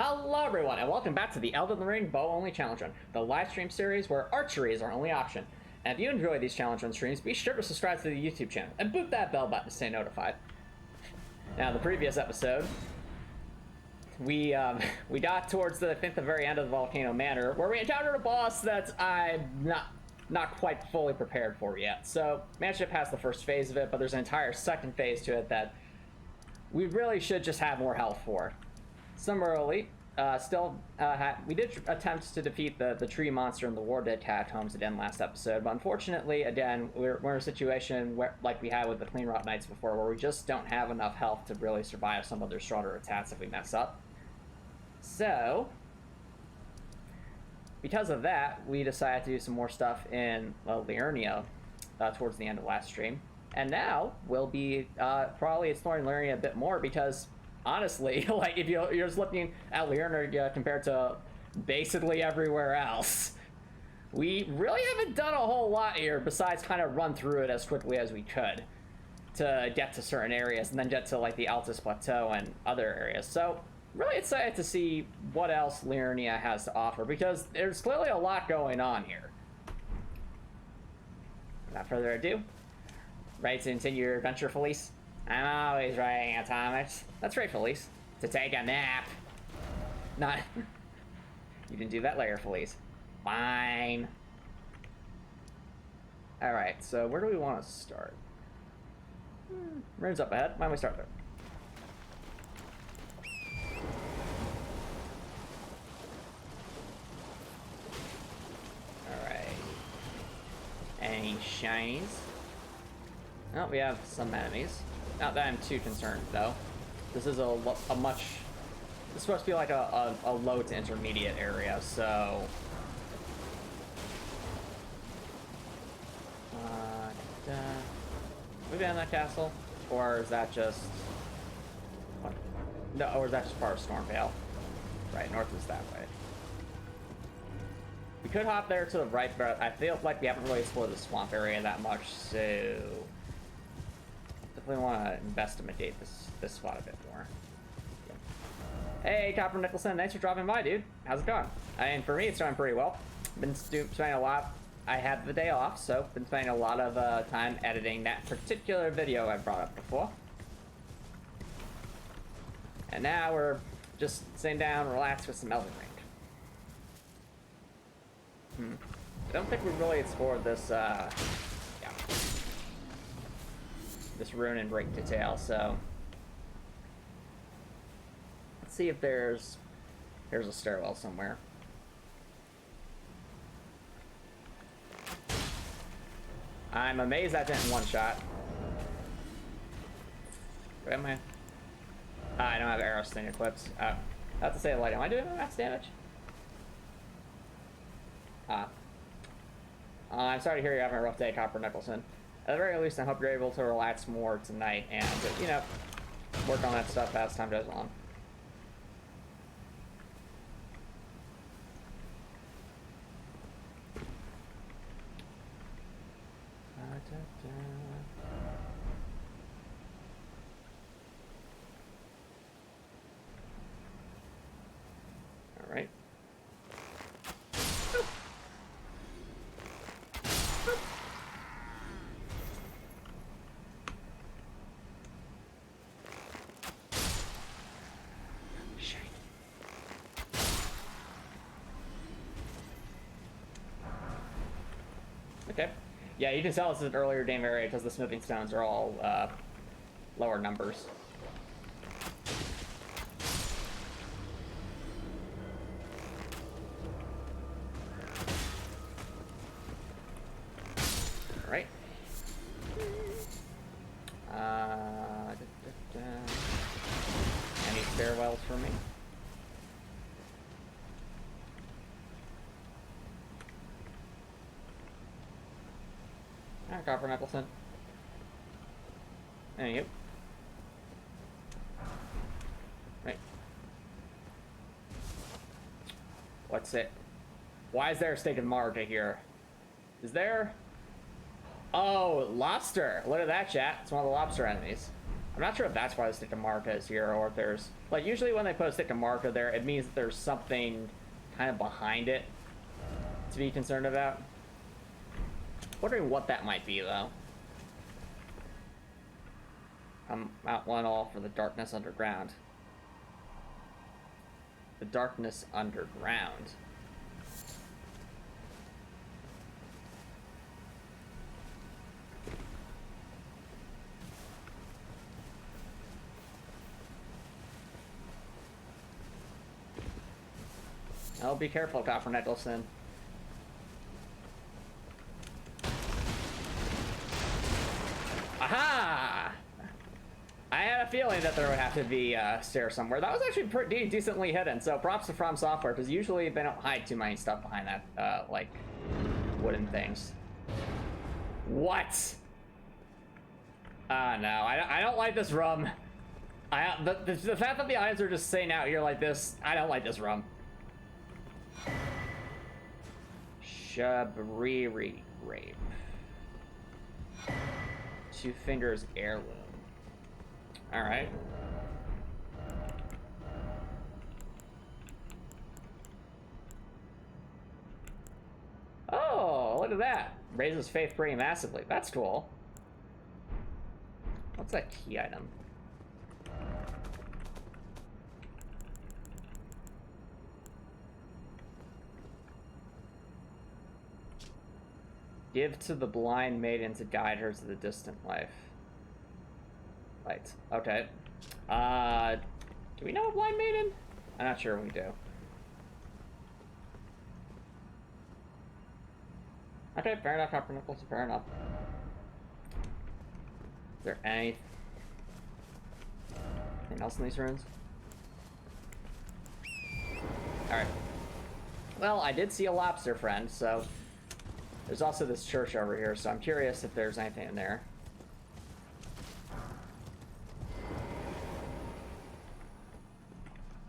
Hello everyone, and welcome back to the Elden Ring Bow Only Challenge Run, the live stream series where archery is our only option. And if you enjoy these challenge run streams, be sure to subscribe to the YouTube channel and boot that bell button to stay notified. Now, in the previous episode, we got towards the very end of the Volcano Manor, where we encountered a boss that I'm not quite fully prepared for yet. So, managed to pass the first phase of it, but there's an entire second phase to it that we really should just have more health for. Similarly, we did attempt to defeat the tree monster in the War Dead Catacombs again last episode, but unfortunately, again, we're in a situation where, like we had with the Clean Rot Knights before, where we just don't have enough health to really survive some of their stronger attacks if we mess up. So, because of that, we decided to do some more stuff in Liurnia towards the end of last stream, and now we'll be probably exploring Liurnia a bit more because, honestly, like, if you're just looking at Liurnia compared to basically everywhere else, we really haven't done a whole lot here besides kind of run through it as quickly as we could to get to certain areas and then get to, like, the Altus Plateau and other areas. So, really excited to see what else Liurnia has to offer because there's clearly a lot going on here. Without further ado, ready to continue your adventure, Felice? I'm always writing Antomicx. That's right, Felice. To take a nap. Not... You didn't do that later, Felice. Fine. Alright, so where do we want to start? Rune's up ahead. Why don't we start there? Alright. Any shinies? Oh, we have some enemies. Not that I'm too concerned, though. This is a much... This is supposed to be like a low to intermediate area, so... We been in that castle? Or is that just... What? No, or is that just part of Stormvale? Right, north is that way. We could hop there to the right, but I feel like we haven't really explored the swamp area that much, so... Definitely want to investigate this spot a bit more. Yeah. Hey, Copper Nicholson, thanks for dropping by, dude. How's it going? I mean, for me, it's going pretty well. Been spending a lot. I had the day off, so been spending a lot of time editing that particular video I brought up before. And now we're just sitting down, relaxed with some Elden Ring. I don't think we've really explored this. This rune in great detail, so let's see if there's a stairwell somewhere. I'm amazed that didn't one-shot. Where am I? I don't have arrow sting equipped. I have to say the light. Am I doing max damage? I'm sorry to hear you're having a rough day, Copper Nicholson. At the very least, I hope you're able to relax more tonight and, you know, work on that stuff as time goes on. All right. Okay. Yeah, you can tell this is an earlier game area because the smithing stones are all lower numbers. All right. Any stairwells for me? Copper Nicholson. And you. Right. What's it? Why is there a steak and marga here? Is there? Oh, lobster. Look at that, chat. It's one of the lobster enemies. I'm not sure if that's why the stick to marker is here, or if there's... Like, usually when they put a stick to marker there, it means that there's something kind of behind it to be concerned about. Wondering what that might be, though. I'm out one all for the darkness underground. The darkness underground. Oh, be careful, Copper Nicholson. Aha! I had a feeling that there would have to be a stair somewhere. That was actually pretty decently hidden, so props to From Software, because usually they don't hide too many stuff behind that, like, wooden things. What? No, I don't like this room. The fact that the eyes are just saying out here like this, I don't like this room. Shabriri grape. 2 fingers heirloom. Alright. Oh, look at that. Raises faith pretty massively. That's cool. What's that key item? Give to the blind maiden to guide her to the distant life. Right. Okay. Do we know a blind maiden? I'm not sure we do. Okay, fair enough, Copper Nicholson, fair enough. Is there anything else in these runes? Alright. Well, I did see a lobster friend, so... There's also this church over here, so I'm curious if there's anything in there.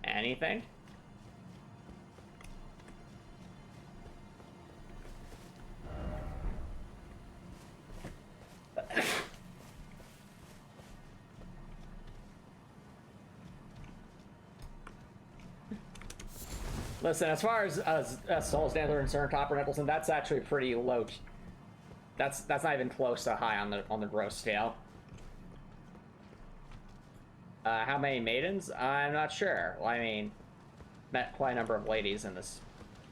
Anything? Listen, as far as Soul Stands are concerned, Copper Nicholson, that's actually pretty low. That's not even close to high on the gross scale. How many maidens? I'm not sure. Well, I mean, met quite a number of ladies in this,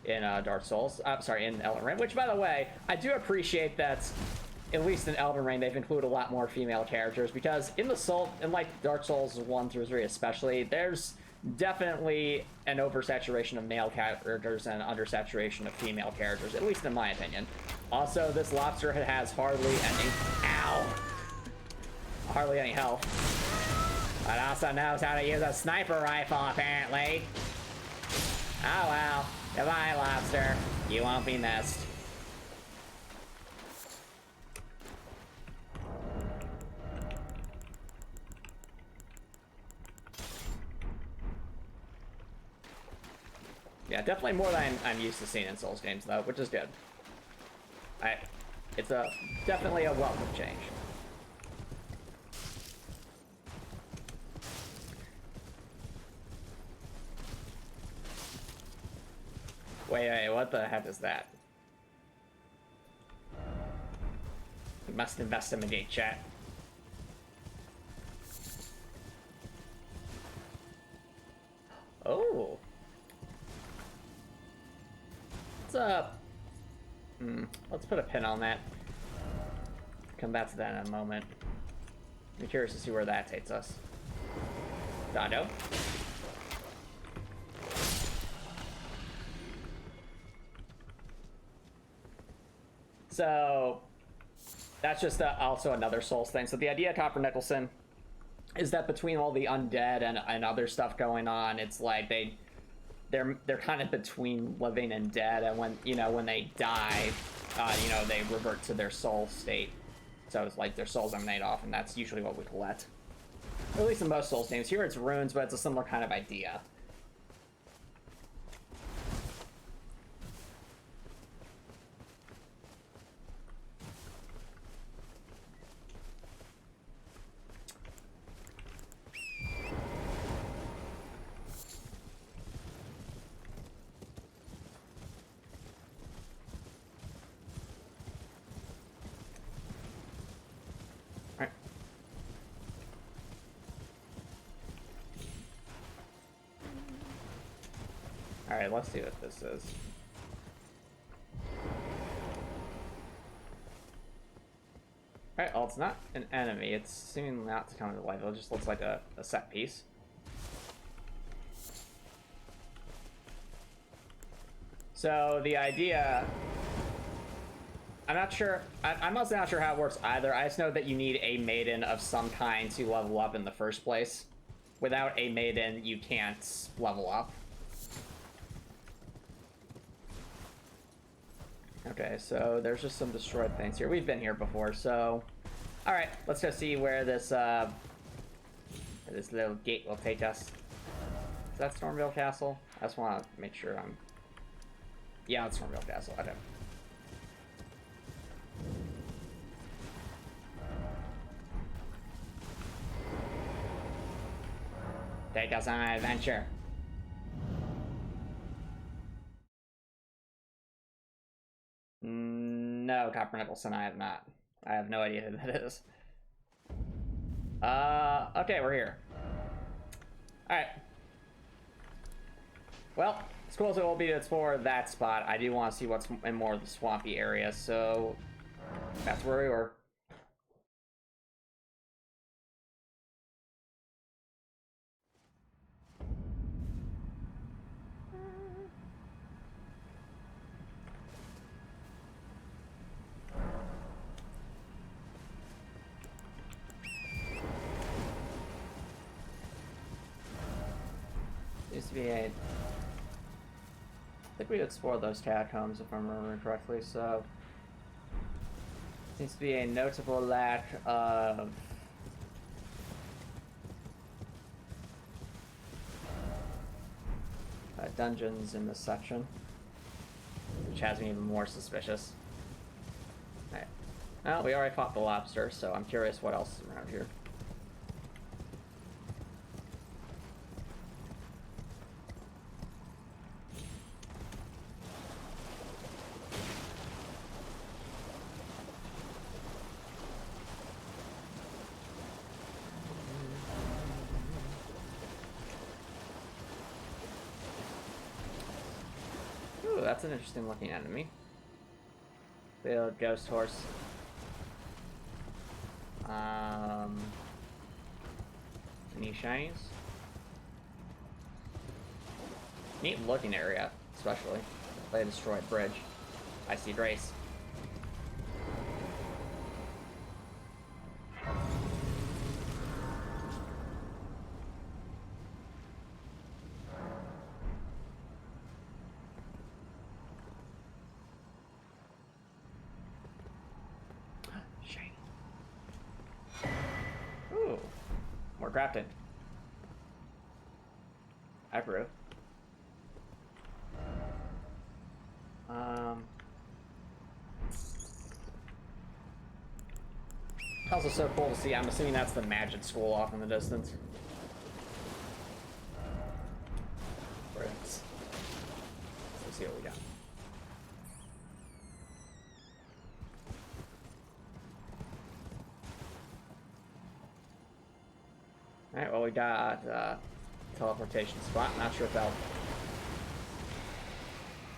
in Dark Souls. Sorry, in Elden Ring. Which, by the way, I do appreciate that. At least in Elden Ring, they've included a lot more female characters, because in like Dark Souls 1 through 3 especially, there's definitely an oversaturation of male characters and undersaturation of female characters, at least in my opinion. Also, this lobster has hardly any health. But also knows how to use a sniper rifle, apparently. Oh well. Goodbye, lobster. You won't be missed. Yeah, definitely more than I'm used to seeing in Souls games, though, which is good. It's definitely a welcome change. Wait, what the heck is that? We must investigate, chat. Oh. What's up? Let's put a pin on that. Come back to that in a moment. I'm curious to see where that takes us. Dondo. So that's just also another Souls thing. So the idea, Copper Nicholson, is that between all the undead and other stuff going on, it's like they're kind of between living and dead, and when they die, they revert to their soul state. So it's like their souls emanate off, and that's usually what we collect. Or at least in most Souls games. Here it's runes, but it's a similar kind of idea. Alright, let's see what this is. Alright, well, it's not an enemy. It's seeming not to come to life. It just looks like a set piece. So the idea... I'm not sure... I'm also not sure how it works either. I just know that you need a maiden of some kind to level up in the first place. Without a maiden, you can't level up. Okay, so there's just some destroyed things here. We've been here before, so... Alright, let's go see where this little gate will take us. Is that Stormville Castle? I just want to make sure I'm... Yeah, it's Stormville Castle. Okay. Take us on an adventure. No, Copper Nicholson, I have not. I have no idea who that is. Okay, we're here. Alright. Well, as cool as it will be to explore that spot, I do want to see what's in more of the swampy area, so that's where we were. Used to be a... I think we explored those catacombs if I'm remembering correctly, so... Seems to be a notable lack of... dungeons in this section. Which has me even more suspicious. Alright. Well, we already fought the lobster, so I'm curious what else is around here. That's an interesting looking enemy. The old ghost horse. Any shinies? Neat looking area, especially. Play a destroyed bridge. I see Grace. Crafting. I approve. Also so cool to see. I'm assuming that's the magic school off in the distance. Let's see what we got. Alright, well we got teleportation spot. Not sure if that'll...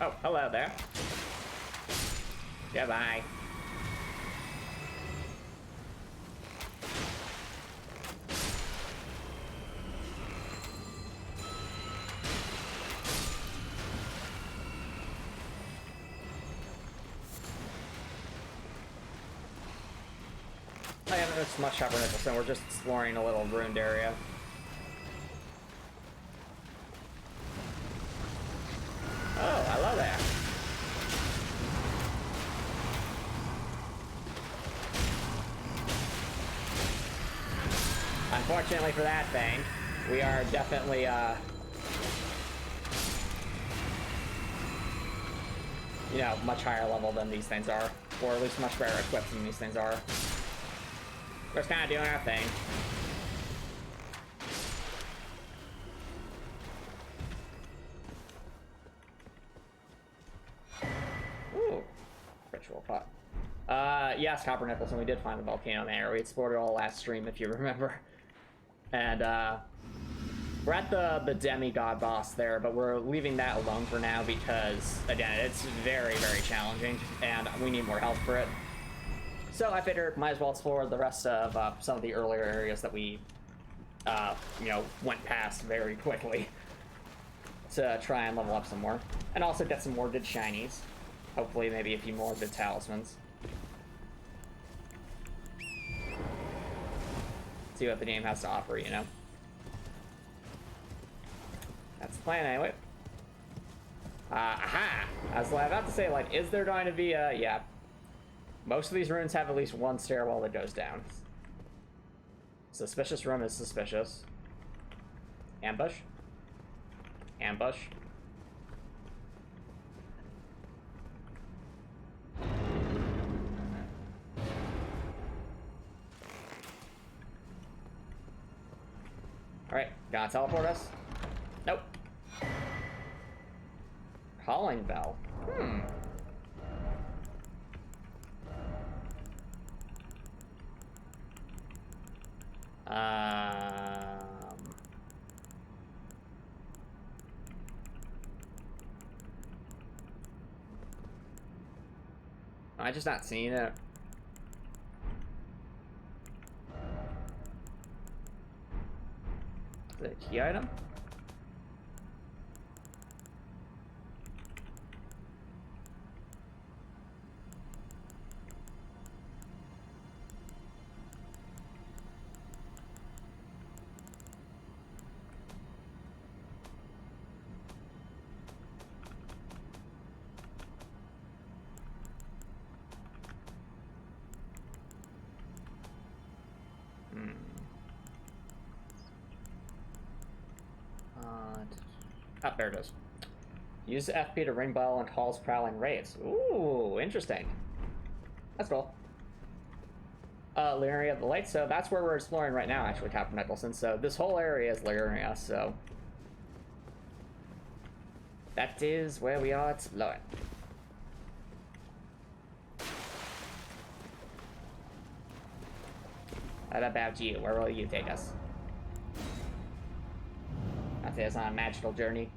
Oh, hello there. Goodbye. I haven't noticed much Copper Nicholson. We're just exploring a little ruined area. Oh, hello there. Unfortunately for that thing, we are definitely, you know, much higher level than these things are. Or at least much better equipped than these things are. We're just kind of doing our thing. Ooh, ritual pot. Yes, Copper Nicholson, we did find the volcano there. We explored it all last stream, if you remember. And, We're at the demigod boss there, but we're leaving that alone for now because, again, it's very, very challenging, and we need more health for it. So I figured might as well explore the rest of some of the earlier areas that we, you know, went past very quickly to try and level up some more. And also get some more good shinies. Hopefully maybe a few more good talismans. See what the game has to offer, you know? That's the plan anyway. Aha! I was about to say, like, is there going to be a... Yeah. Most of these runes have at least one stairwell that goes down. Suspicious room is suspicious. Ambush. Ambush. Alright, gonna teleport us? Nope. Calling bell. Am I just not seeing it? Is it a key item? Oh, there it is. Use FP to ring bell and calls prowling raids. Ooh, interesting. That's cool. Liurnia of the Lake. So that's where we're exploring right now, actually, Captain Nicholson. So this whole area is Liurnia, so... That is where we are exploring. What about you? Where will you take us? I'll take us on a magical journey.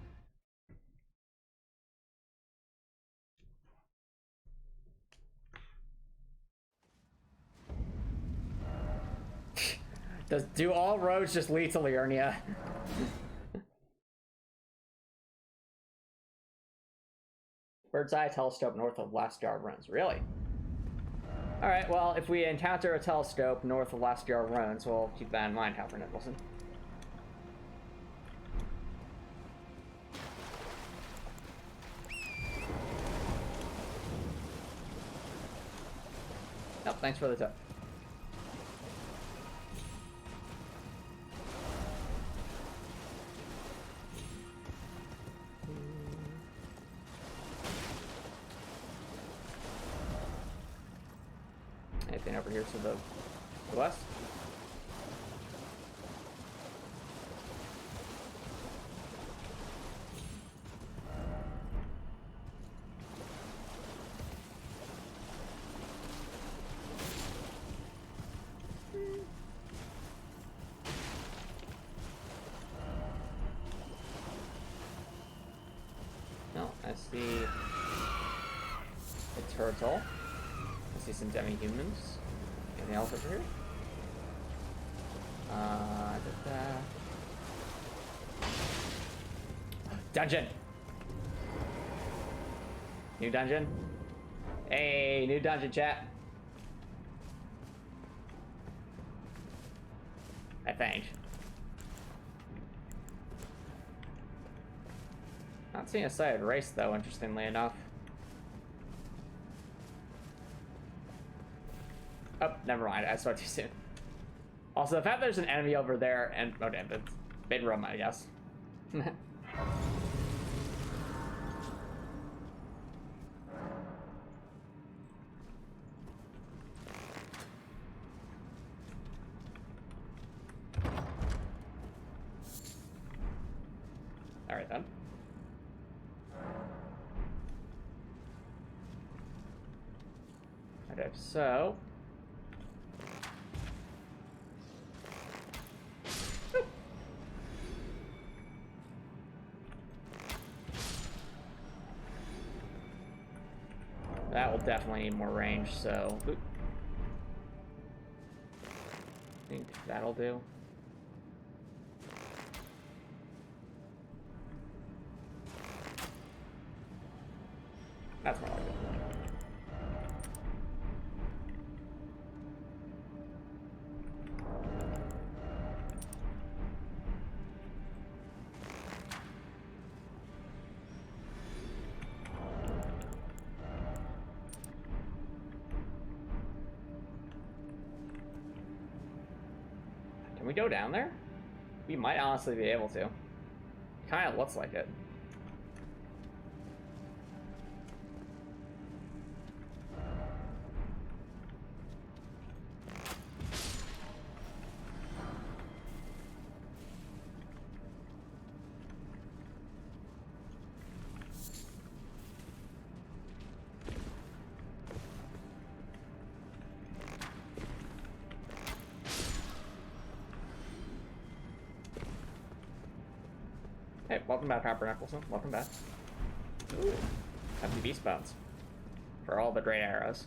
Do all roads just lead to Liurnia? Bird's eye telescope north of Last Yard Ruins. Really? Alright, well, if we encounter a telescope north of Last Yard Ruins, we'll keep that in mind, Captain Nicholson. Nope, thanks for the tip. Anything over here to the west? No, I see a turtle. I see some demi-humans. Anything else over here? Dungeon! New dungeon? Hey, new dungeon, chat. I think. Not seeing a sighted race, though, interestingly enough. Oh, never mind. I saw too soon. Also, the fact there's an enemy over there and... Okay, but mid-room, I guess. Alright, then. Okay, so... That will definitely need more range, so... Oop. I think that'll do. That's more like it. Can we go down there? We might honestly be able to. Kind of looks like it. Hey, welcome back, Hopper Nicholson. Welcome back. Ooh, empty beast bones. For all the great arrows.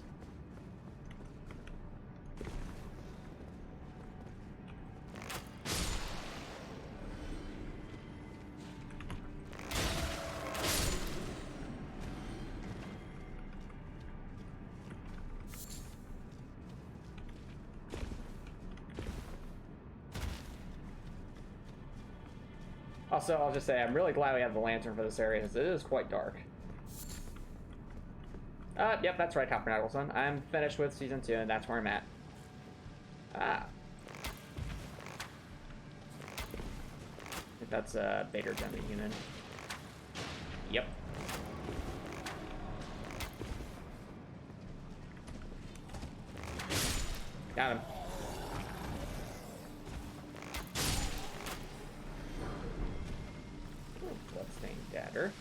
Also, I'll just say, I'm really glad we have the lantern for this area, because it is quite dark. Yep, that's right, Copper Nicholson. I'm finished with Season 2, and that's where I'm at. Ah. I think that's a Bader Gem unit. Yep. Got him. Bloodstained dagger.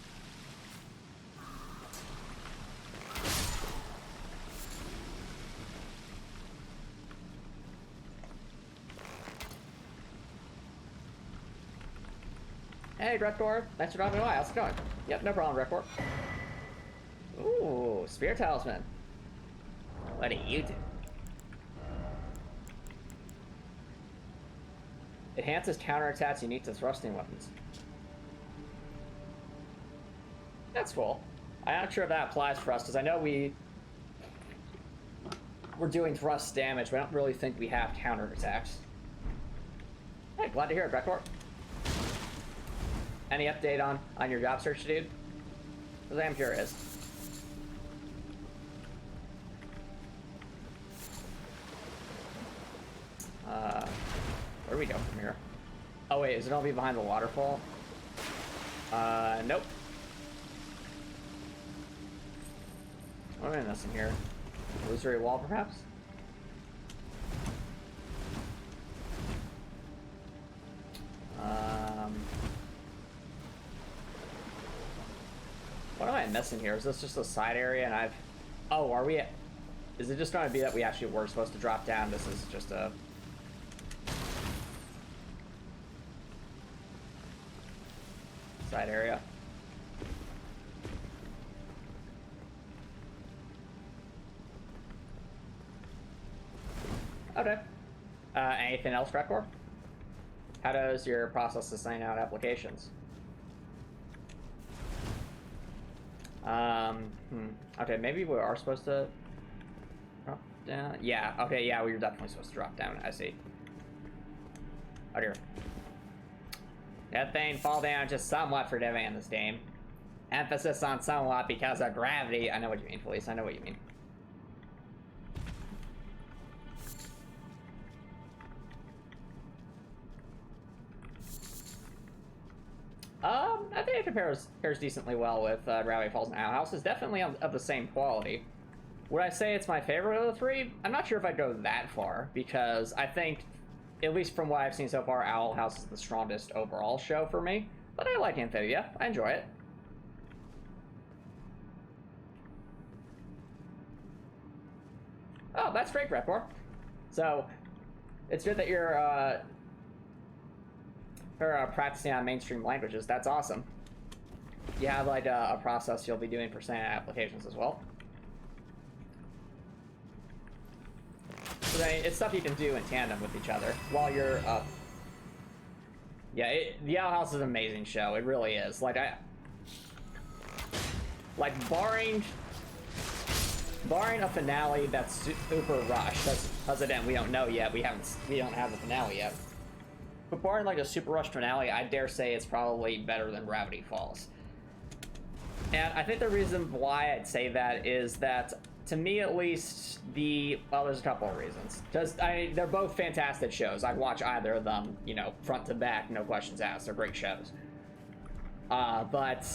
Hey, Drektor. Thanks for dropping by. How's it going? Yep, no problem, Drektor. Ooh, Spear Talisman. What do you do? Enhances counterattacks unique to thrusting weapons. That's cool. I'm not sure if that applies for us, because I know we're doing thrust damage, but I don't really think we have counterattacks. Hey, glad to hear it, Drektor. Any update on your job search, dude? Because I am curious. Where do we go from here? Oh wait, is it all be behind the waterfall? Nope. What am I missing here? Illusory wall, perhaps? What am I missing here? Is this just a side area and I've... Oh, are we... Is it just going to be that we actually were supposed to drop down? This is just a... side area. Okay. Anything else, Drektor? How does your process assign out applications? Okay, maybe we are supposed to drop down. Yeah, okay, yeah, we were definitely supposed to drop down. I see. Oh dear. That thing fall down just somewhat forgiving in this game. Emphasis on somewhat because of gravity. I know what you mean, Felice. I know what you mean. I think it compares decently well with Gravity Falls and Owl House. It's definitely of the same quality. Would I say it's my favorite of the three? I'm not sure if I'd go that far, because I think, at least from what I've seen so far, Owl House is the strongest overall show for me. But I like Amphibia. I enjoy it. Oh, that's great, Repor. So, it's good that you're practicing on mainstream languages. That's awesome. You have like a process you'll be doing for sending applications as well. I mean, it's stuff you can do in tandem with each other while you're yeah, the Owl House is an amazing show. It really is. Like barring a finale that's super rushed, because again, we don't know yet. We don't have the finale yet. But barring like a super rushed finale, I dare say it's probably better than Gravity Falls. And I think the reason why I'd say that is that, to me at least, well, there's a couple of reasons. They're both fantastic shows. I'd watch either of them, you know, front to back, no questions asked. They're great shows. But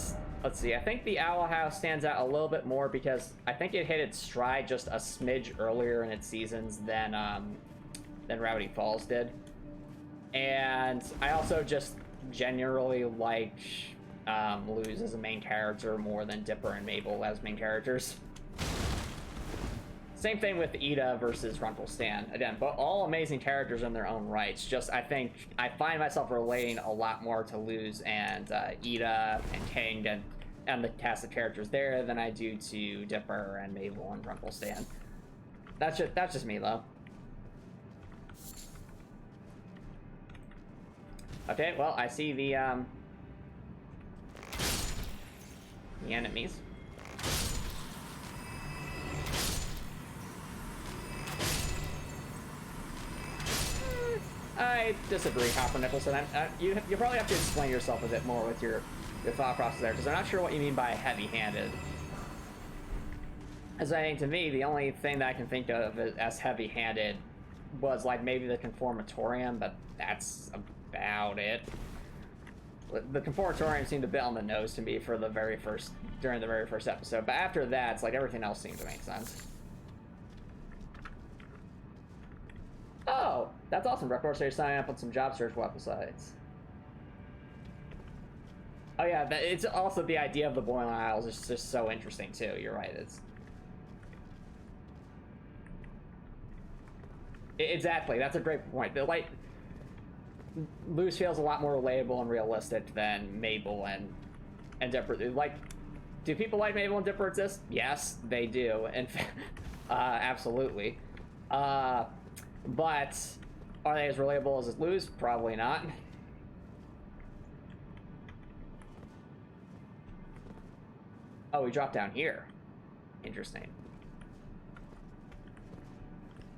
let's see. I think the Owl House stands out a little bit more because I think it hit its stride just a smidge earlier in its seasons than Gravity Falls did. And I also just generally like Luz as a main character more than Dipper and Mabel as main characters. Same thing with Ida versus Rumpelstiltskin. Again, but all amazing characters in their own rights. Just, I think I find myself relating a lot more to Luz and Ida and King and the cast of characters there than I do to Dipper and Mabel and Rumpelstiltskin. That's just me though. Okay, well, I see the enemies. I disagree, Hopper Nicholson. You probably have to explain yourself a bit more with your thought process there, because I'm not sure what you mean by heavy-handed. As I think, to me, the only thing that I can think of as heavy-handed was like maybe the Conformatorium, but that's about it. The Conformatorium seemed a bit on the nose to me for during the very first episode, but after that, it's like everything else seemed to make sense. Oh, that's awesome, Record. So you're signing up on some job search websites. Oh yeah, it's also the idea of the Boiling Isles is just so interesting too. You're right. Exactly. That's a great point. Like, Luz feels a lot more relatable and realistic than Mabel and Dipper. Like, do people like Mabel and Dipper exist? Yes, they do. In fact, absolutely. But are they as relatable as Luz? Probably not. Oh, we dropped down here. Interesting.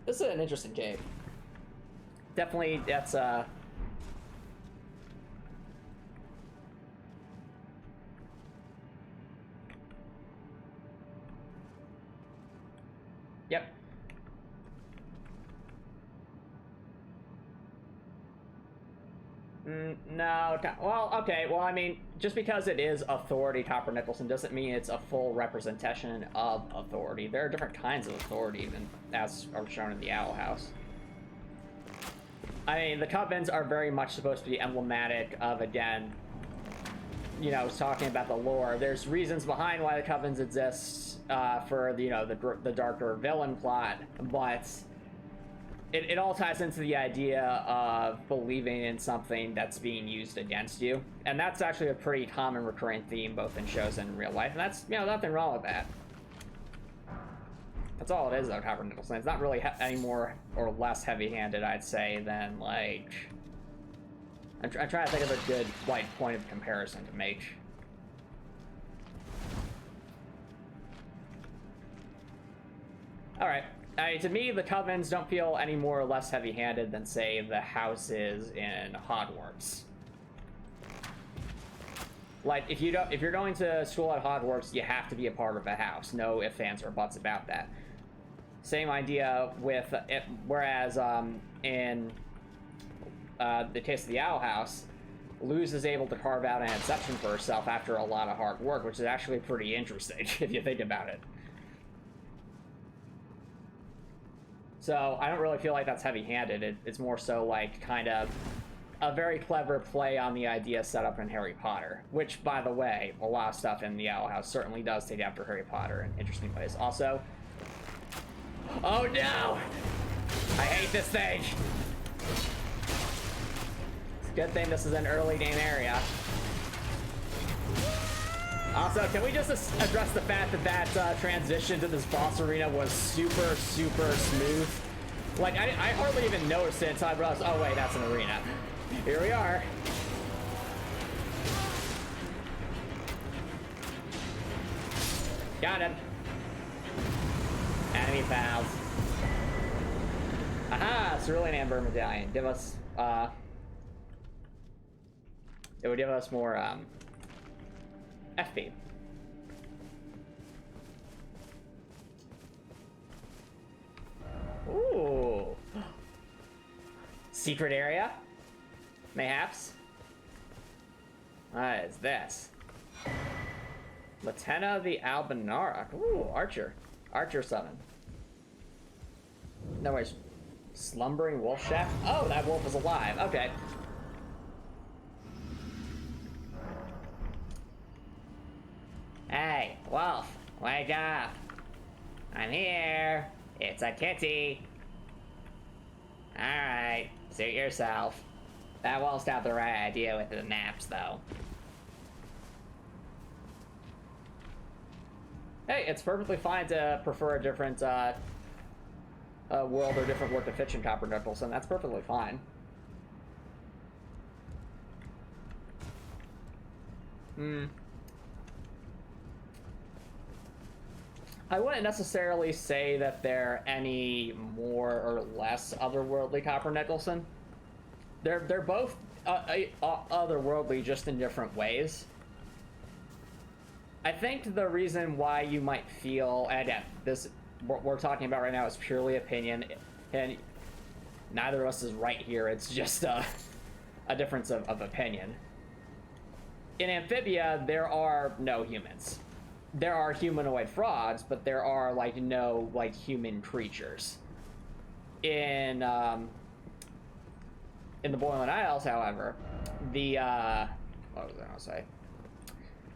This is an interesting cave. Definitely, that's Yep. No, well, okay, well, I mean, just because it is authority, Topper Nicholson, doesn't mean it's a full representation of authority. There are different kinds of authority, as are shown in the Owl House. I mean, the Covens are very much supposed to be emblematic of, again, you know, talking about the lore. There's reasons behind why the Covens exist for, you know, the darker villain plot, but it all ties into the idea of believing in something that's being used against you. And that's actually a pretty common recurring theme both in shows and in real life. And that's, you know, nothing wrong with that. That's all it is, though, Topper Nicholson. It's not really any more or less heavy-handed, I'd say, than, like... I'm trying to think of a good, like, point of comparison to make. Alright. To me, the Covens don't feel any more or less heavy-handed than, say, the houses in Hogwarts. Like, if you're going to school at Hogwarts, you have to be a part of a house. No ifs, ands, or buts about that. Same idea with it, whereas in the case of the Owl House, Luz is able to carve out an exception for herself after a lot of hard work, which is actually pretty interesting if you think about it. So I don't really feel like that's heavy-handed. It's more so like kind of a very clever play on the idea set up in Harry Potter, which, by the way, a lot of stuff in the Owl House certainly does take after Harry Potter in interesting ways. Also, oh no! I hate this thing! It's a good thing this is an early game area. Also, can we just address the fact that transition to this boss arena was super, super smooth? Like, I hardly even noticed it until I realized, oh wait, that's an arena. Here we are. Got him. Enemy pals. Aha! Cerulean Amber Medallion. Give us, it would give us more, FP. Ooh. Secret area? Mayhaps? What is this? Latenna of the Albinara. Ooh, Archer. Archer summon. No worries. Slumbering Wolf Chef? Oh, that wolf is alive. Okay. Hey, wolf. Wake up. I'm here. It's a kitty. Alright, suit yourself. That wolf's got the right idea with the naps, though. Hey, it's perfectly fine to prefer a different world or different work of fiction, Copper Nicholson. That's perfectly fine. I wouldn't necessarily say that they're any more or less otherworldly, Copper Nicholson. They're both otherworldly, just in different ways. I think the reason why you might feel, and again, this what we're talking about right now is purely opinion, and neither of us is right here. It's just a difference of opinion. In Amphibia, there are no humans. There are humanoid frogs, but there are like no like human creatures. In the Boiling Isles, however, the what was I gonna say?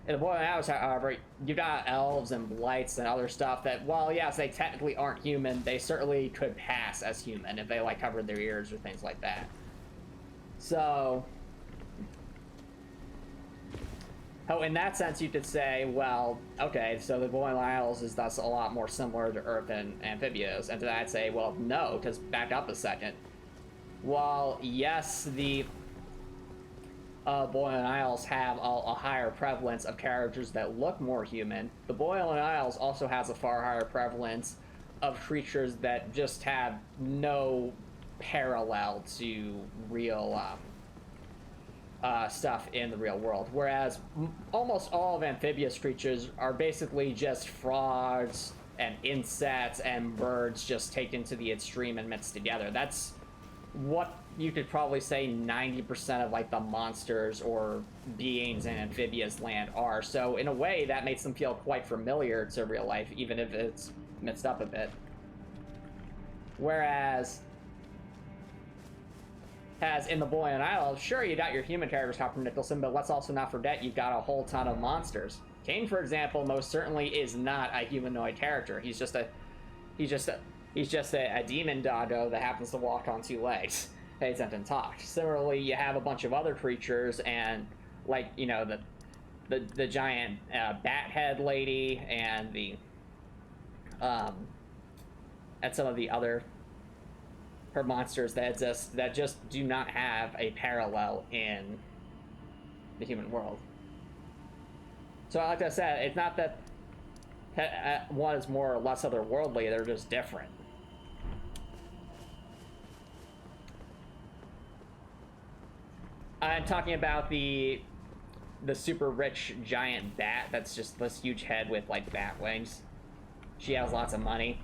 In the Boiling Isles, however, you got elves and blights and other stuff that, while yes, they technically aren't human, they certainly could pass as human if they like covered their ears or things like that. So, oh, in that sense, you could say, well, okay, so the Boiling Isles is thus a lot more similar to Earth and Amphibia is, and to that I'd say, well, no, because back up a second. While, yes, the Boiling Isles have a higher prevalence of characters that look more human, the Boiling Isles also has a far higher prevalence of creatures that just have no parallel to real stuff in the real world, whereas almost all of Amphibious creatures are basically just frogs and insects and birds just taken to the extreme and mixed together. That's what you could probably say 90% of like the monsters or beings in Amphibious land are. So in a way, that makes them feel quite familiar to real life, even if it's mixed up a bit. Whereas as in the Boiling Isles, sure, you got your human characters, Copper Nicholson, but let's also not forget you've got a whole ton of monsters. Cain, for example, most certainly is not a humanoid character. He's just a demon doggo that happens to walk on two legs, pays and talk. Similarly, you have a bunch of other creatures, and like, you know, the giant bat head lady and the and some of the other her monsters that just do not have a parallel in the human world. So like I said, it's not that one is more or less otherworldly, they're just different. I'm talking about the super rich giant bat that's just this huge head with like bat wings. She has lots of money.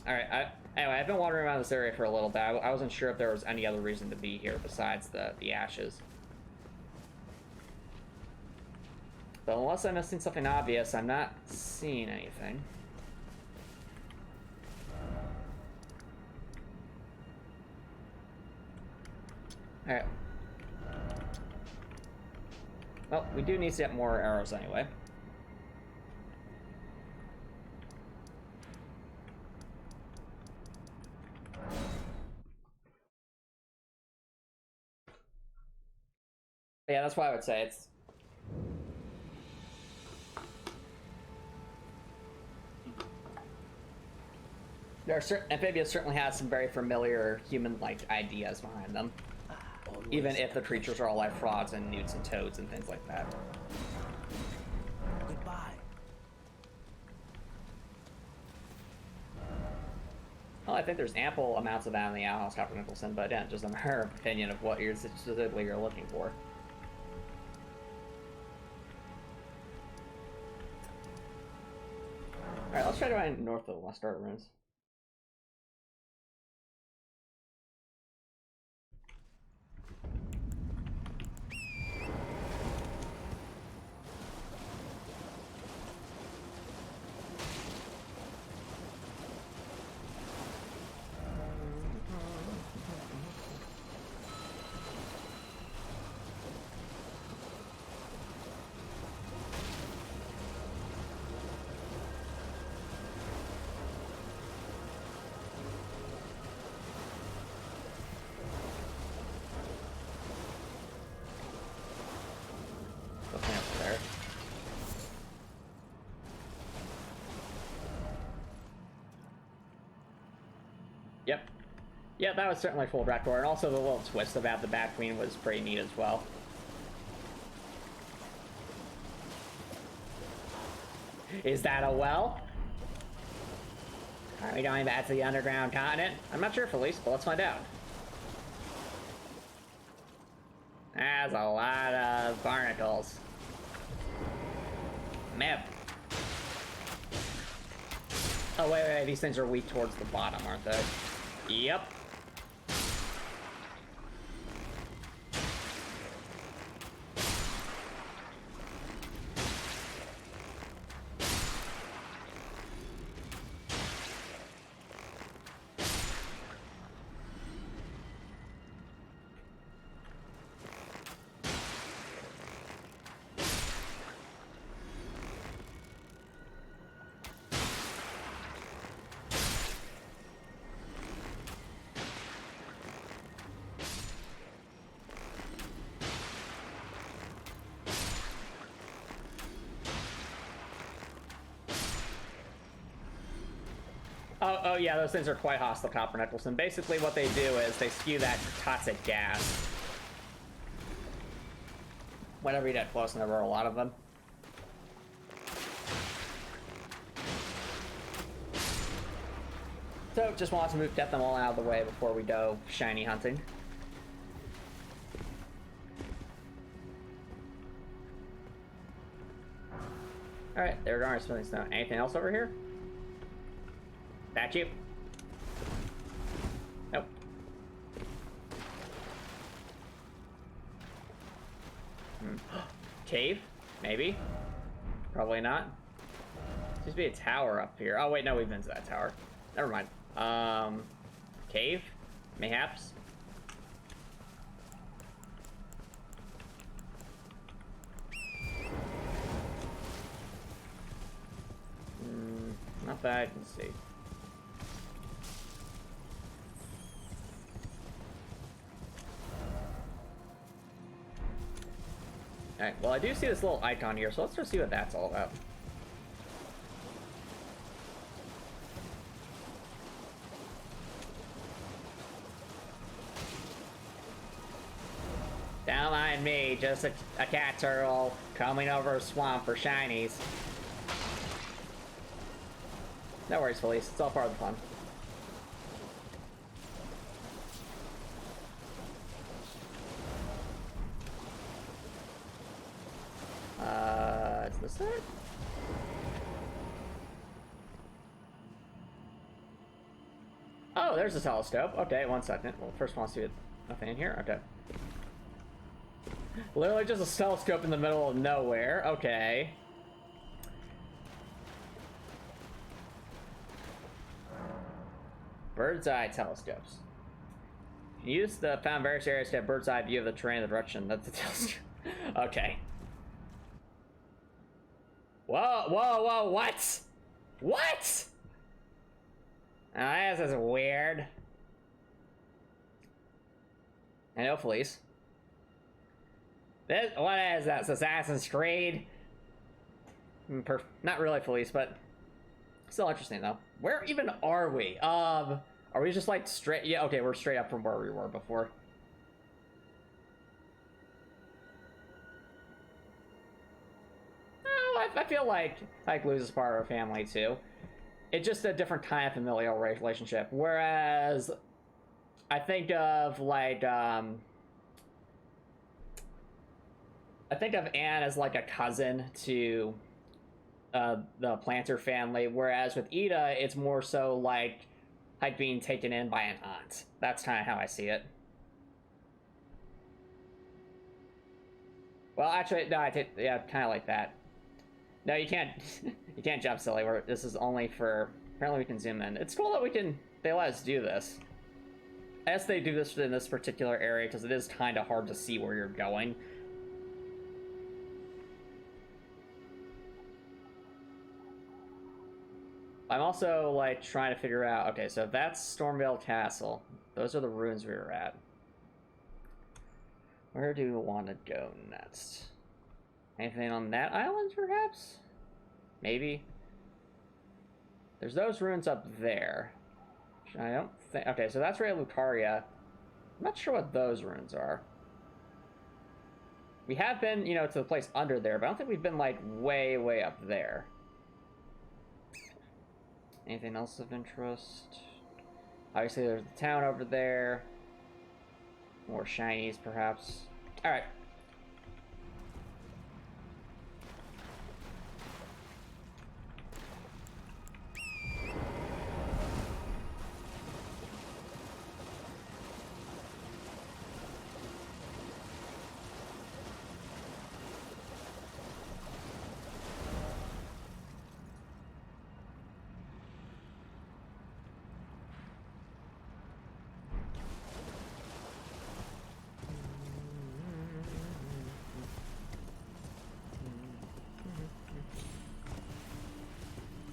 Alright, anyway, I've been wandering around this area for a little bit. I wasn't sure if there was any other reason to be here besides the ashes. But unless I'm missing something obvious, I'm not seeing anything. Alright. Well, we do need to get more arrows anyway. Yeah, that's why I would say it's There are certain amphibians certainly has some very familiar human-like ideas behind them, even if the creatures are all like frogs and newts and toads and things like that. Goodbye. Well, I think there's ample amounts of that in the Outhouse, Copper Nicholson, but yeah, just in her opinion of what you're specifically looking for. Alright, let's try to find north of the Lost Art Ruins. Yep. Yeah, that was certainly full backdoor, and also the little twist about the Bat Queen was pretty neat as well. Is that a well? Are we going back to the underground continent? I'm not sure, Felice, but let's find out. That's a lot of barnacles. Map. Oh, wait, these things are weak towards the bottom, aren't they? Yep. Oh yeah, those things are quite hostile, Copper Nicholson. Basically what they do is they spew that toxic gas whenever you get close, and there are a lot of them. So just want to get them all out of the way before we go shiny hunting. Alright, there are spinning stone. Anything else over here? That you? Nope. Cave? Maybe? Probably not. Seems to be a tower up here. Oh wait, no, we've been to that tower. Never mind. Cave? Mayhaps? Not that I can see. Alright, well I do see this little icon here, so let's just see what that's all about. Don't mind me, just a cat turtle coming over a swamp for shinies. No worries, Felice, it's all part of the fun. Is this it? Oh, there's a telescope. Okay, 1 second. Well, first I want to see nothing in here. Okay. Literally just a telescope in the middle of nowhere. Okay. Bird's eye telescopes. Use the found various areas to get bird's eye view of the terrain and the direction. That's the telescope. Okay. Whoa, whoa, whoa, what? What? Oh, this is weird. Hello, Felice. This, what is this? Assassin's Creed? Not really, Felice, but Still interesting though. Where even are we? Are we just like straight? Yeah, okay, we're straight up from where we were before. Oh, I feel like Luz is part of our family too. It's just a different kind of familial relationship. Whereas I think of like I think of Anne as like a cousin to the Planter family, whereas with Ida, it's more so like being taken in by an aunt. That's kind of how I see it. Well, actually, no, yeah, kind of like that. No, you can't. You can't jump, silly. This is only for. Apparently, we can zoom in. It's cool that they let us do this. I guess they do this in this particular area because it is kind of hard to see where you're going. I'm also like trying to figure out. Okay, so that's Stormvale Castle. Those are the ruins we were at. Where do we want to go next? Anything on that island, perhaps? Maybe. There's those ruins up there. I don't think... Okay, so that's Ray Lucaria. I'm not sure what those ruins are. We have been, you know, to the place under there, but I don't think we've been, like, way, way up there. Anything else of interest? Obviously, there's the town over there. More shinies, perhaps. Alright.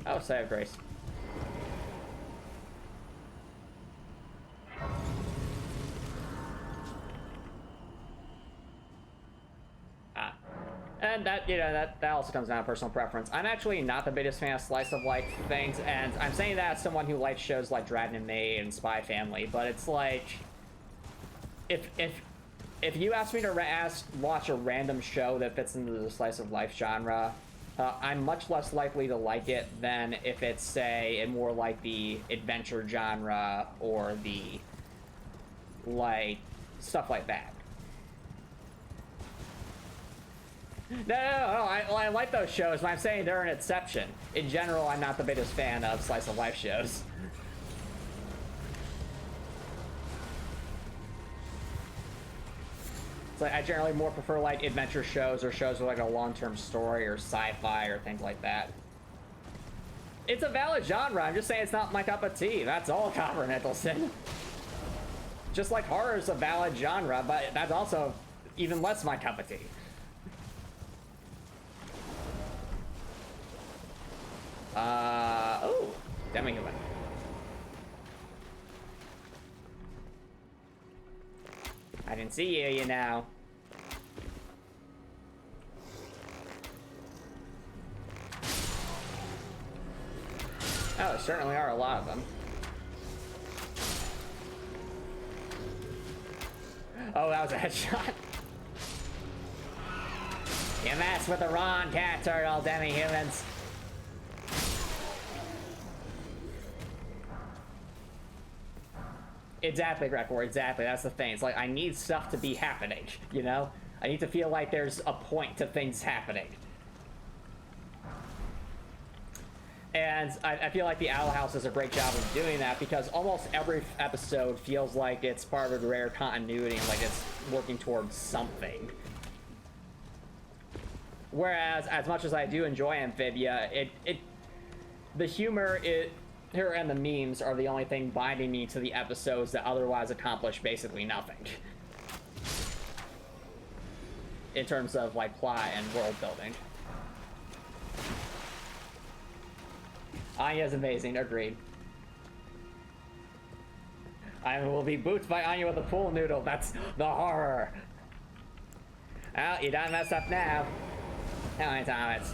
Oh, save grace. And that, you know, that also comes down to personal preference. I'm actually not the biggest fan of slice of life things, and I'm saying that as someone who likes shows like Dragon and Maid and Spy Family, but it's like, if you ask me to watch a random show that fits into the slice of life genre, I'm much less likely to like it than if it's, say, more like the adventure genre or the, like, stuff like that. No, I like those shows, but I'm saying they're an exception. In general, I'm not the biggest fan of slice of life shows. So I generally more prefer like adventure shows or shows with like a long-term story or sci-fi or things like that. It's a valid genre. I'm just saying it's not my cup of tea. That's all, Copper Nicholson. Just like horror is a valid genre, but that's also even less my cup of tea. Oh, demi-human. I didn't see you, you know. Oh, there certainly are a lot of them. Oh, that was a headshot. You mess with the wrong cat turtle, demi-humans. Exactly, Grekor, exactly. That's the thing. It's like, I need stuff to be happening, you know? I need to feel like there's a point to things happening. And I feel like the Owl House does a great job of doing that, because almost every episode feels like it's part of a rare continuity and like it's working towards something. Whereas, as much as I do enjoy Amphibia, the humor, her and the memes are the only thing binding me to the episodes that otherwise accomplish basically nothing. In terms of, like, plot and world building. Anya's amazing, agreed. I will be booted by Anya with a pool noodle. That's the horror. Well, you done messed up now. How many times?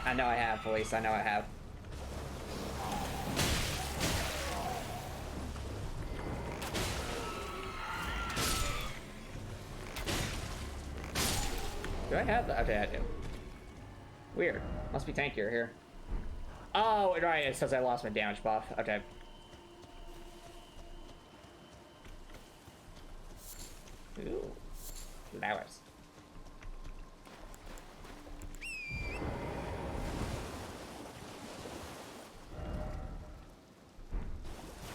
I know I have, Felice. I know I have. Do I have that? Okay, I do. Weird. Must be tankier here. Oh, right, it says I lost my damage buff. Okay. Ooh. Flowers.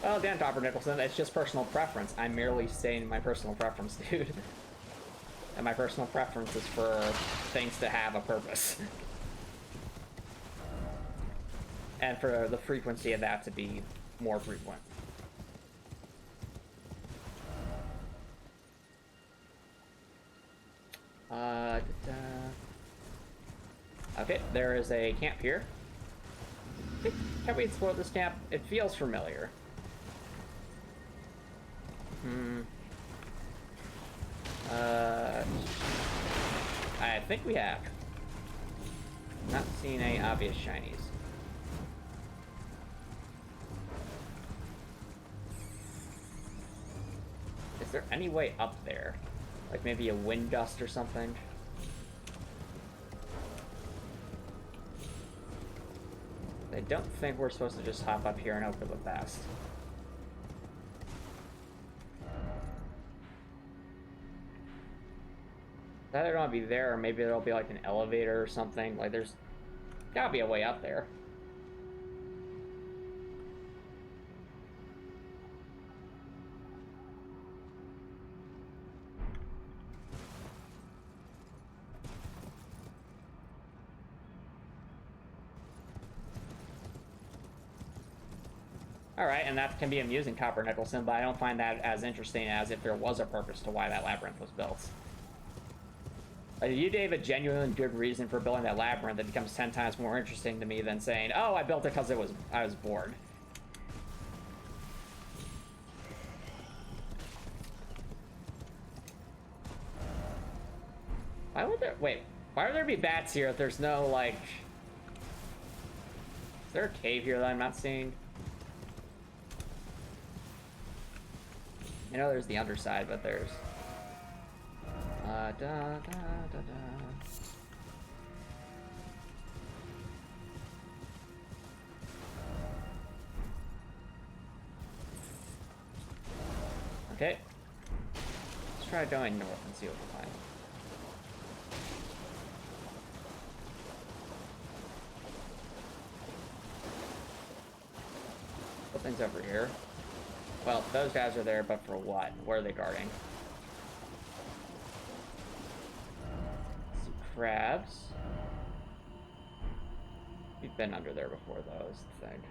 Well, Dan Topper Nicholson, it's just personal preference. I'm merely stating my personal preference, dude. And my personal preference is for things to have a purpose. And for the frequency of that to be more frequent. Okay, there is a camp here. Can we explore this camp? It feels familiar. I think we have. Not seen any obvious shinies. Is there any way up there? Like maybe a wind gust or something? I don't think we're supposed to just hop up here and hope for the best. Either gonna be there, or maybe there'll be like an elevator or something. Like there's gotta be a way up there. Alright, and that can be amusing, Copper Nicholson, but I don't find that as interesting as if there was a purpose to why that labyrinth was built. Like, if you gave a genuine good reason for building that labyrinth, it becomes 10 times more interesting to me than saying, oh, I built it because I was bored. Why would there... Wait, why would there be bats here if there's no, like... Is there a cave here that I'm not seeing? I know there's the underside, but there's... da, da, da, da. Okay. Let's try going north and see what we find. Something's over here. Well, those guys are there, but for what? What are they guarding? Some crabs. We've been under there before, though, is the thing.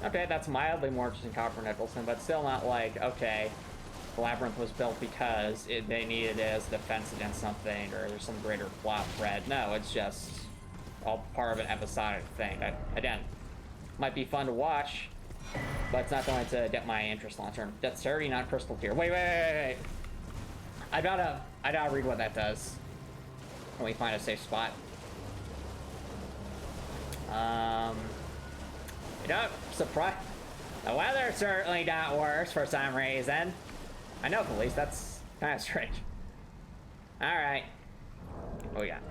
Okay, that's mildly more interesting, Copper Nicholson, but still not like, okay, the labyrinth was built because they needed it as defense against something, or there's some greater plot thread. No, it's just all part of an episodic thing. Again, might be fun to watch, but it's not going to get my interest long term. That's 30, not crystal clear. Wait. I gotta read what that does when we find a safe spot. You know, surprise. The weather certainly got worse for some reason. I know, police, that's kind of strange. Alright. What we got?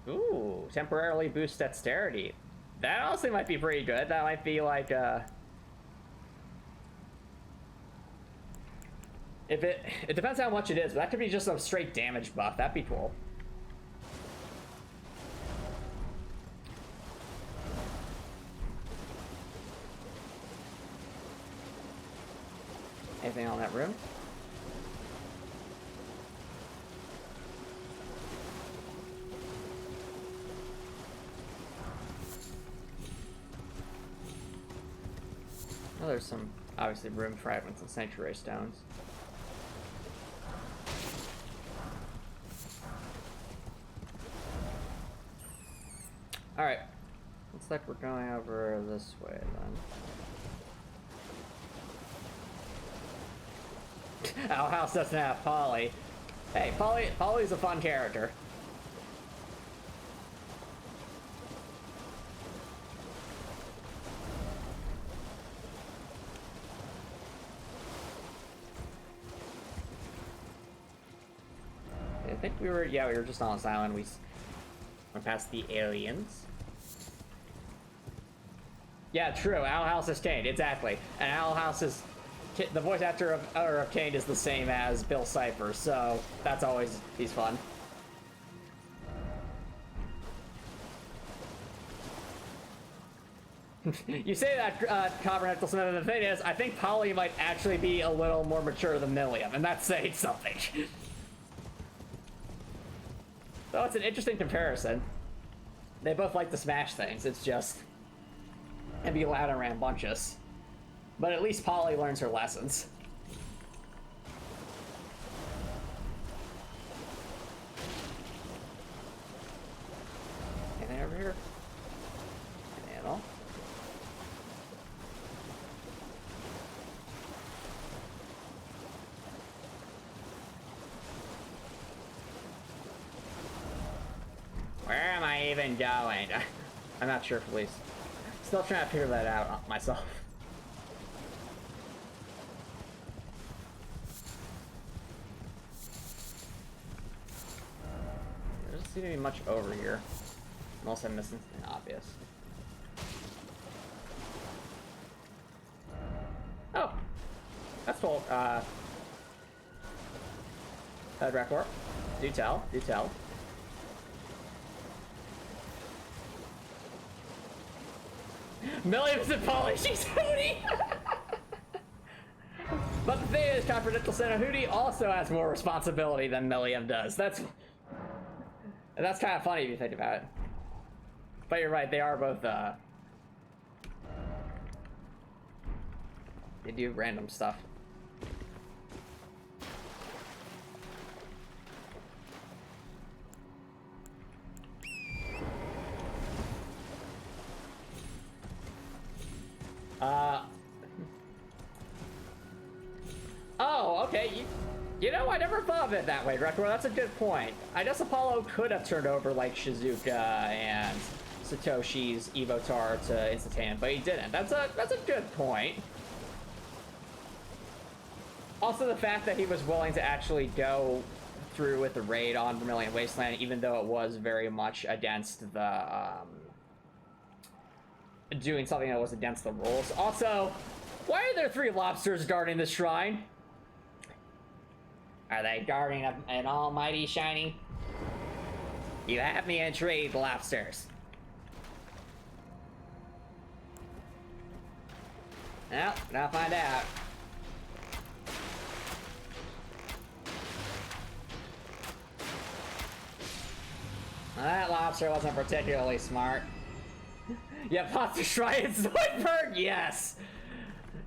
Ooh, temporarily boost dexterity. That honestly might be pretty good. That might be like, if it depends how much it is, but that could be just a straight damage buff. That'd be cool. Anything on that room? Oh, there's some, obviously, room fragments and sanctuary stones. Alright. Looks like we're going over this way, then. Our house doesn't have Polly. Hey, Polly's a fun character. think we were, yeah, we were just on this island. We went past the aliens. Yeah, true. Owl House is Kane, exactly. And Owl House is, the voice actor of Kane is the same as Bill Cipher, so that's always, he's fun. You say that, Comprehensive Smith, and the thing is, I think Polly might actually be a little more mature than Milliam, and that's saying something. So it's an interesting comparison. They both like to smash things, it's just... and be loud and rambunctious. But at least Polly learns her lessons. Anything over here? Anything at all? Where am I even going? I'm not sure, police. Still trying to figure that out myself. There doesn't seem to be much over here. Unless I'm missing something obvious. Oh! That's cool. Head record. Do tell, do tell. Milliam's and Polly, she's Hootie! But the thing is, Confidential Santa Hootie also has more responsibility than Milliam does. That's kind of funny if you think about it. But you're right, they are both, they do random stuff. Oh, okay. You know, I never thought of it that way, Record. That's a good point. I guess Apollo could have turned over, like, Shizuka and Satoshi's Evotar to Instantaneous, but he didn't. That's a good point. Also, the fact that he was willing to actually go through with the raid on Vermilion Wasteland, even though it was very much against the, doing something that was against the rules. Also, why are there 3 lobsters guarding the shrine? Are they guarding an almighty shiny? You have me intrigued, lobsters. Well, I'll find out. Well, that lobster wasn't particularly smart. Yeah, Monster Shrine and Zoidberg, yes!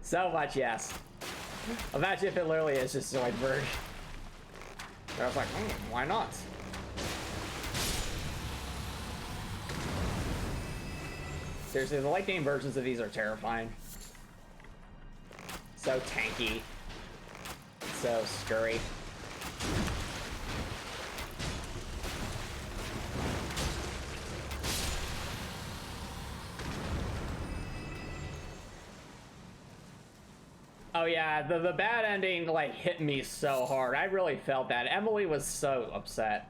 So much yes. Imagine if it literally is just Zoidberg. I was like, why not? Seriously, the late game versions of these are terrifying. So tanky. So scurry. Oh yeah, the bad ending, like, hit me so hard. I really felt that. Emily was so upset.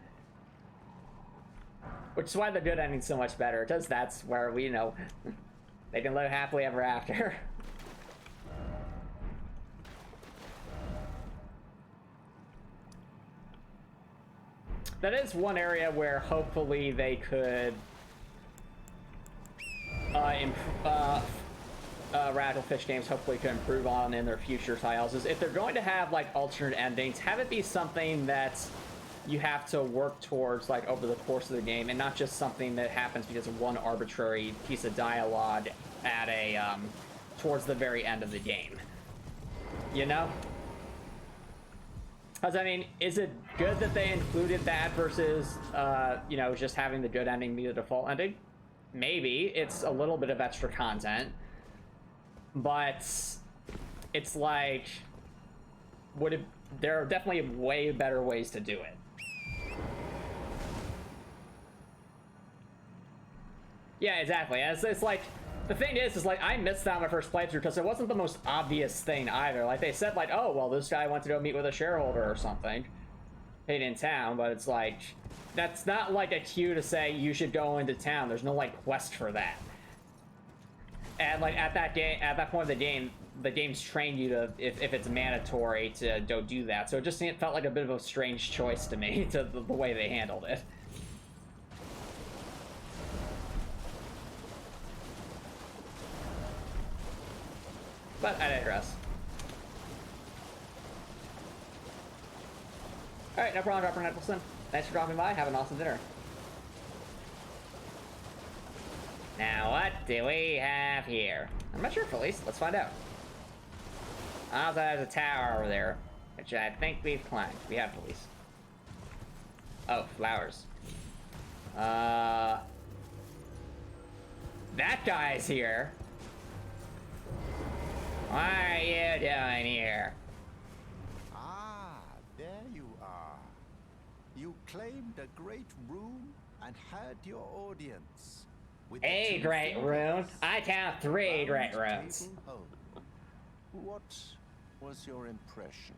Which is why the good ending's so much better, because that's where we, you know, they can live happily ever after. That is one area where hopefully they could Radical Fish Games hopefully could improve on in their future titles, is if they're going to have, like, alternate endings, have it be something that you have to work towards, like, over the course of the game, and not just something that happens because of one arbitrary piece of dialogue at a, towards the very end of the game. You know? Because, I mean, is it good that they included that versus, you know, just having the good ending be the default ending? Maybe. It's a little bit of extra content. But it's like, there are definitely way better ways to do it. Yeah, exactly. It's like, the thing is like, I missed out on my first playthrough because it wasn't the most obvious thing either. Like, they said, like, oh, well, this guy went to go meet with a shareholder or something. hid in town, but it's like, that's not like a cue to say you should go into town. There's no like quest for that. And like at that point of the game's trained you to, if it's mandatory to don't do that. So it just felt like a bit of a strange choice to me, to the way they handled it. But I digress. Alright, no problem, Dr. Nicholson. Thanks for dropping by. Have an awesome dinner. Now, what do we have here? I'm not sure, Felice. Let's find out. Also, there's a tower over there, which I think we've climbed. We have, Felice. Oh, flowers. That guy's here. What are you doing here? Ah, there you are. You claimed a great rune and had your audience. With A great rune? I count 3 great runes. What was your impression?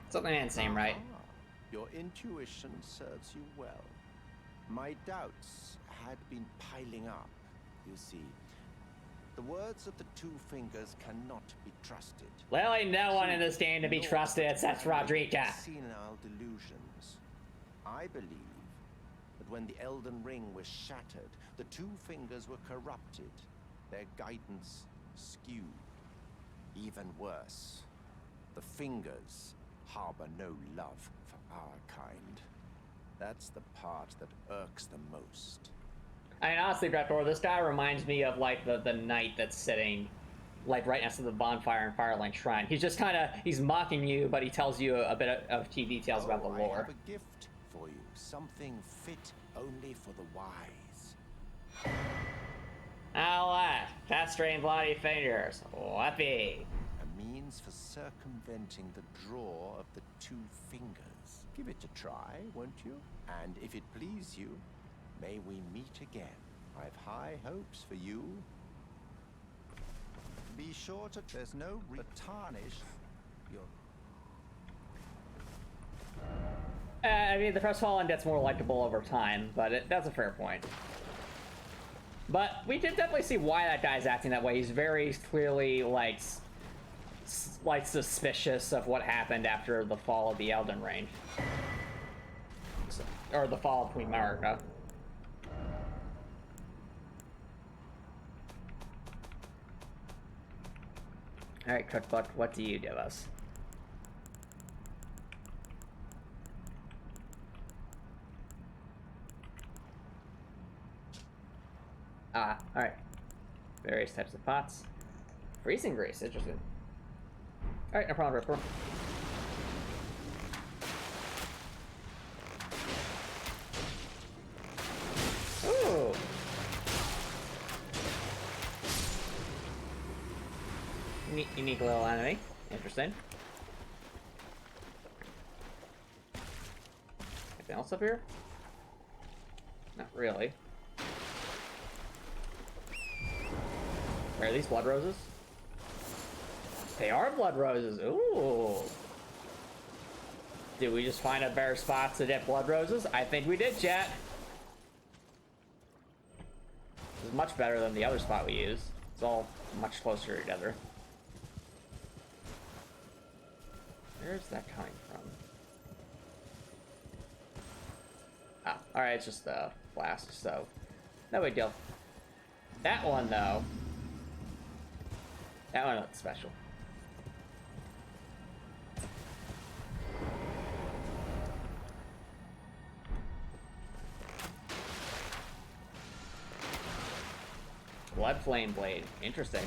Something didn't seem right. Your intuition serves you well. My doubts had been piling up, you see. The words of the two fingers cannot be trusted. Literally no one in this game to be trusted except Rodrika. Senile delusions. I believe that when the Elden Ring was shattered, the two fingers were corrupted, their guidance skewed. Even worse, the fingers harbor no love for our kind. That's the part that irks the most. I mean, honestly, Brett, this guy reminds me of, like, the knight that's sitting, like, right next to the bonfire in Firelink Shrine. He's just kind of, he's mocking you, but he tells you a bit of key details about the lore. I have a gift for you, something fit only for the wise. Now what? Castrating bloody fingers. Whoopee. A means for circumventing the draw of the two fingers. Give it a try, won't you? And if it please you, may we meet again. I've high hopes for you. Be sure that there's no tarnish your... I mean, the Crestfallen gets more likable over time, but that's a fair point. But we did definitely see why that guy's acting that way. He's very clearly, like suspicious of what happened after the fall of the Elden Ring. Or the fall of Queen Marika. Alright, Cookbook, what do you give us? Alright. Various types of pots. Freezing grease, interesting. Alright, no problem, Ripper. Ooh! Unique little enemy. Interesting. Anything else up here? Not really. Are these blood roses? They are blood roses. Ooh. Did we just find a better spot to get blood roses? I think we did, chat. This is much better than the other spot we used. It's all much closer together. Where's that coming from? Ah, alright, it's just a flask, so no big deal. That one, though. That one looks special. Blood Flame Blade. Interesting.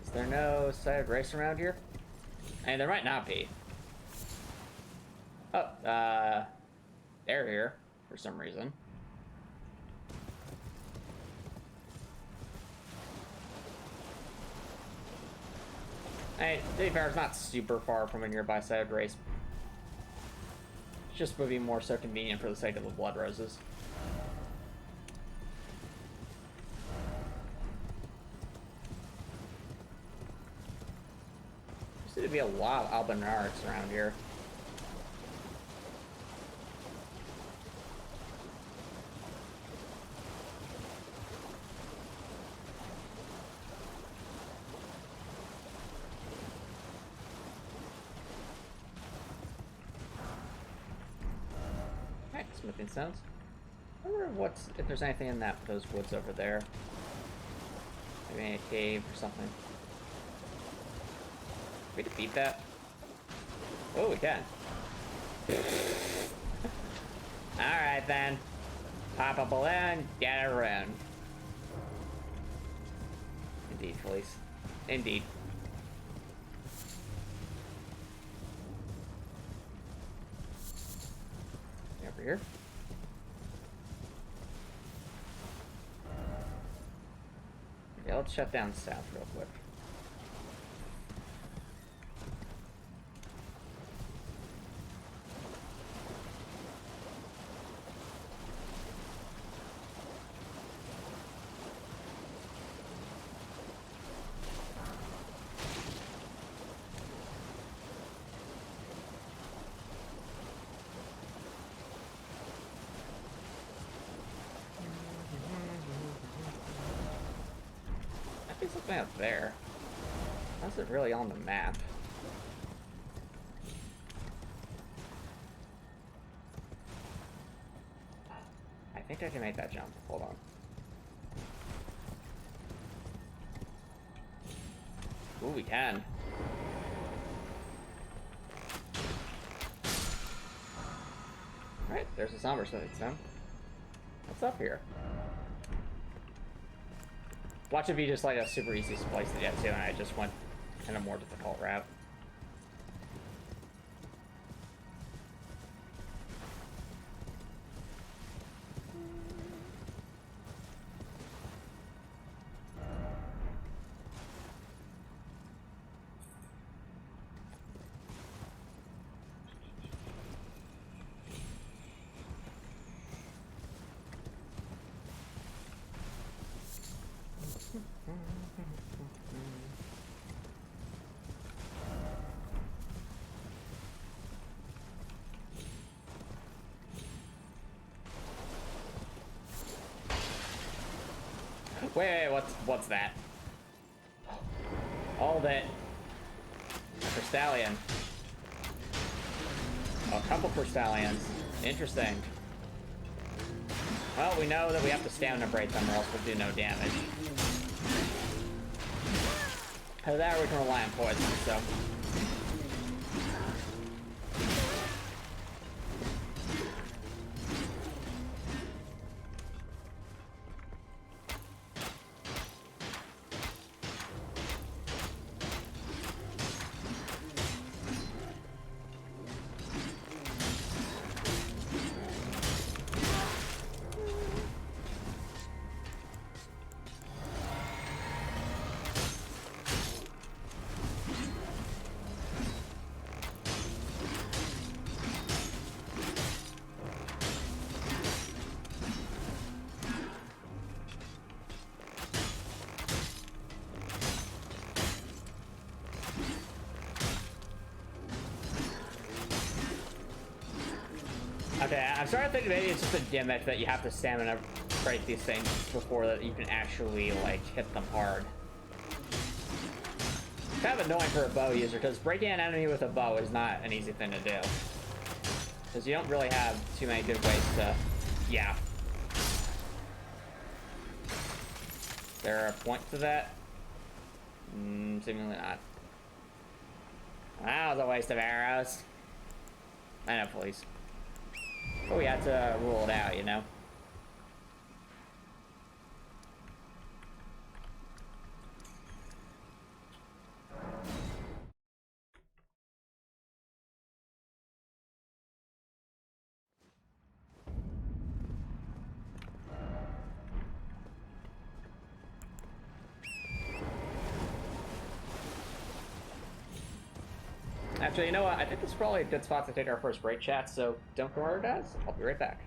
Is there no side race around here? I mean, there might not be. Oh, they're here for some reason. Hey, to be fair, it's not super far from a nearby side race. just would be more so convenient for the sake of the blood roses. There seems to be a lot of Albinarix around here. Smithing stones. I wonder if there's anything in those woods over there. Maybe a cave or something. Can we defeat that? Oh, we can. Alright then. Pop a balloon, get a rune. Indeed, Felice. Indeed. Over here. Okay, let's shut down south real quick. Something up there. How's it really on the map? I think I can make that jump. Hold on. Ooh, we can. Alright, there's a somber smithing stone. What's up here? Watch it be just like a super easy place to get to, and I just went kind of more difficult route. Wait, what's that? All that for stallion. Oh, a couple for stallions. Interesting. Well, we know that we have to stamina break them or else we'll do no damage. Either that or we can rely on poison, so. Okay, I'm starting to think maybe it's just a gimmick that you have to stamina break these things before that you can actually, like, hit them hard. It's kind of annoying for a bow user, because breaking an enemy with a bow is not an easy thing to do. Because you don't really have too many good ways to... Yeah. Is there a point to that? Seemingly not. That was a waste of arrows. I know, please. But we had to rule it out, you know? Actually, you know what? I think this is probably a good spot to take our first break, chat, so don't go where it does. I'll be right back.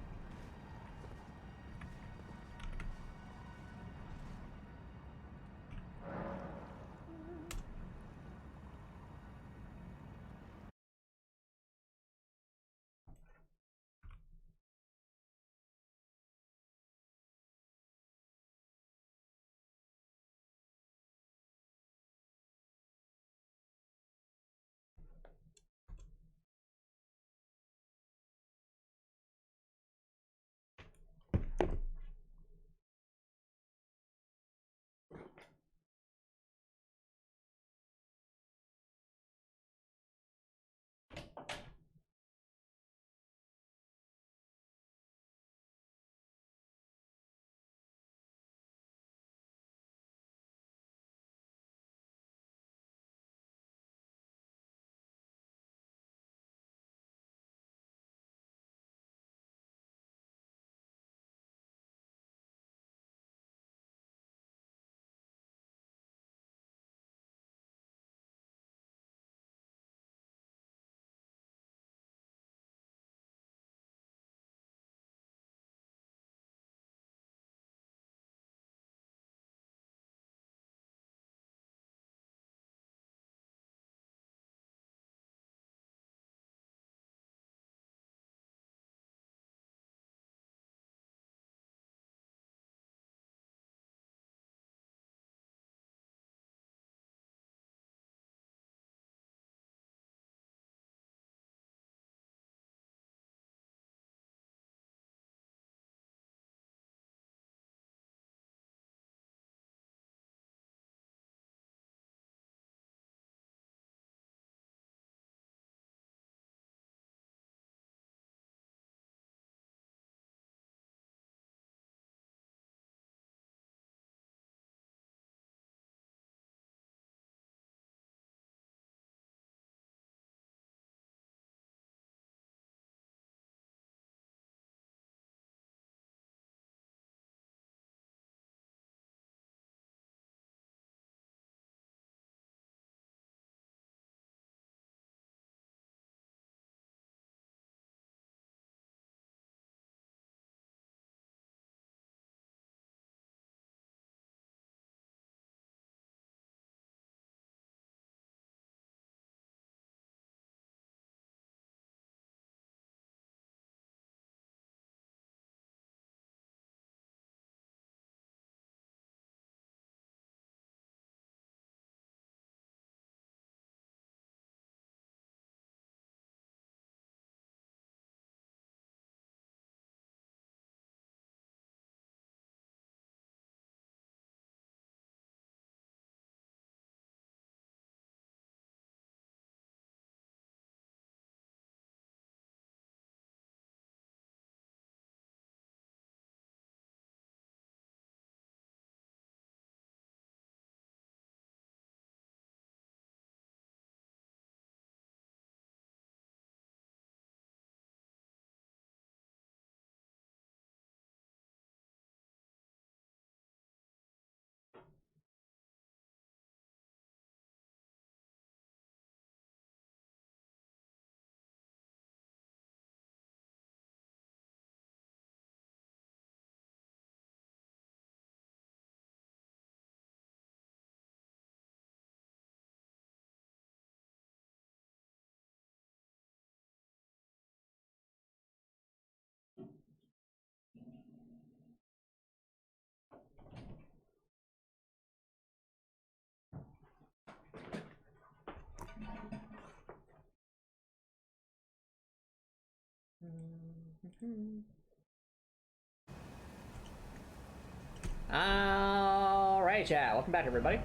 All right, chat. Welcome back, everybody.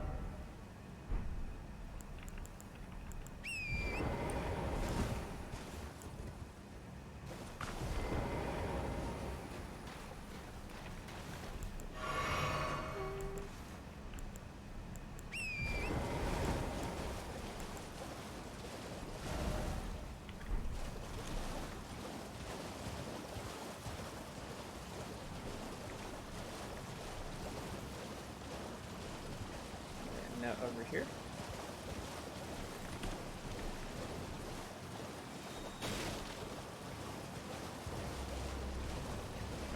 Now over here.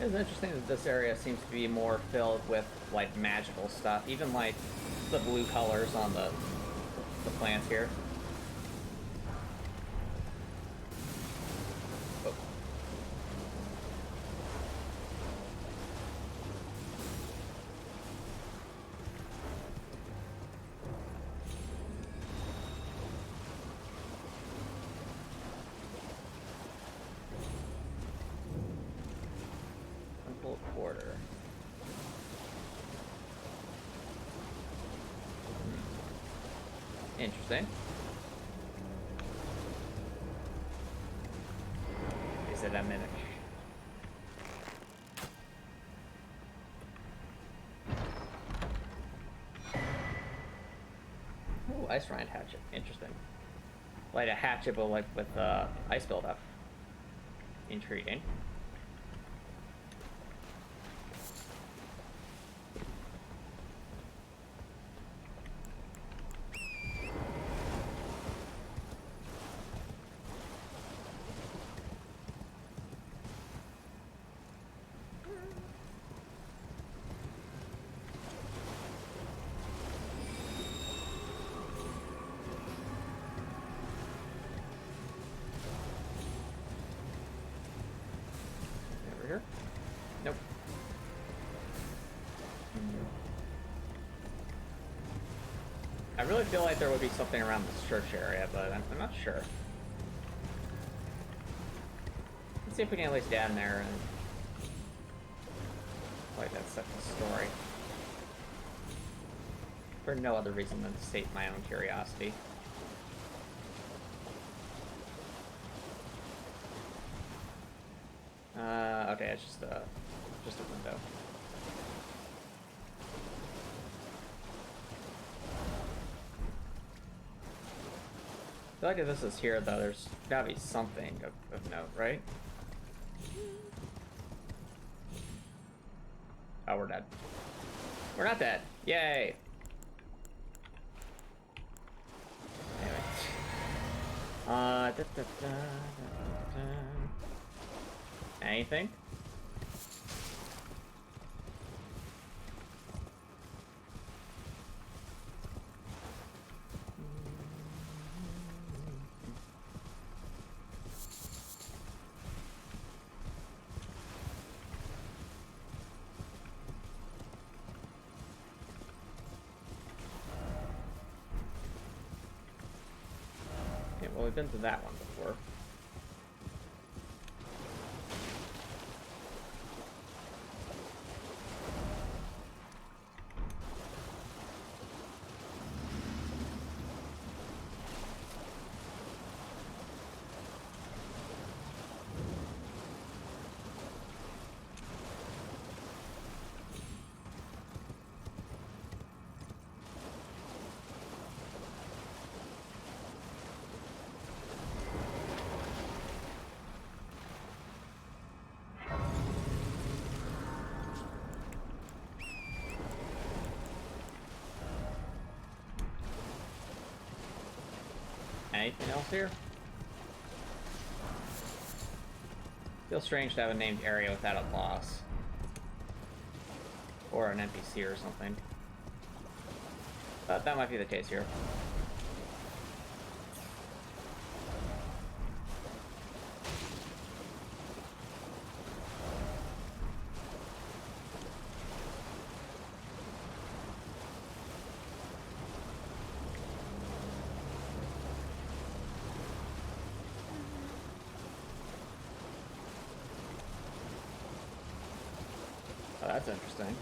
is interesting that this area seems to be more filled with, like, magical stuff. Even, like, the blue colors on the plants here. Oh. Temple Quarter. Interesting. Is it a mimic? Ooh, ice rind hatchet. Interesting. Like a hatchet, but like with ice buildup. Intriguing. Here? Nope. I really feel like there would be something around this church area, but I'm not sure. Let's see if we can at least get in there and like that set the story. For no other reason than to sate my own curiosity. Okay, it's just a window. I feel like if this is here, though, there's gotta be something of note, right? Oh, we're dead. We're not dead. Yay! Anyway. Anything? Okay, well, we've been to that one before. Anything else here? Feels strange to have a named area without a boss. Or an NPC or something. But that might be the case here. Oh, that's interesting.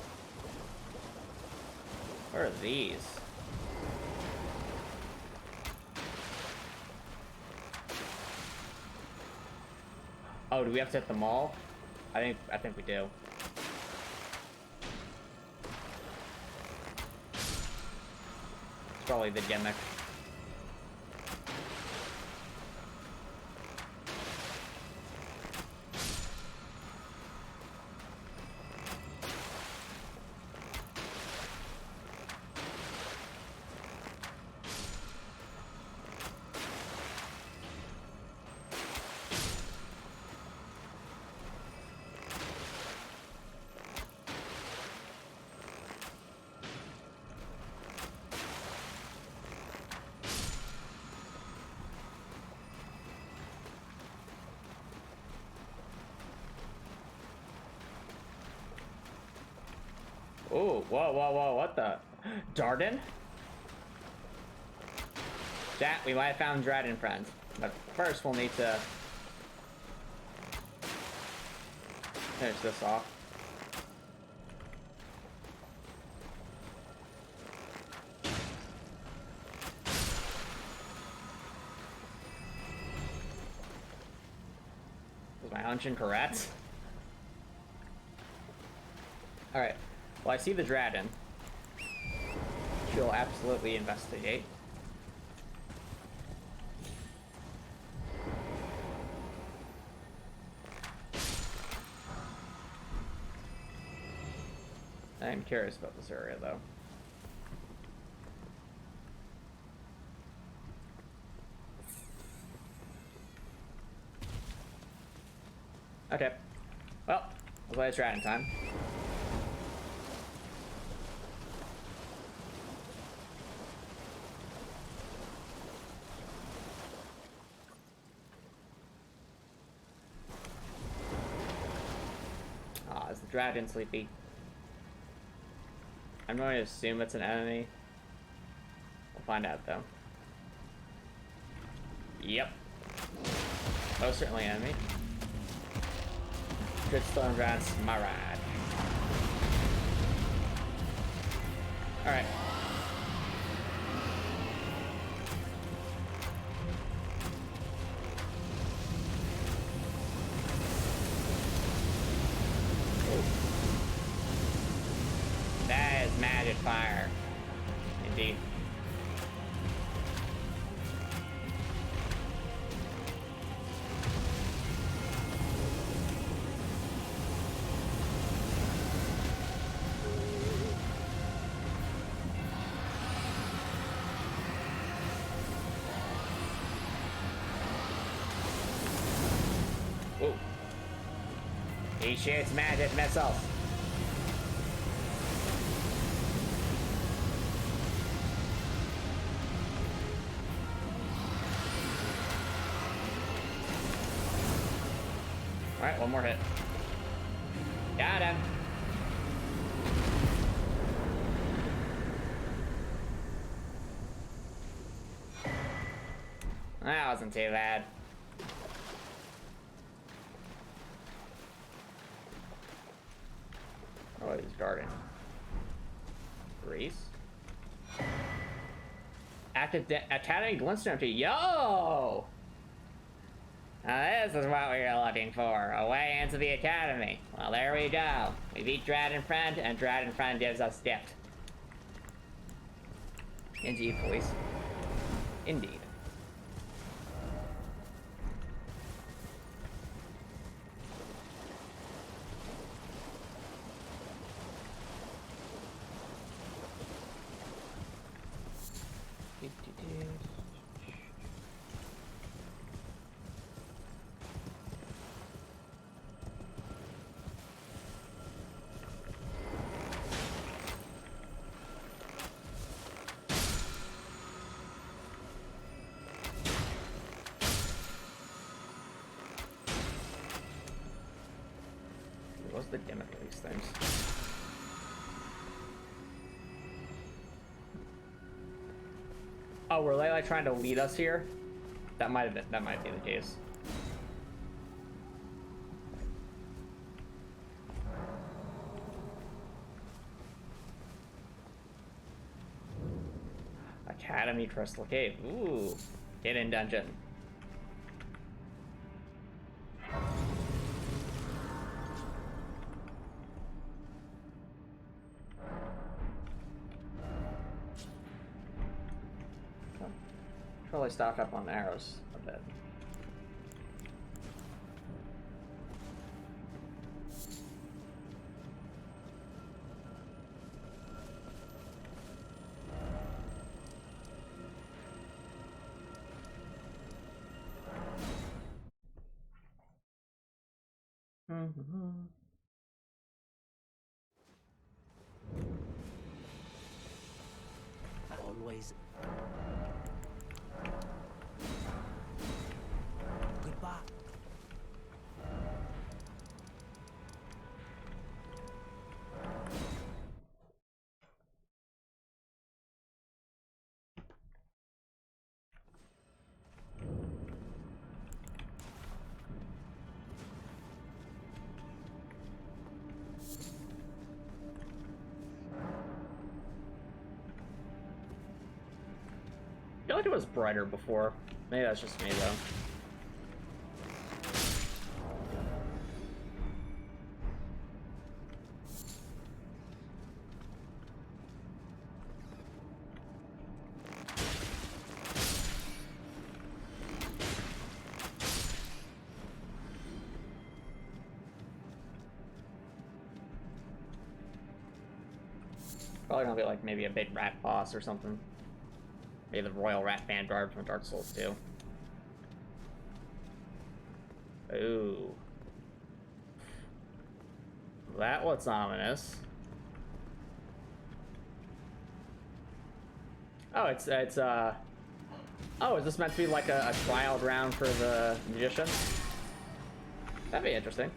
What are these? Oh, do we have to hit them all? I think we do. It's probably the gimmick. Ooh, whoa, whoa, whoa, what the? Darden? Chat, we might have found Dragon friends. But first we'll need to finish this off. Was my hunch incorrect? Alright, well I see the Dragon. She'll absolutely investigate. I'm curious about this area, though. Okay. Well, we'll play Dragon time. Ah, is the Dragon sleepy? I'm going to assume it's an enemy. We'll find out, though. Yep. Most certainly an enemy. Good Storm Dragon's my ride. Alright. That is magic fire. Indeed. Ooh. He shoots magic missiles. Alright, one more hit. Got him. That wasn't too bad. Oh, he's guarding. Grease. Active Academy Glintstone to yo! Now this is what we were looking for, a way into the Academy. Well, there we go. We beat Dragon Friend, and Dragon Friend gives us gift. Indeed, police. Indeed. What's the gimmick of these things? Oh, were they like trying to lead us here? That might be the case. Academy Crystal Cave. Ooh, hidden dungeon. Probably stock up on arrows a bit. Always. Goodbye. feel like it was brighter before. Maybe that's just me, though. Probably gonna be like maybe a big rat boss or something. Maybe the Royal Rat Vanguard from Dark Souls 2. Ooh. That looks ominous. Oh, it's oh, is this meant to be like a trial round for the magician? That'd be interesting.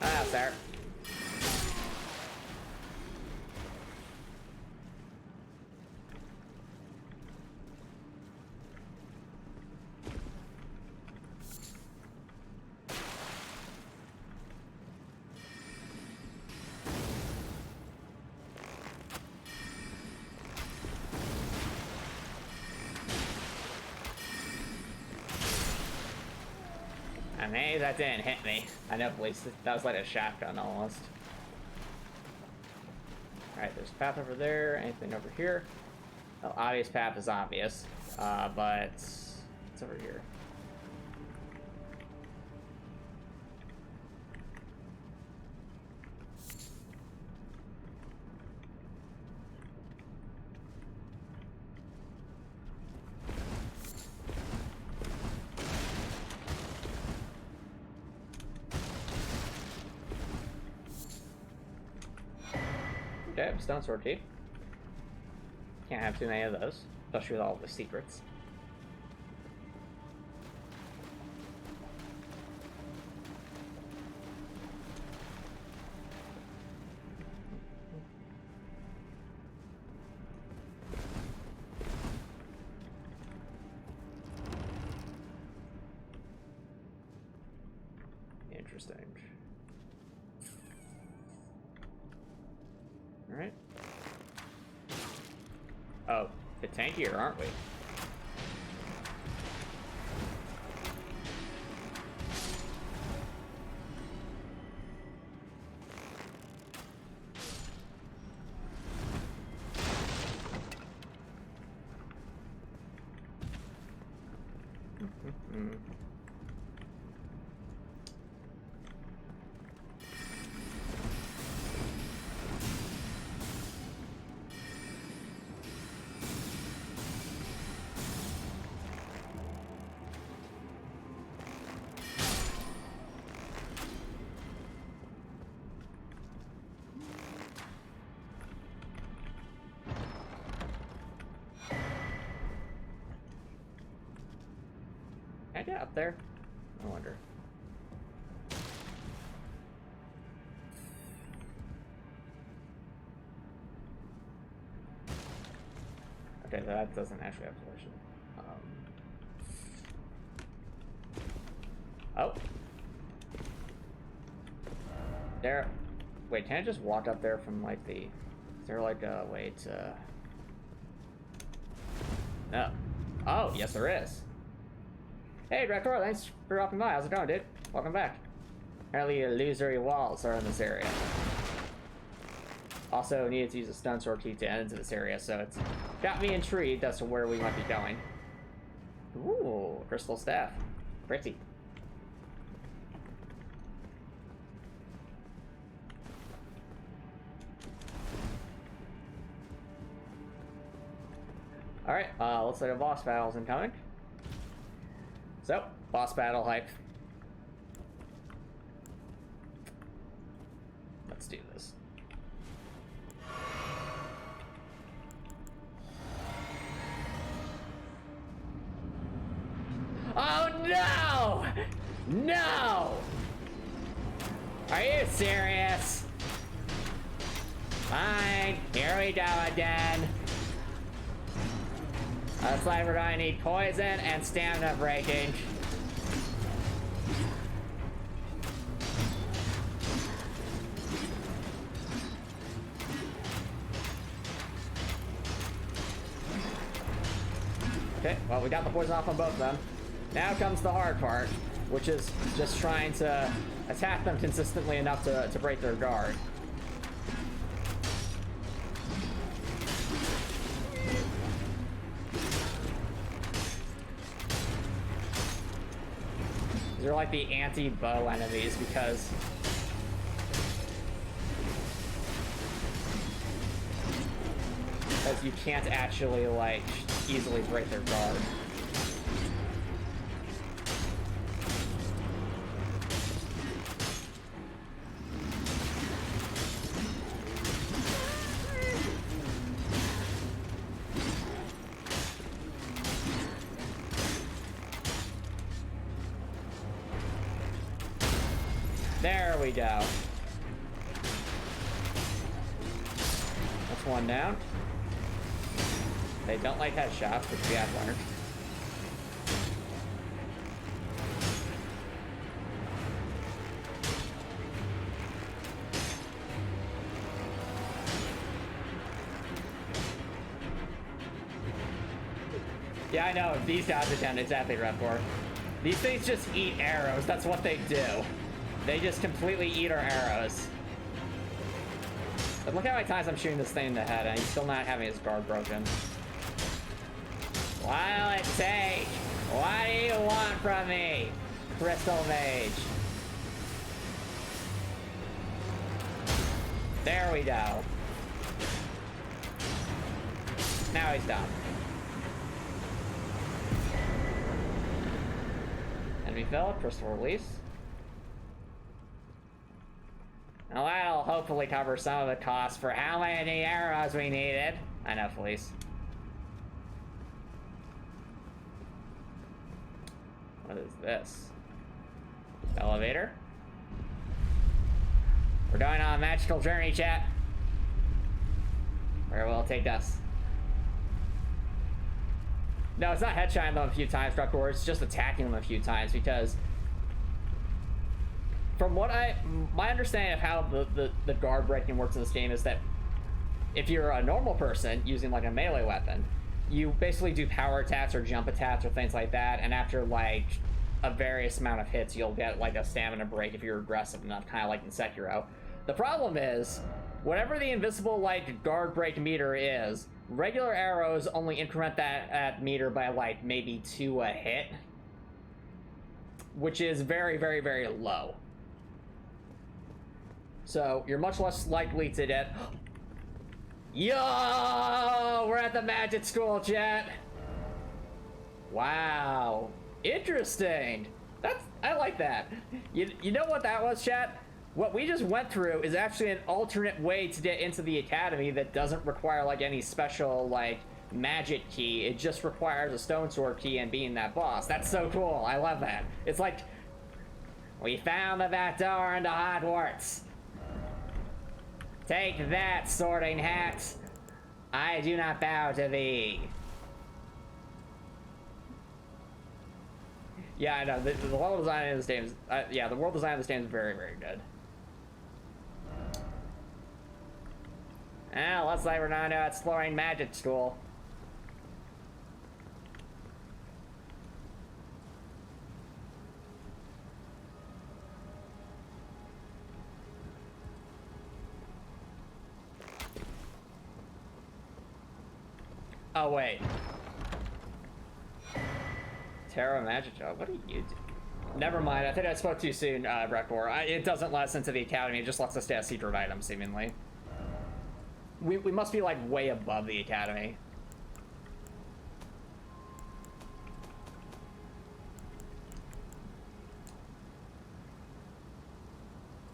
Ah, sir. And maybe that didn't hit me. I know, please. That was like a shotgun almost. Alright, there's a path over there. Anything over here? Oh, obvious path is obvious. But it's over here. Okay, stone sword key. Can't have too many of those, especially with all the secrets. Interesting. Alright. Oh, bit tankier, aren't we? Can I get up there? I wonder. Okay, that doesn't actually have collision. Oh. There. Wait, can I just walk up there from like the... Is there like a way to... No. Oh, yes there is. Hey, Director, thanks for dropping by. How's it going, dude? Welcome back. Apparently, illusory walls are in this area. Also, needed to use a stone sword key to enter this area, so it's got me intrigued as to where we might be going. Ooh, crystal staff. Pretty. Alright, looks like a boss battle's incoming. So, boss battle hype. Let's do this. No! Are you serious? Fine, here we go again. Looks like we're gonna need poison and stamina breaking. Okay, well, we got the poison off on both of them. Now comes the hard part, which is just trying to attack them consistently enough to break their guard. These are like the anti-bow enemies because you can't actually like easily break their guard. There we go. That's one down. They don't like headshots, which we have learned. Yeah, I know. These guys are down exactly right for. These things just eat arrows. That's what they do. They just completely eat our arrows. But look how many times I'm shooting this thing in the head and he's still not having his guard broken. What'll it take? What do you want from me, Crystal Mage? There we go. Now he's done. Enemy fill, crystal release. Now that'll hopefully cover some of the cost for how many arrows we needed. I know, Felice. What is this? Elevator? We're going on a magical journey, chat. Where will it take us? No, it's not headshotting them a few times, Drukor. It's just attacking them a few times because from what my understanding of how the guard breaking works in this game is that if you're a normal person using like a melee weapon, you basically do power attacks or jump attacks or things like that, and after like a various amount of hits, you'll get like a stamina break if you're aggressive enough, kind of like in Sekiro. The problem is, whatever the invisible like guard break meter is, regular arrows only increment that meter by like maybe 2 a hit, which is very, very, very low. So you're much less likely to get. Yo, we're at the magic school, chat. Wow, interesting. I like that. You know what that was, chat? What we just went through is actually an alternate way to get into the academy that doesn't require like any special like magic key. It just requires a stone sword key and being that boss. That's so cool. I love that. It's like we found the back door into Hogwarts. Take that, Sorting Hat. I do not bow to thee. Yeah, I know. The level design in this game is... yeah, the world design of this game is very, very good. Well, looks like we're now exploring magic school. Oh, wait. Terra Magica, what are you doing? Never mind, I think I spoke too soon, Rekor. It doesn't let us into the academy, it just lets us get a secret item, seemingly. We must be, like, way above the academy.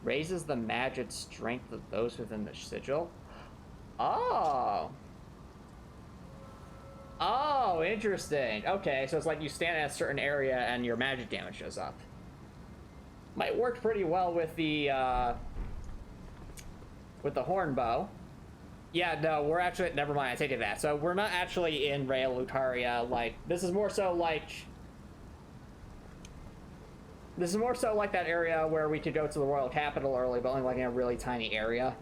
Raises the magic strength of those within the sigil? Oh! Oh, interesting. Okay, so it's like you stand in a certain area and your magic damage goes up. Might work pretty well with the horn bow. Yeah, no, we're actually, never mind, I take it back. So we're not actually in Rail Lucaria. Like, this is more so like that area where we could go to the royal capital early, but only like in a really tiny area.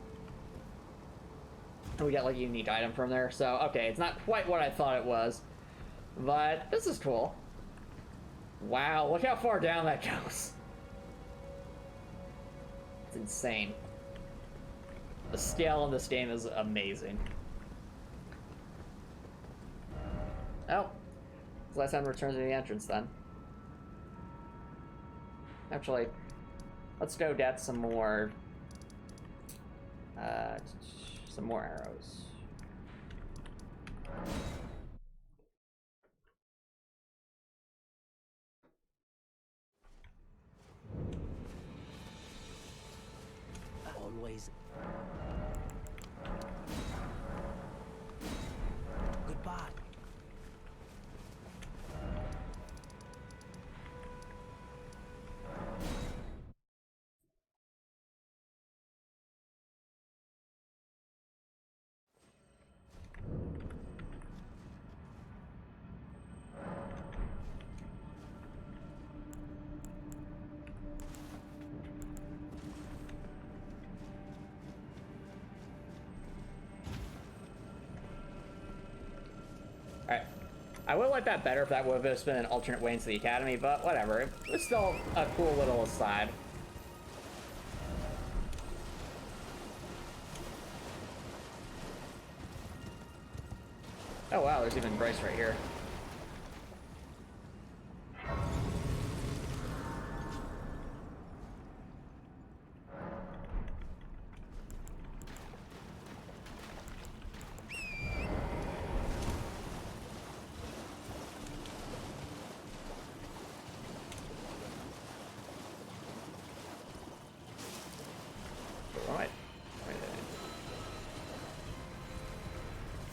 And we get like a unique item from there. So okay, it's not quite what I thought it was, but this is cool. Wow, look how far down that goes. It's insane. The scale in this game is amazing. Oh, it's last time to return to the entrance then. Actually, let's go get some more arrows. Always. Goodbye. Alright. I would like that better if that would have just been an alternate way into the academy, but whatever. It was still a cool little aside. Oh wow, there's even Bryce right here.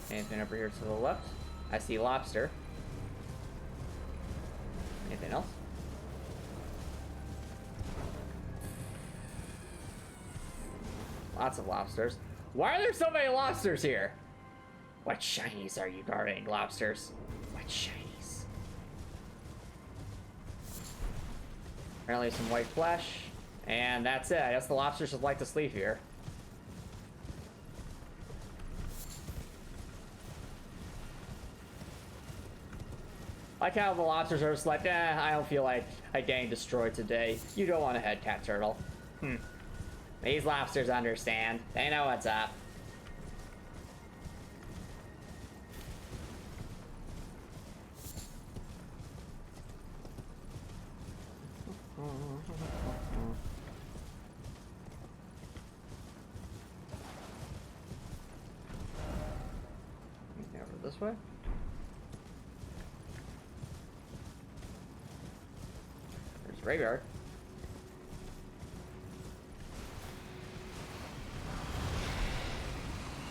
Anything over here to the left? I see lobster. Anything else? Lots of lobsters. Why are there so many lobsters here? What shinies are you guarding, lobsters? What shinies? Apparently some white flesh. And that's it. I guess the lobsters just like to sleep here. Like how the lobsters are just like, I don't feel like getting destroyed today. You don't want to head, cat turtle. These lobsters understand. They know what's up. Over this way. Graveyard.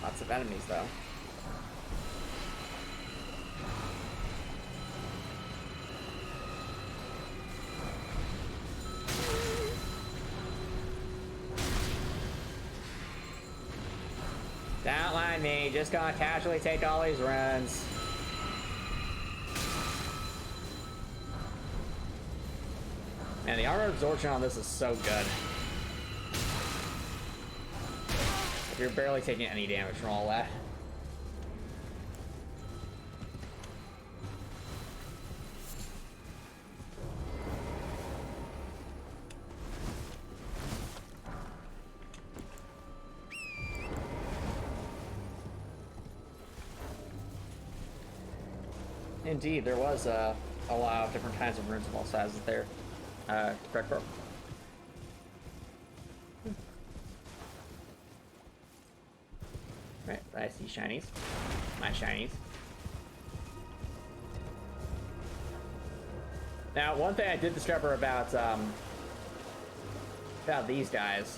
Lots of enemies, though. Don't mind me, just gonna casually take all these runs. Man, the armor absorption on this is so good. You're barely taking any damage from all that. Indeed, there was a lot of different kinds of runes of all sizes there. Correct, bro. Right, I see shinies. My shinies. Now, one thing I did discover about these guys.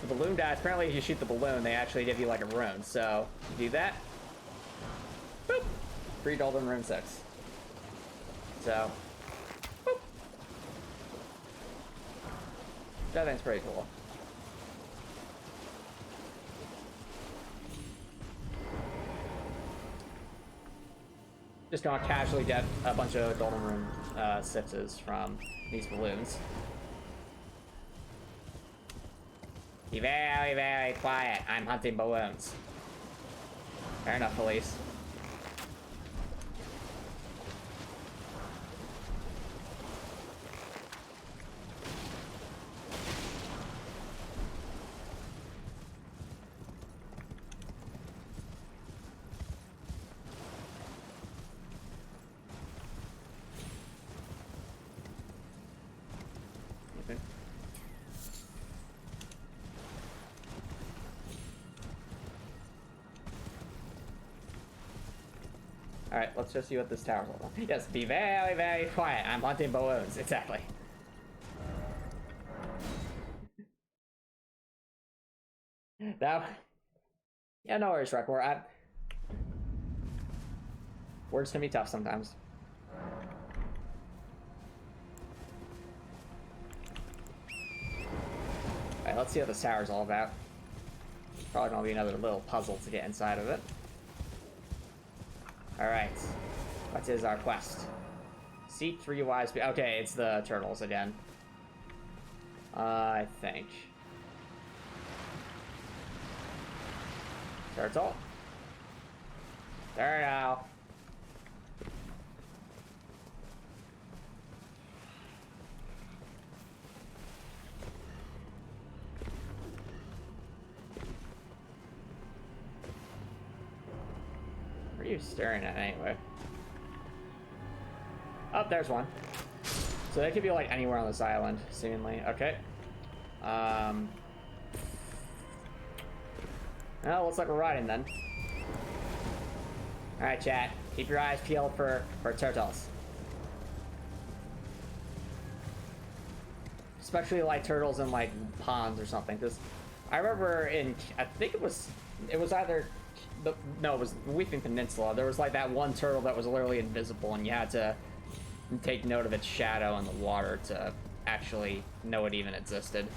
The balloon guys, apparently if you shoot the balloon, they actually give you like a rune. So, you do that. Boop! Free golden rune 6. So, boop. That thing's pretty cool. Just gonna casually get a bunch of golden rune 6s from these balloons. Be very, very quiet. I'm hunting balloons. Fair enough, police. Alright, let's just see what this tower's all about. Yes, be very, very quiet. I'm hunting balloons. Exactly. That... Yeah, no worries, Record. Words can be tough sometimes. Alright, let's see what this tower's all about. Probably gonna be another little puzzle to get inside of it. Alright. What is our quest? Seek 3 wise people. Okay, it's the turtles again. I think. Turtle. Turtle. What are you staring at anyway? Oh, there's one. So they could be like anywhere on this island, seemingly. Okay. Well, looks like we're riding then. Alright, chat. Keep your eyes peeled for turtles. Especially like turtles in like ponds or something. Because I remember in, I think it was either, no, it was the Weeping Peninsula. There was like that one turtle that was literally invisible and you had to take note of its shadow in the water to actually know it even existed.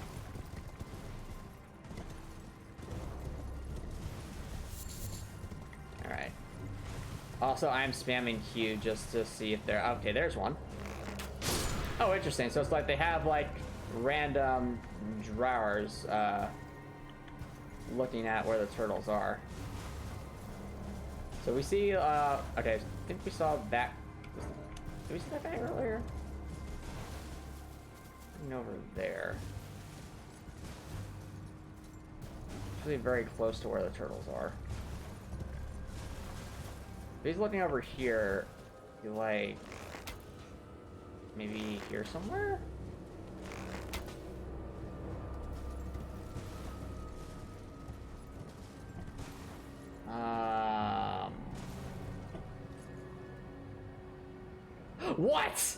Alright. Also, I'm spamming Q just to see if they're... Okay, there's one. Oh, interesting. So it's like they have, like, random drawers looking at where the turtles are. So we see, okay, I think we saw that... Did we see that guy earlier? Looking over there. Actually very close to where the turtles are. If he's looking over here, he like maybe here somewhere? What?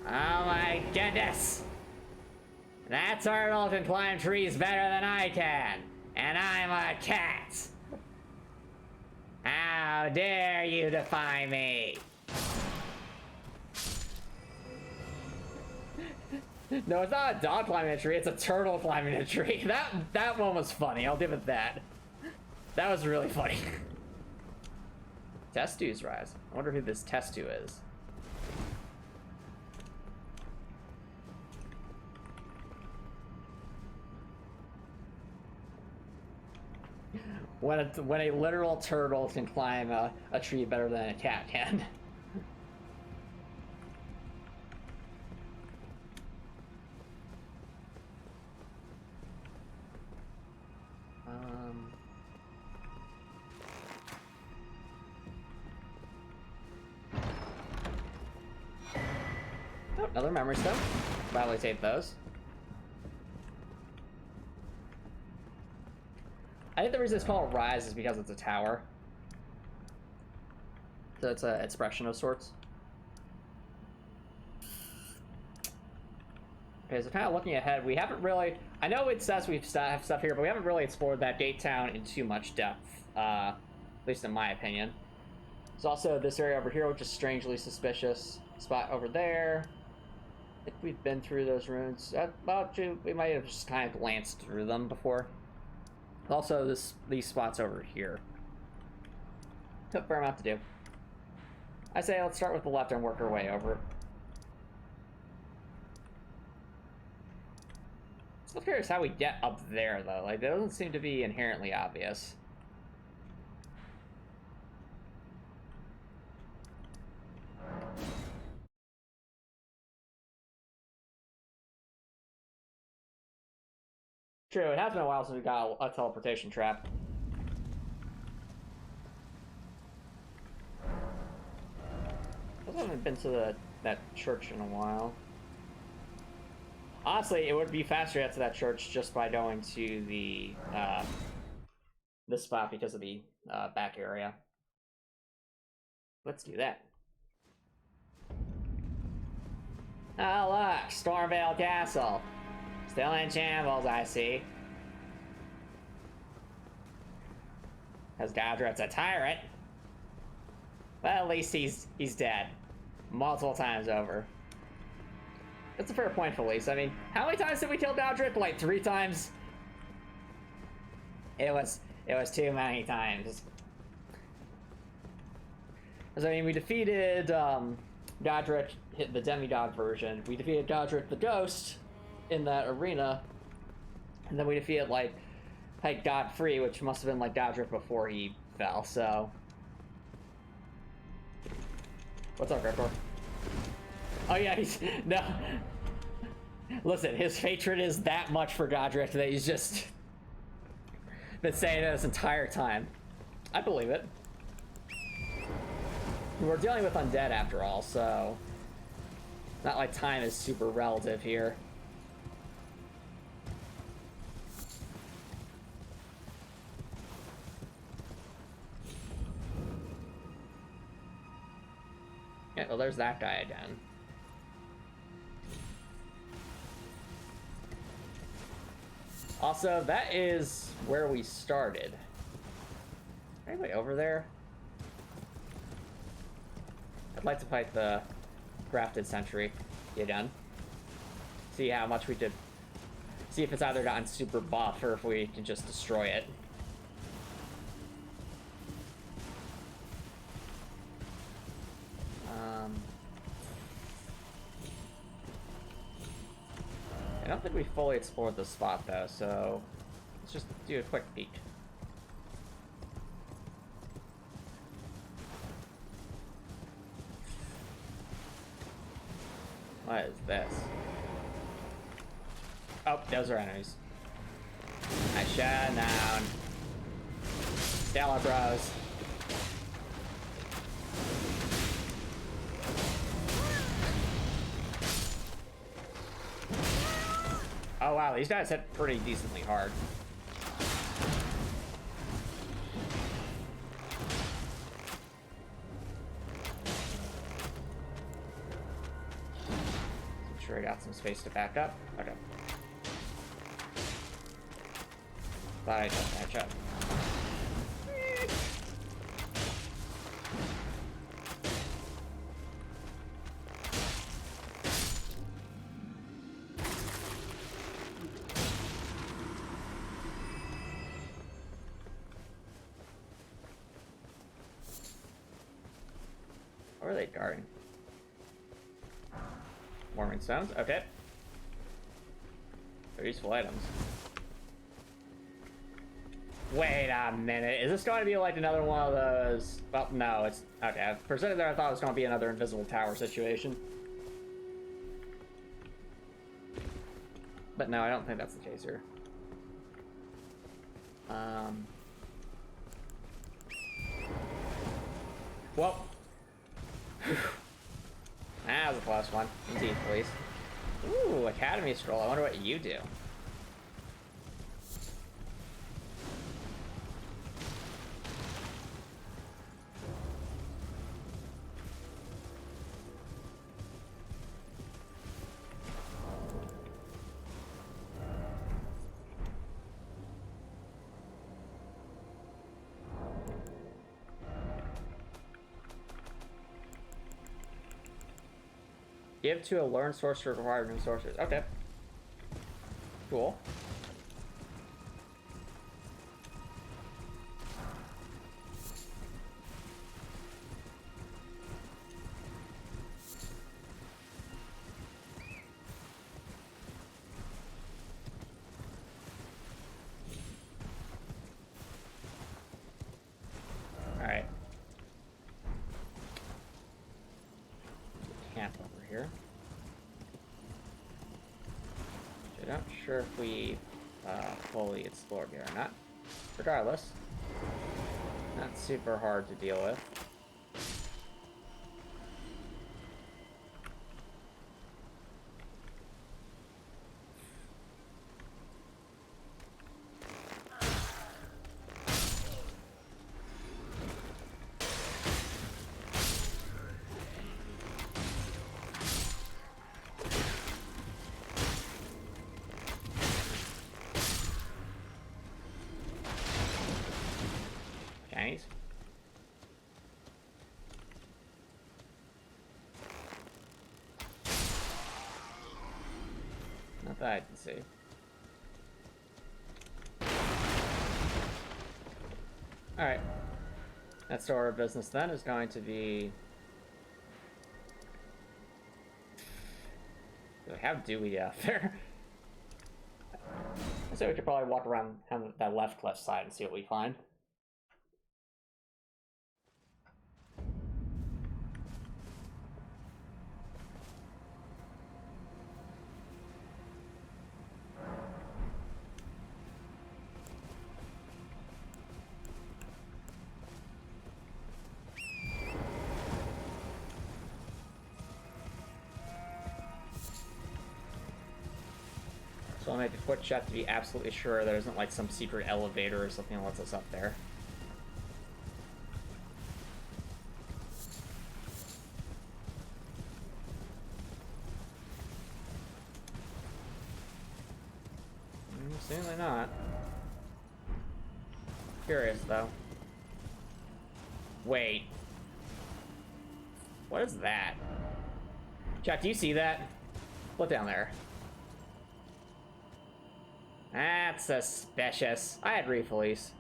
Oh my goodness! That turtle can climb trees better than I can, and I'm a cat. How dare you defy me? No, it's not a dog climbing a tree, it's a turtle climbing a tree. That one was funny, I'll give it that. That was really funny. Testu's rise. I wonder who this Testu is. When a literal turtle can climb a tree better than a cat can. Oh, another memory stone. Gladly take those. I think the reason it's called Rise is because it's a tower. So it's an expression of sorts. Okay, so kind of looking ahead, we haven't really... I know it says we have stuff here, but we haven't really explored that gate town in too much depth. At least in my opinion. There's also this area over here, which is strangely suspicious. Spot over there. think we've been through those ruins. Well, we might have just kind of glanced through them before. Also, these spots over here. Took a fair amount to do. I say let's start with the left and work our way over. Still curious how we get up there, though. Like, that doesn't seem to be inherently obvious. True, it has been a while since we got a teleportation trap. I haven't been to that church in a while. Honestly, it would be faster to get to that church just by going to the this spot because of the back area. Let's do that. Oh look, Stormvale Castle. Still in shambles, I see. Because Godred's a tyrant. But at least he's dead. Multiple times over. That's a fair point, Felice. I mean, how many times did we kill Godred? Like 3 times? It was too many times. Because I mean, we defeated Godred, hit the demigod version. We defeated Godred the Ghost in that arena. And then we defeated like Godfrey, which must have been like Godred before he fell, so. What's up, Gregor? Oh yeah, he's no. Listen, his hatred is that much for Godric that he's just been saying it this entire time. I believe it. We're dealing with undead after all, so not like time is super relative here. Yeah, well, there's that guy again. Also, that is where we started. Anybody over there? I'd like to fight the Grafted Sentry again. See how much we did. See if it's either gotten super buff or if we can just destroy it. I don't think we fully explored the spot though, so let's just do a quick peek. What is this? Oh, those are enemies. I shut down. Stella Bros. Oh wow, these guys hit pretty decently hard. I'm sure I got some space to back up. Okay. Thought I just catch up. What are they guarding? Warming stones? Okay. They're useful items. Wait a minute. Is this going to be like another one of those? Well, no, it's... Okay, for a second there I thought it was going to be another invisible tower situation. But no, I don't think that's the case here. Well. That was a close one. Indeed, please. Ooh, Academy Scroll. I wonder what you do. Give to a learned sorcerer to acquire new sorcerers. Okay. Cool. Alright. Camp over here. I'm not sure if we fully explored here or not. Regardless, not super hard to deal with. Chinese. Not that I can see. Alright. Next order of business then is going to be... Do we have Dewey out there? I say we could probably walk around that left cliff side and see what we find. So I'll make a quick check to be absolutely sure there isn't like some secret elevator or something that lets us up there. Seemingly not. Curious though. Wait. What is that? Chat, do you see that? Look down there. That's suspicious. I had refillies.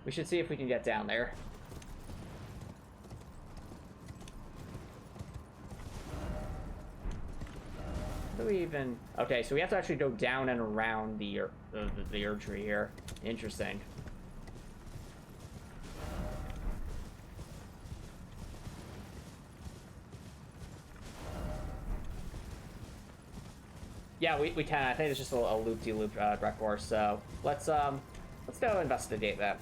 We should see if we can get down there. How do we even... Okay, so we have to actually go down and around the tree here. Interesting. Yeah, we can. I think it's just a loop-de-loop rec course, so let's go investigate that.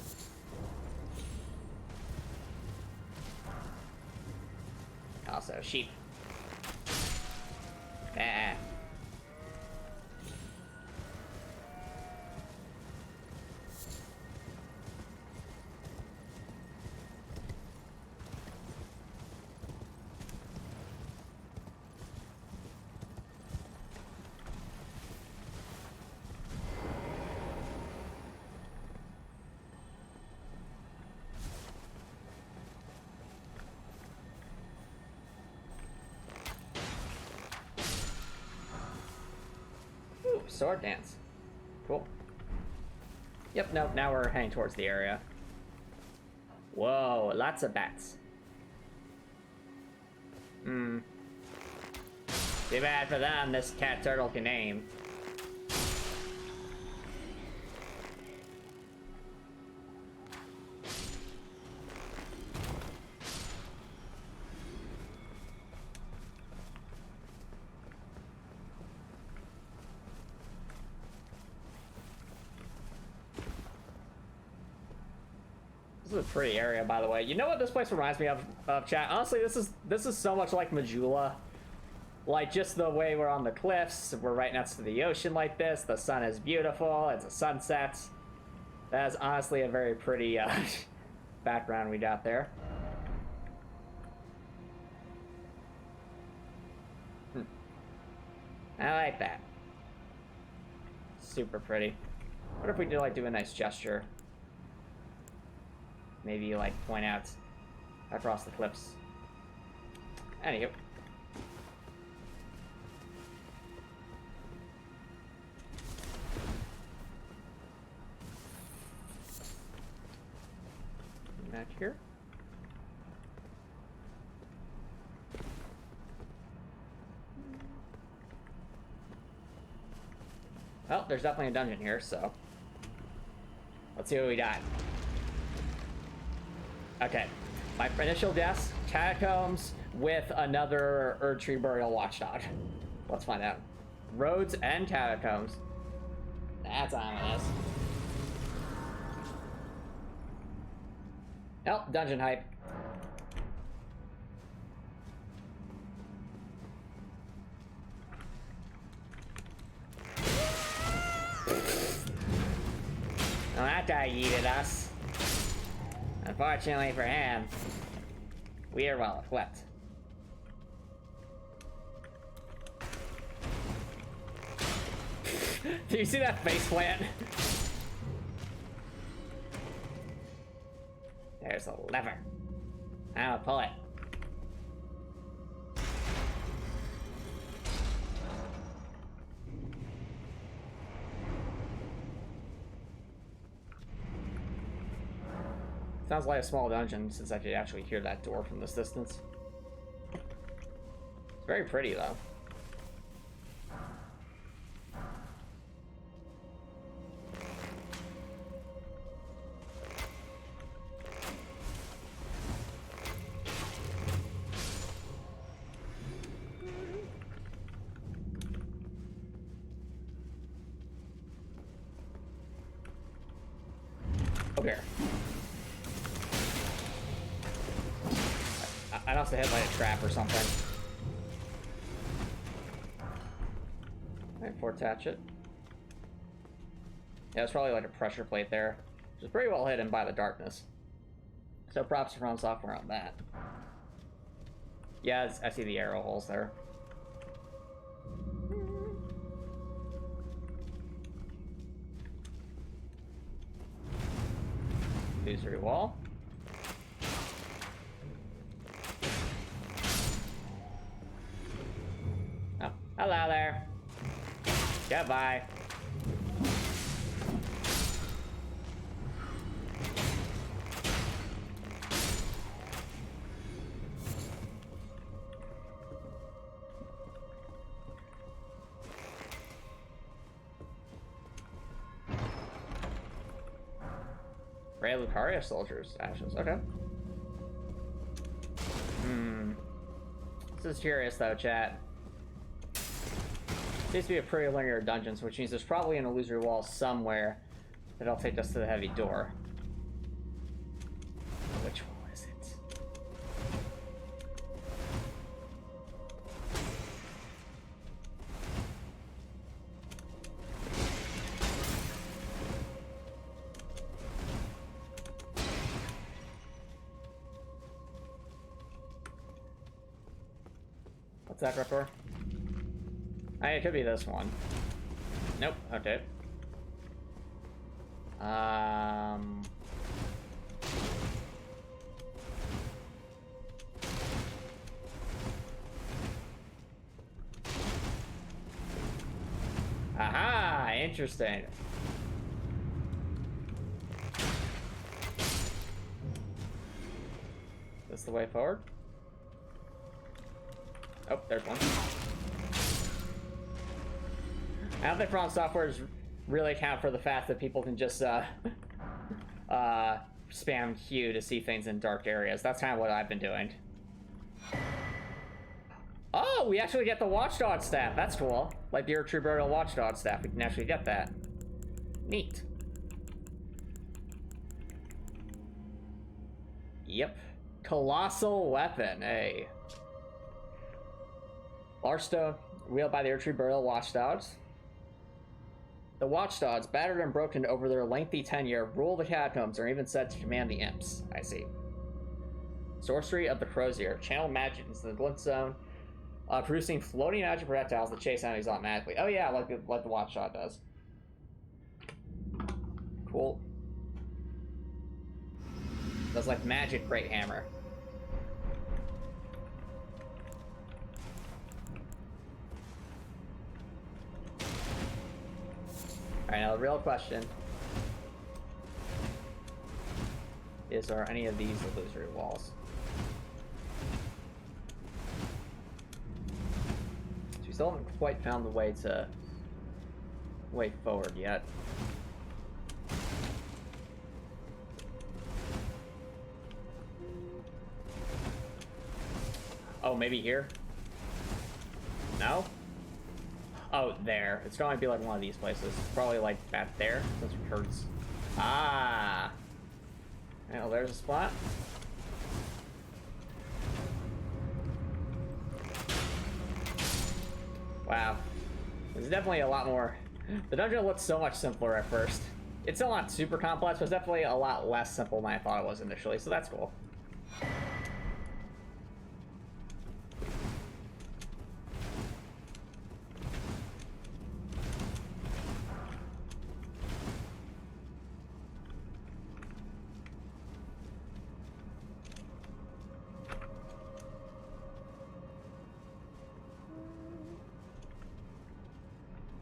Also, sheep. Ah. Sword dance. Cool. Yep, nope, now we're heading towards the area. Whoa, lots of bats. Too bad for them, this cat turtle can aim. This is a pretty area, by the way. You know what this place reminds me of, chat? Honestly, this is so much like Majula. Like, just the way we're on the cliffs, we're right next to the ocean like this, the sun is beautiful, it's a sunset. That is honestly a very pretty background we got there. I like that. Super pretty. What if we do, like, do a nice gesture? Maybe, like, point out across the cliffs. Anywho. here? Well, there's definitely a dungeon here, so let's see what we got. Okay, my initial guess, catacombs with another Erdtree Burial Watchdog. Let's find out. Roads and catacombs. That's ominous. Oh, dungeon hype. Well, that guy yeeted us. Unfortunately for him, we are well equipped. Do you see that face plant? There's a lever. I'll pull it. Sounds like a small dungeon, since I could actually hear that door from this distance. It's very pretty, though. Okay. I must have hit like a trap or something. Alright, Fort Hatchet. Yeah, it's probably like a pressure plate there, which is pretty well hidden by the darkness. So props to From Software on that. Yeah, I see the arrow holes there. Illusory wall. Oh, hello there. Goodbye. Ray Lucaria soldiers, ashes. Okay. This is curious though, chat. Seems to be a pretty linear dungeons, which means there's probably an illusory wall somewhere that'll take us to the heavy door. Which wall is it? What's that, Ripper? It could be this one. Nope. Okay. Aha! Interesting. This the way forward? Oh, there's one. I don't think From Software really account for the fact that people can just spam Q to see things in dark areas. That's kind of what I've been doing. Oh, we actually get the Watchdog staff. That's cool. Like the Erdtree Burial Watchdog staff. We can actually get that. Neat. Yep. Colossal weapon. Hey. Large stone wielded by the Erdtree Burial Watchdogs. The Watchdogs, battered and broken over their lengthy tenure, rule the catacombs, or even said to command the imps. I see. Sorcery of the Crozier. Channel magic into the glint zone, producing floating magic projectiles that chase enemies automatically. Oh yeah, like the Watchdog does. Cool. Does like magic great hammer. Alright, now the real question. is there any of these illusory walls? So we still haven't quite found the way forward yet. Oh, maybe here? No? Oh, there. It's going to be like one of these places. Probably like back there. That's what hurts. Ah! Well, there's a spot. Wow. There's definitely a lot more. The dungeon looked so much simpler at first. It's still not super complex, but it's definitely a lot less simple than I thought it was initially, so that's cool.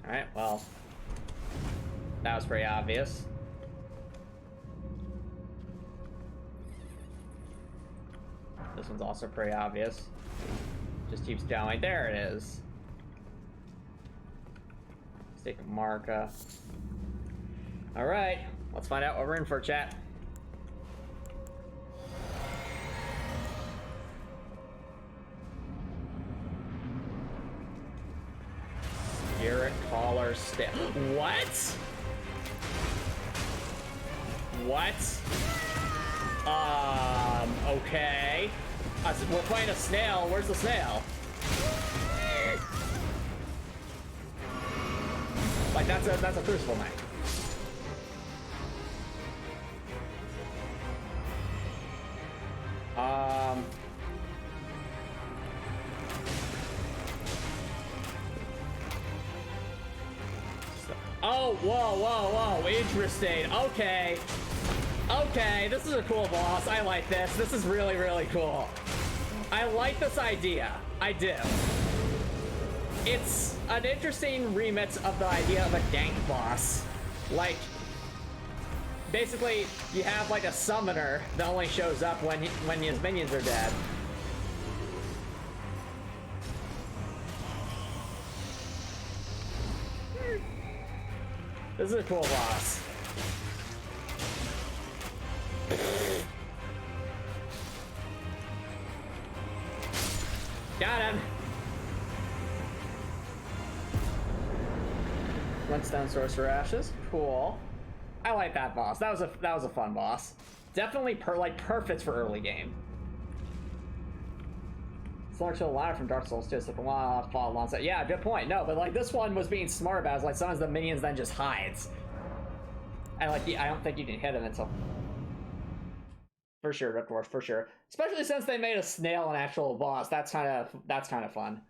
Alright, well, that was pretty obvious. This one's also pretty obvious. Just keeps going. There it is. Let's take a marker. Alright, let's find out what we're in for, chat. Spirit Caller Stick. What? What? Okay. We're playing a snail. Where's the snail? Like, that's a Crucible Knight. Oh, whoa, interesting. Okay. Okay, this is a cool boss. I like this. This is really, really cool. I like this idea. I do. It's an interesting remix of the idea of a dank boss. Like, basically, you have like a summoner that only shows up when his minions are dead. This is a cool boss. Got him. Flintstone Sorcerer Ashes. Cool. I like that boss. That was a fun boss. Definitely perfect for early game. Similar to a ladder from Dark Souls 2, so if I want to follow alongside. Yeah, good point. No, but like this one was being smart about it. It's like sometimes the minions then just hides. And like I don't think you can hit him until. For sure, of course, for sure. Especially since they made a snail an actual boss. That's kind of fun.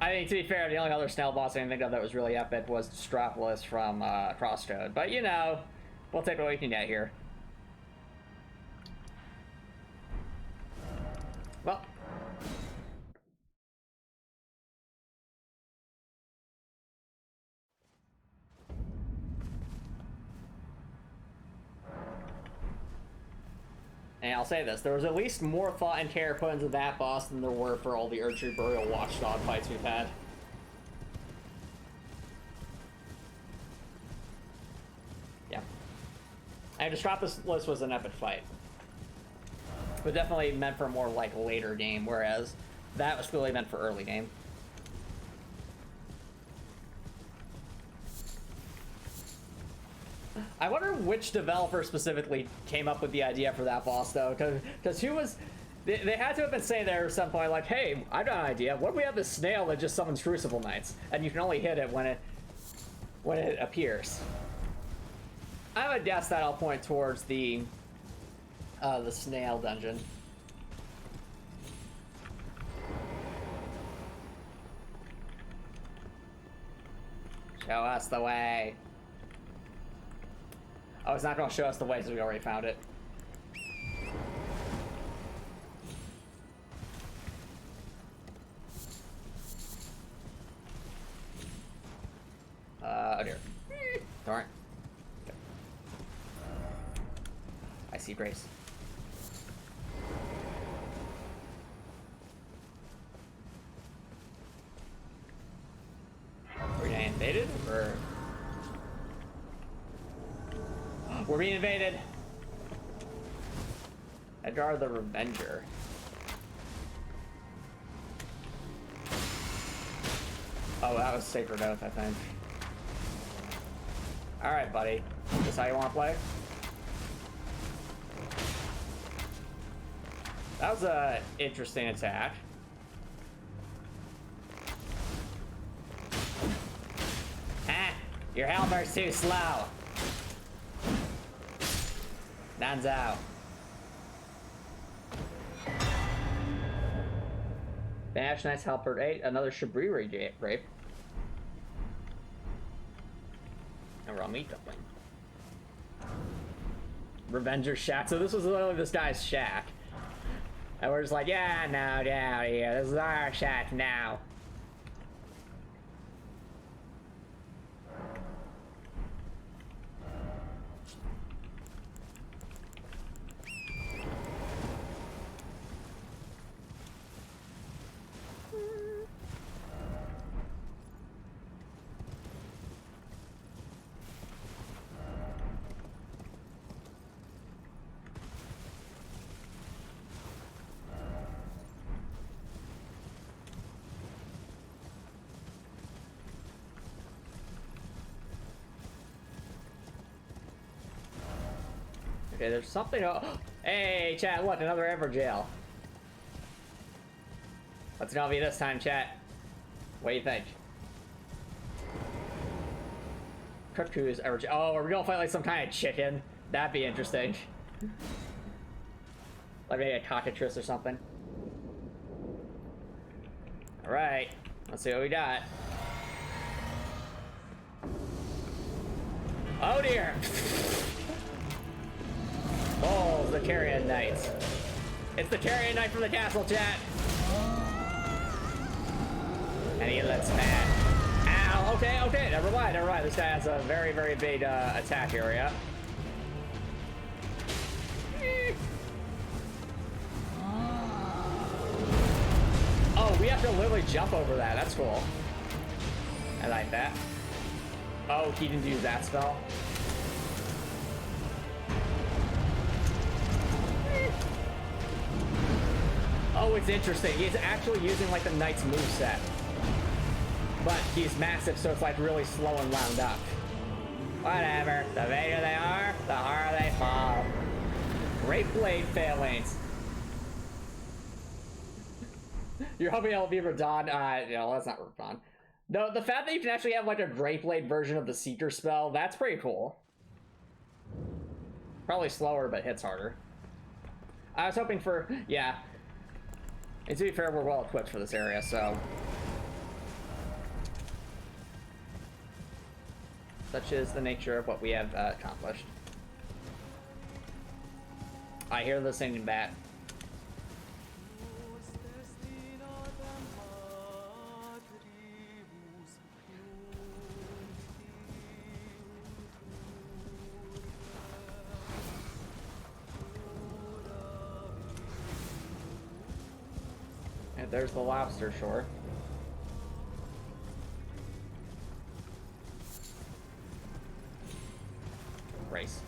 I mean, to be fair, the only other snail boss I can think of that was really epic was Distropolis from Crossroad. But you know, we'll take what we can get here. Well. And I'll say this, there was at least more thought and care put into that boss than there were for all the Erdtree Burial Watchdog fights we've had. Yeah. And Distropolis was an epic fight. But definitely meant for more like later game, whereas that was clearly meant for early game. I wonder which developer specifically came up with the idea for that boss, though, because who was... They had to have been saying there at some point, like, hey, I got an idea. What if we have this snail that just summons Crucible Knights, and you can only hit it when it appears? I would guess that I'll point towards the snail dungeon. Show us the way. Oh, it's not going to show us the way because we already found it. Oh dear. Darn. Icy Brace. Are we getting invaded, or... We're being invaded! Edgar the Revenger. Oh, that was Sacred Oath, I think. Alright, buddy. Is this how you want to play? That was a interesting attack. Ah! Your Halber's too slow! Danzao. Bash Knight's Halberd 8, another Shabri rape. And raw meat dumpling. Revenger Shack. So this was literally this guy's shack. And we're just like, yeah, no, down here. This is our shack now. Okay, there's something. Oh, hey, chat! Look, another Everjail. What's it gonna be this time, chat? What do you think? Cuckoo's Everjail. Oh, are we gonna fight like some kind of chicken? That'd be interesting. Like maybe a cockatrice or something. All right, let's see what we got. Oh dear. Oh, the Carrion Knight. It's the Carrion Knight from the castle, chat. And he looks mad. Ow, okay, never mind. This guy has a very, very big attack area. Oh, we have to literally jump over that. That's cool. I like that. Oh, he didn't use that spell. Oh, it's interesting. He's actually using like the Knight's moveset. But he's massive, so it's like really slow and wound up. Whatever. The bigger they are, the harder they fall. Great blade phalanx. You're hoping it'll be Radon. No, that's not Radon. No, the fact that you can actually have like a Great Blade version of the Seeker spell, that's pretty cool. Probably slower, but hits harder. I was hoping for, yeah. And to be fair, we're well equipped for this area, so. Such is the nature of what we have accomplished. I hear the singing bat. And there's the lobster shore. Race.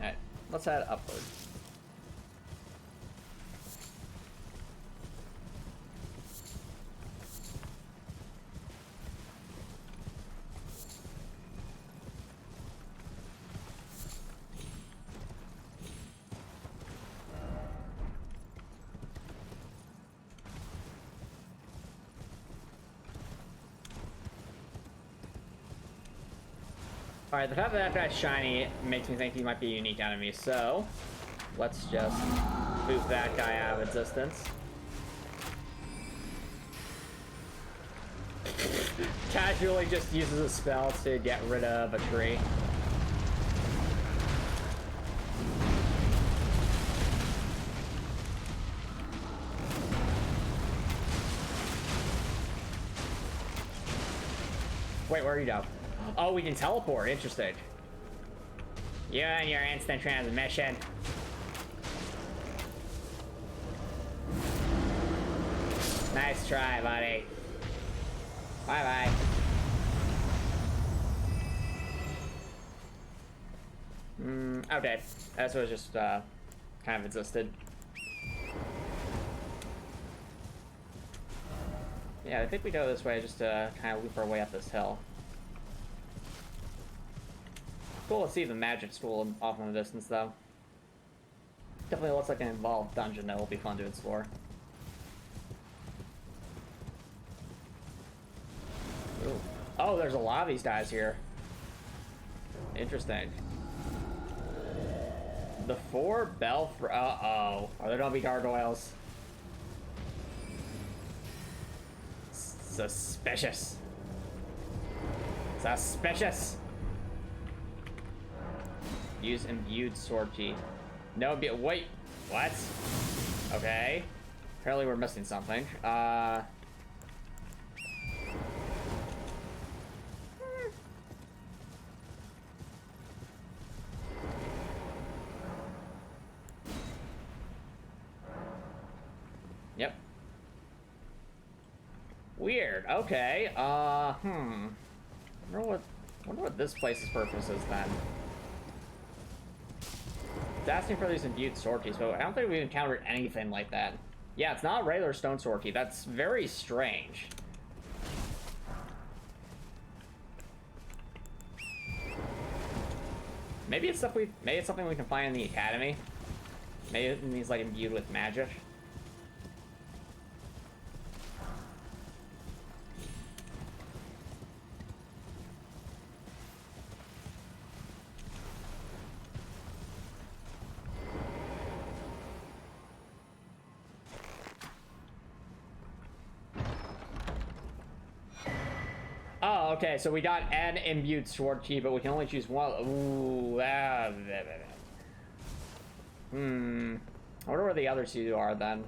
Alright, let's head upward. Alright, the fact that that guy's shiny makes me think he might be a unique enemy, so let's just boot that guy out of existence. Casually just uses a spell to get rid of a tree. Wait, where are you now? Oh, we can teleport. Interesting. You and your instant transmission. Nice try, buddy. Bye-bye. Okay. That's what just, kind of existed. Yeah, I think we go this way just to kind of loop our way up this hill. Cool to see the magic school off in the distance, though. Definitely looks like an involved dungeon that will be fun to explore. Ooh. Oh, there's a lot of these guys here. Interesting. The 4 Belfry. Uh-oh. Are there gonna be gargoyles? Suspicious. Suspicious. Use imbued sword key. No, wait. What? Okay. Apparently we're missing something. Yep. Weird. Okay. Wonder what this place's purpose is then. It's asking for these imbued sword keys, but I don't think we've encountered anything like that. Yeah, it's not a regular stone sword key. That's very strange. Maybe it's something we can find in the academy. Maybe it means like imbued with magic. Oh, okay, so we got an imbued sword key, but we can only choose one. Ooh, I wonder where the other two are then.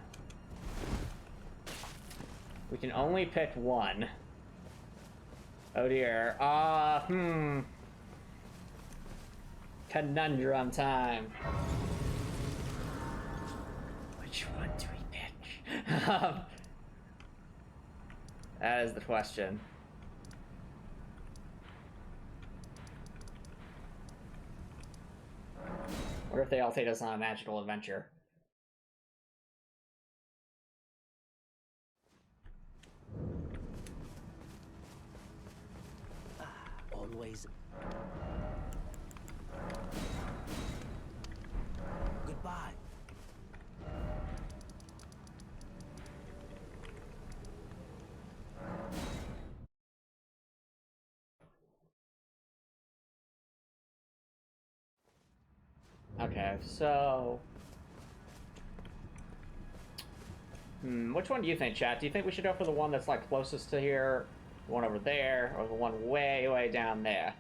We can only pick one. Oh dear. Conundrum time. Which one do we pick? That is the question. Or if they all take us on a magical adventure. Always. Goodbye. Okay, so... which one do you think, chat? Do you think we should go for the one that's, like, closest to here, the one over there, or the one way, way down there?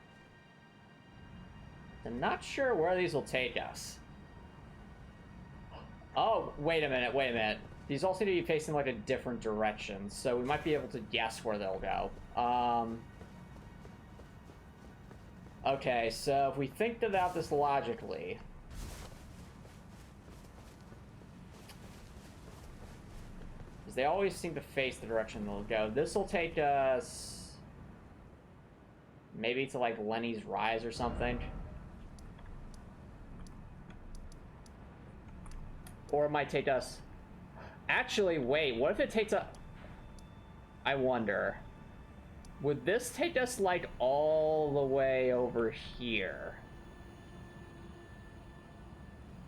I'm not sure where these will take us. Oh, wait a minute, wait a minute. These all seem to be facing, like, a different direction, so we might be able to guess where they'll go. Okay, so if we think about this logically... They always seem to face the direction they'll go. This will take us... maybe to, like, Lenny's Rise or something. Or it might take us... Actually, wait, what if it takes us... I wonder. Would this take us, like, all the way over here?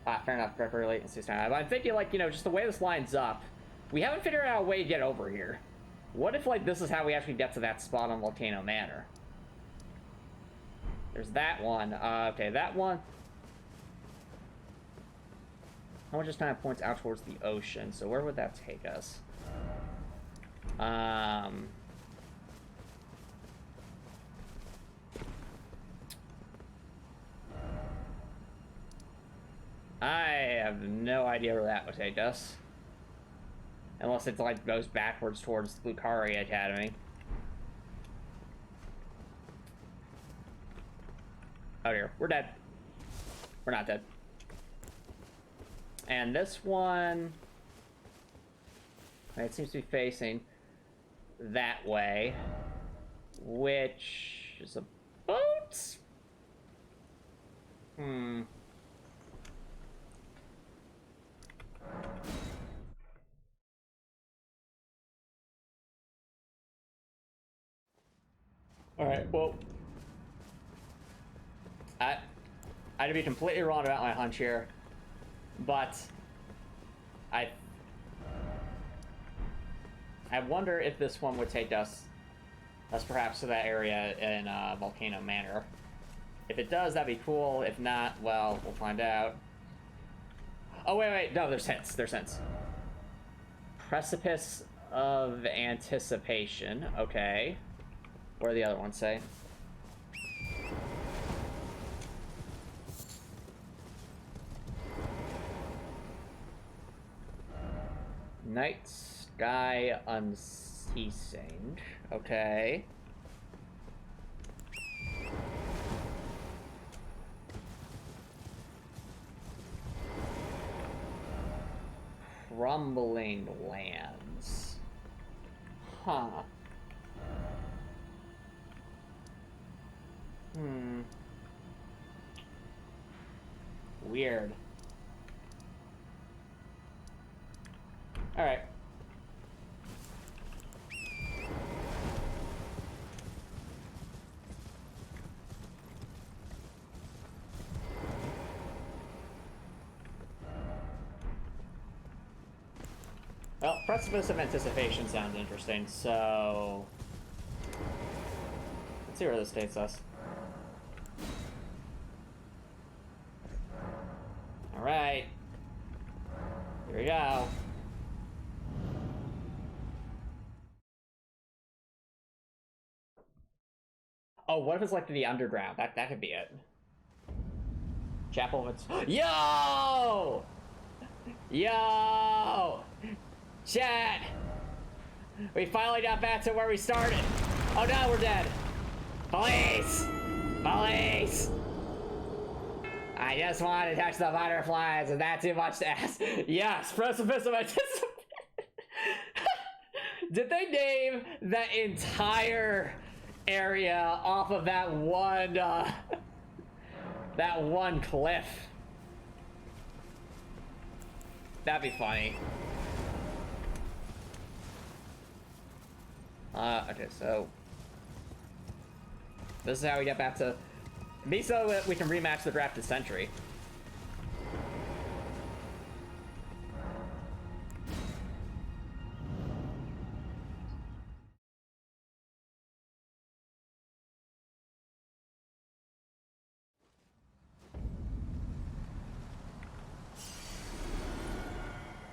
Ah, fair enough. Prefer latency time. I'm thinking, like, you know, just the way this lines up. We haven't figured out a way to get over here. What if, like, this is how we actually get to that spot on Volcano Manor? There's that one. Okay, that one. That one just kind of points out towards the ocean, so where would that take us? I have no idea where that would take us. Unless it like goes backwards towards the Lucari Academy. Oh dear, we're dead. We're not dead. And this one, it seems to be facing that way, which is a boat? Hmm. Alright, well, I'd be completely wrong about my hunch here, but I wonder if this one would take us perhaps to that area in Volcano Manor. If it does, that'd be cool. If not, well, we'll find out. Oh, wait, no, there's hints. There's hints. Precipice of Anticipation. Okay. What do the other ones say? Night Sky Unceasing. Okay. Crumbling Lands. Huh. Weird. Alright. Well, Precipice of Anticipation sounds interesting, so let's see where this takes us. Alright. Here we go. Oh, what if it's like the underground? That could be it. Chapel of its Yo! Yo! Chat! We finally got back to where we started. Oh no, we're dead. Police! Police! I just wanted to touch the butterflies. Is that too much to ask? Yes, Precipice of Anticipation. Did they name that entire area off of that one cliff? That'd be funny. Okay, so this is how we get back to me, so that we can rematch the drafted century.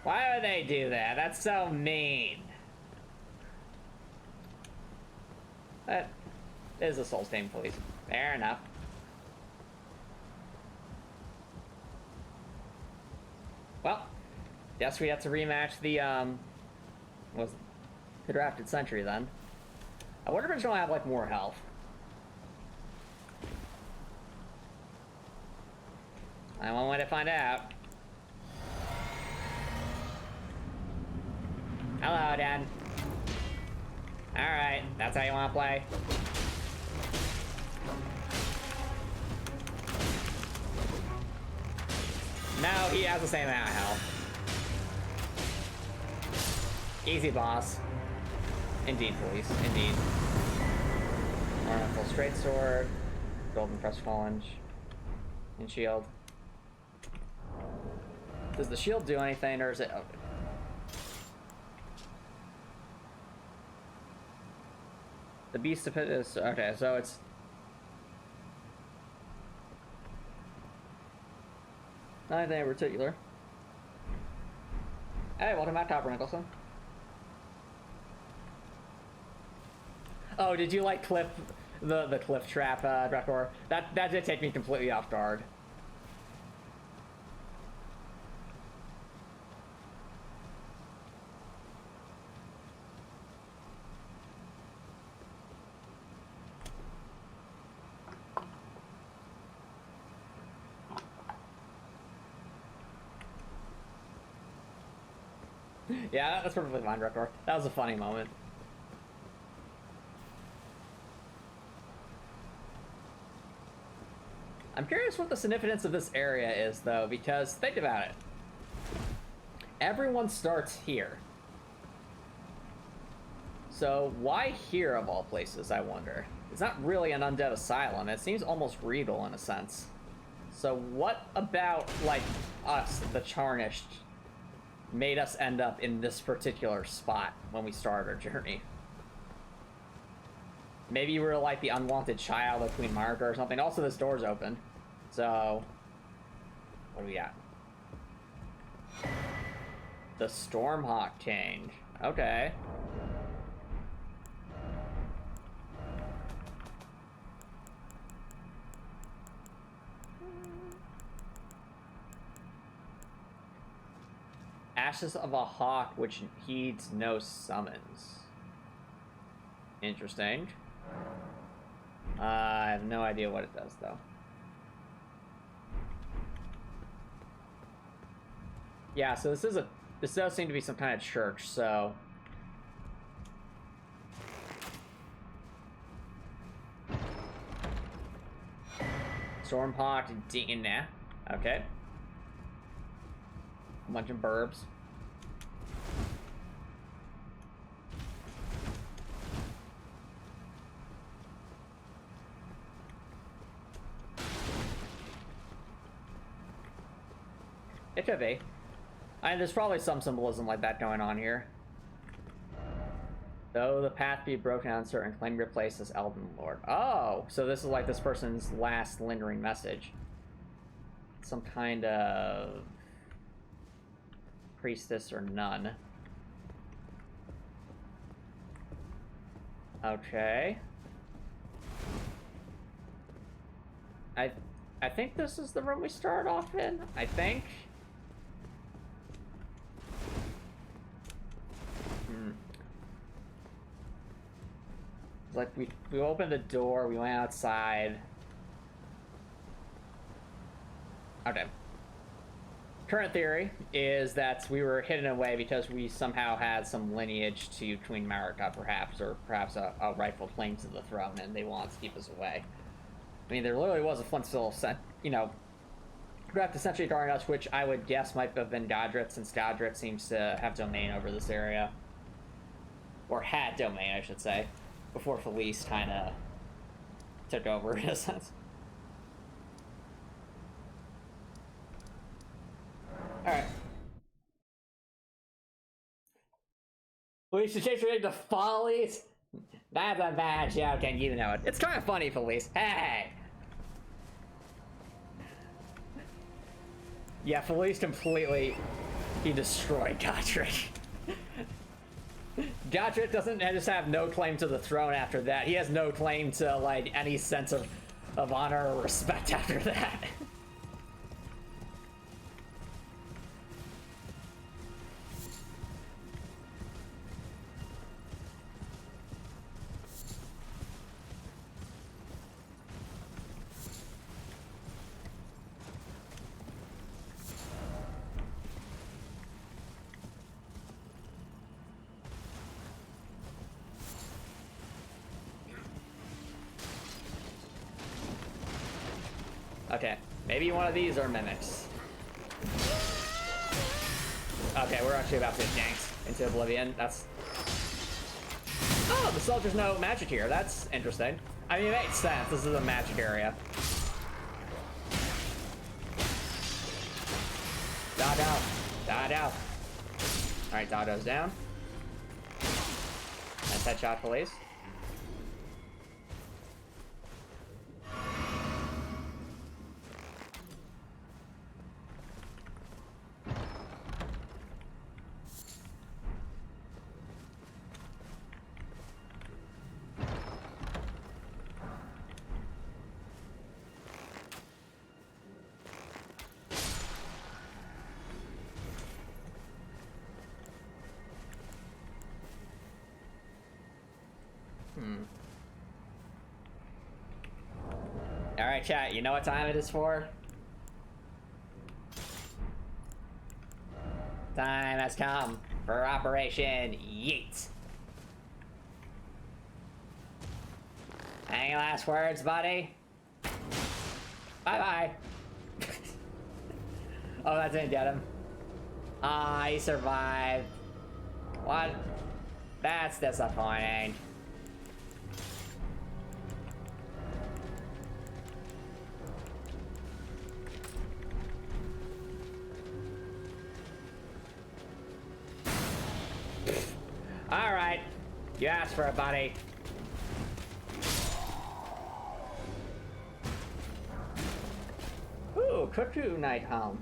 Why would they do that? That's so mean. That is a Souls game, please. Fair enough. Well, guess we have to rematch the the drafted century then. I wonder if it's gonna have like more health. I one way to find out. Hello, Dad. Alright, that's how you want to play. No, he has the same amount of health. Easy, boss. Indeed, police. Indeed. Ornamental straight sword. Golden press challenge. And shield. Does the shield do anything, or is it... Oh. The beast of it is... Okay, so it's... Not anything in particular. Hey, welcome back, Topper Nicholson. Oh, did you like clip the cliff trap, Drakor? That did take me completely off guard. Yeah, that's perfectly fine, Rector. That was a funny moment. I'm curious what the significance of this area is, though, because think about it. Everyone starts here. So why here of all places, I wonder? It's not really an undead asylum. It seems almost regal in a sense. So what about, like, us, the Tarnished, made us end up in this particular spot when we started our journey? Maybe you were like the unwanted child of Queen Marika or something. Also, this door's open. So, what do we got? The Stormhawk change. Okay. Ashes of a Hawk, which heeds no summons. Interesting. I have no idea what it does, though. Yeah, so this does seem to be some kind of church, so... Stormhawk Dina. Okay. A bunch of burbs. It could be. There's probably some symbolism like that going on here. Though the path be broken and uncertain, claim your place as Elden Lord. Oh, so this is like this person's last lingering message. Some kind of priestess or nun. Okay. I think this is the room we start off in. I think. Like we opened the door, we went outside. Okay. Current theory is that we were hidden away because we somehow had some lineage to Queen Marika, perhaps, or perhaps a rightful claim to the throne, and they wanted to keep us away. I mean, there literally was a Flintstone set, you know, grabbed essentially guarding us, which I would guess might have been Godric, since Godric seems to have domain over this area. Or had domain, I should say. Before Felice kind of took over, in a sense. Alright. Felice, you changed your name to Follies? That's a bad joke, and you know it. It's kind of funny, Felice. Hey! Yeah, Felice completely... He destroyed Godric. Godric doesn't just have no claim to the throne after that. He has no claim to, like, any sense of honor or respect after that. Okay, maybe one of these are mimics. Okay, we're actually about to get yanked into oblivion. That's... Oh, the soldiers know magic here. That's interesting. I mean, it makes sense. This is a magic area. Dodge out. Dodge out. Alright, Doddo's down. Nice headshot, police. Alright, chat, you know what time it is for? Time has come. For Operation Yeet. Any last words, buddy? Bye-bye. Oh, that didn't get him. Ah, he survived. What? That's disappointing. Alright. You asked for it, buddy. Ooh, Cuckoo Knight home.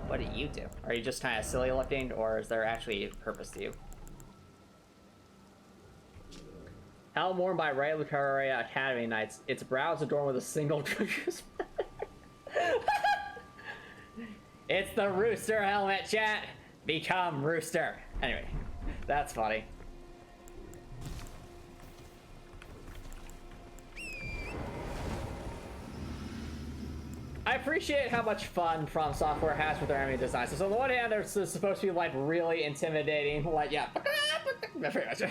What do you do? Are you just kind of silly looking, or is there actually a purpose to you? Helm worn by Liurnia Academy Knights. Its brows adorned with a single It's the Rooster helmet, chat! Become Rooster! Anyway, that's funny. I appreciate how much fun From Software has with their enemy designs. So on the one hand, they're supposed to be like really intimidating, like yeah, pretty much.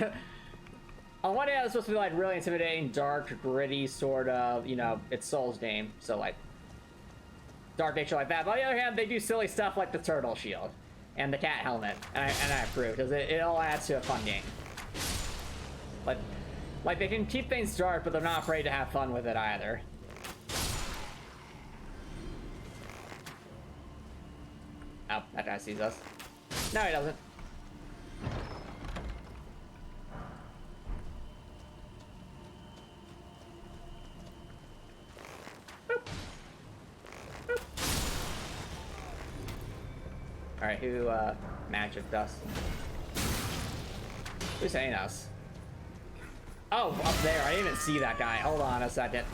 On one hand, it's supposed to be like really intimidating, dark, gritty sort of, you know, it's Souls game, so like dark nature like that. But on the other hand, they do silly stuff like the turtle shield and the cat helmet, and I approve because it all adds to a fun game. Like they can keep things dark, but they're not afraid to have fun with it either. Oh, that guy sees us. No, he doesn't. Boop. Boop. Alright, who, magicked us? Who's saying us? Oh, up there. I didn't even see that guy. Hold on a second.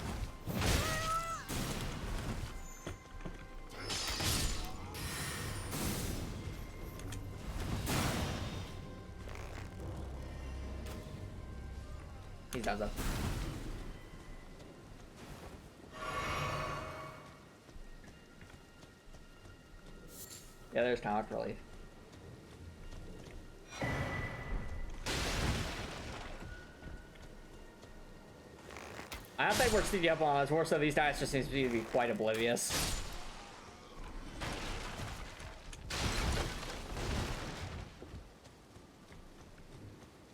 He does it. Yeah, there's comic relief. I don't think we're sneaking up on us. More so, these guys just seem to be quite oblivious.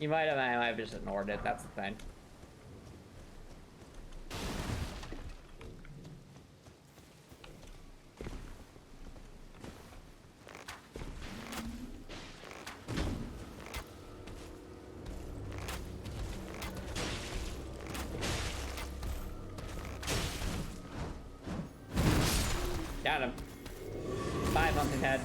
I might have just ignored it. That's the thing. Got him. 5 Pumpkinhead.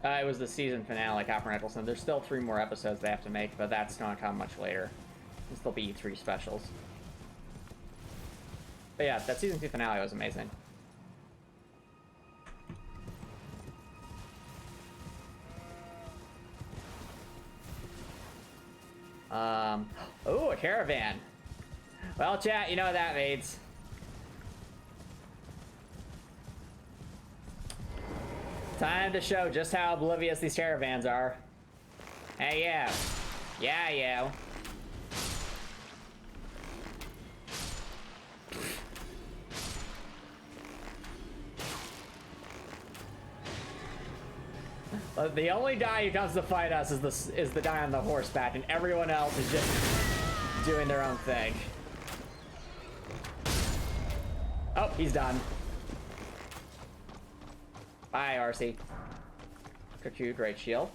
It was the season finale, Copper Nicholson. There's still 3 more episodes they have to make, but that's not come much later. There'll be 3 specials. But yeah, that season 2 finale was amazing. Oh, a caravan. Well, chat, you know what that means. Time to show just how oblivious these caravans are. Hey, yo. Yeah, yo. The only guy who comes to fight us is the guy on the horseback, and everyone else is just doing their own thing. Oh, he's done. Bye, RC. Kaku, great shield.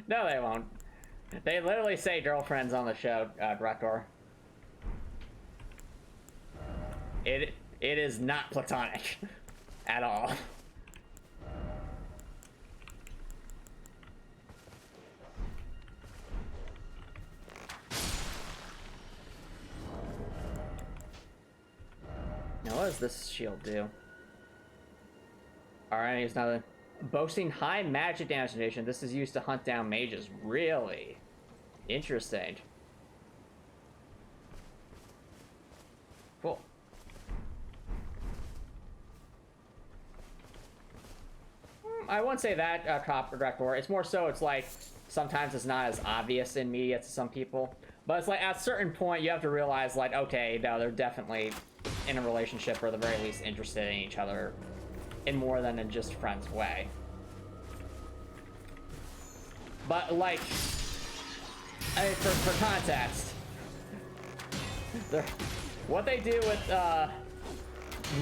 No, they won't. They literally say girlfriends on the show, Director. It is not platonic at all. Now, what does this shield do? Alright, he's not boasting high magic damage nation. This is used to hunt down mages. Really? Interesting. Cool. I wouldn't say that, Copper Director. It's more so, it's like, sometimes it's not as obvious in media to some people. But it's like, at a certain point, you have to realize, like, okay, no, they're definitely in a relationship, or at the very least interested in each other in more than in just friends way. But, like, I mean, for context, what they do with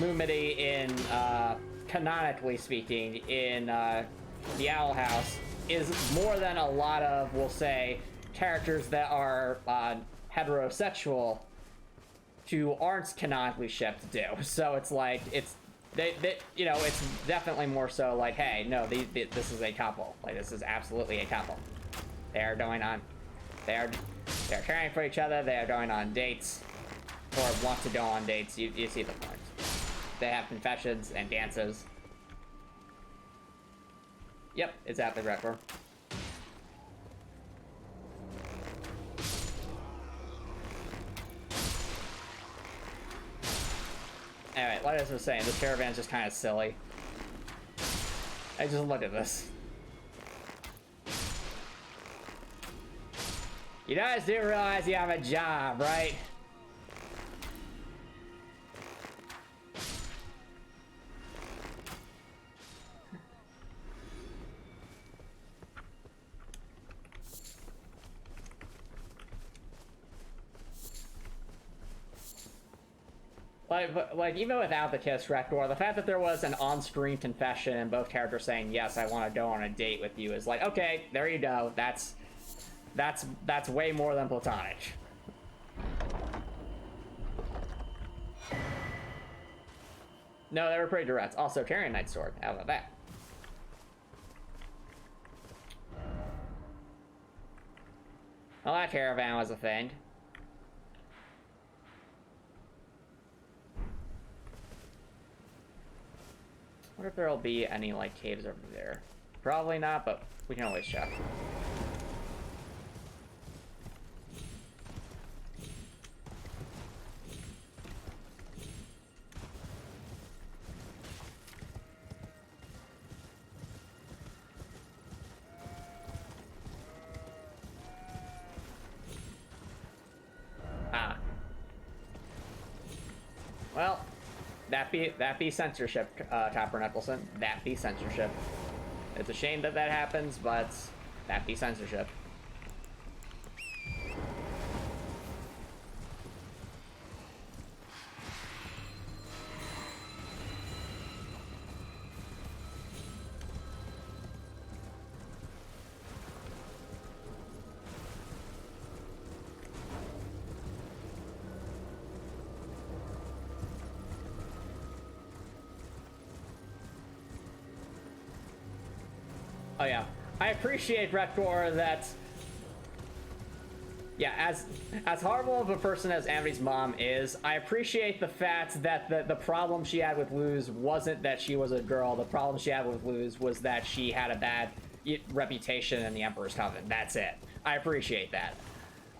Lumity in, canonically speaking, in the Owl House is more than a lot of, we'll say, characters that are heterosexual who aren't canonically shipped do. So it's like, they you know, it's definitely more so like, hey, no, this is a couple. Like, this is absolutely a couple. They're caring for each other. They are going on dates, or want to go on dates. You see the point. They have confessions and dances. Yep, it's at the record. Anyway, like I was saying, this caravan's just kind of silly. I just look at this. You guys do realize you have a job, right? Like, even without the kiss, Rector, the fact that there was an on-screen confession and both characters saying, yes, I want to go on a date with you is like, okay, there you go. That's way more than platonic. No, they were pretty direct. Also, Carrion Knight sword. How about that? Well, that caravan was a thing. I wonder if there'll be any, like, caves over there. Probably not, but we can always check. Ah. Well, that be censorship, Copper Nicholson. That be censorship. It's a shame that that happens, but that be censorship. Oh yeah, I appreciate, Rector, that, yeah, as horrible of a person as Amity's mom is, I appreciate the fact that the problem she had with Luz wasn't that she was a girl. The problem she had with Luz was that she had a bad reputation in the Emperor's Coven. That's it. I appreciate that.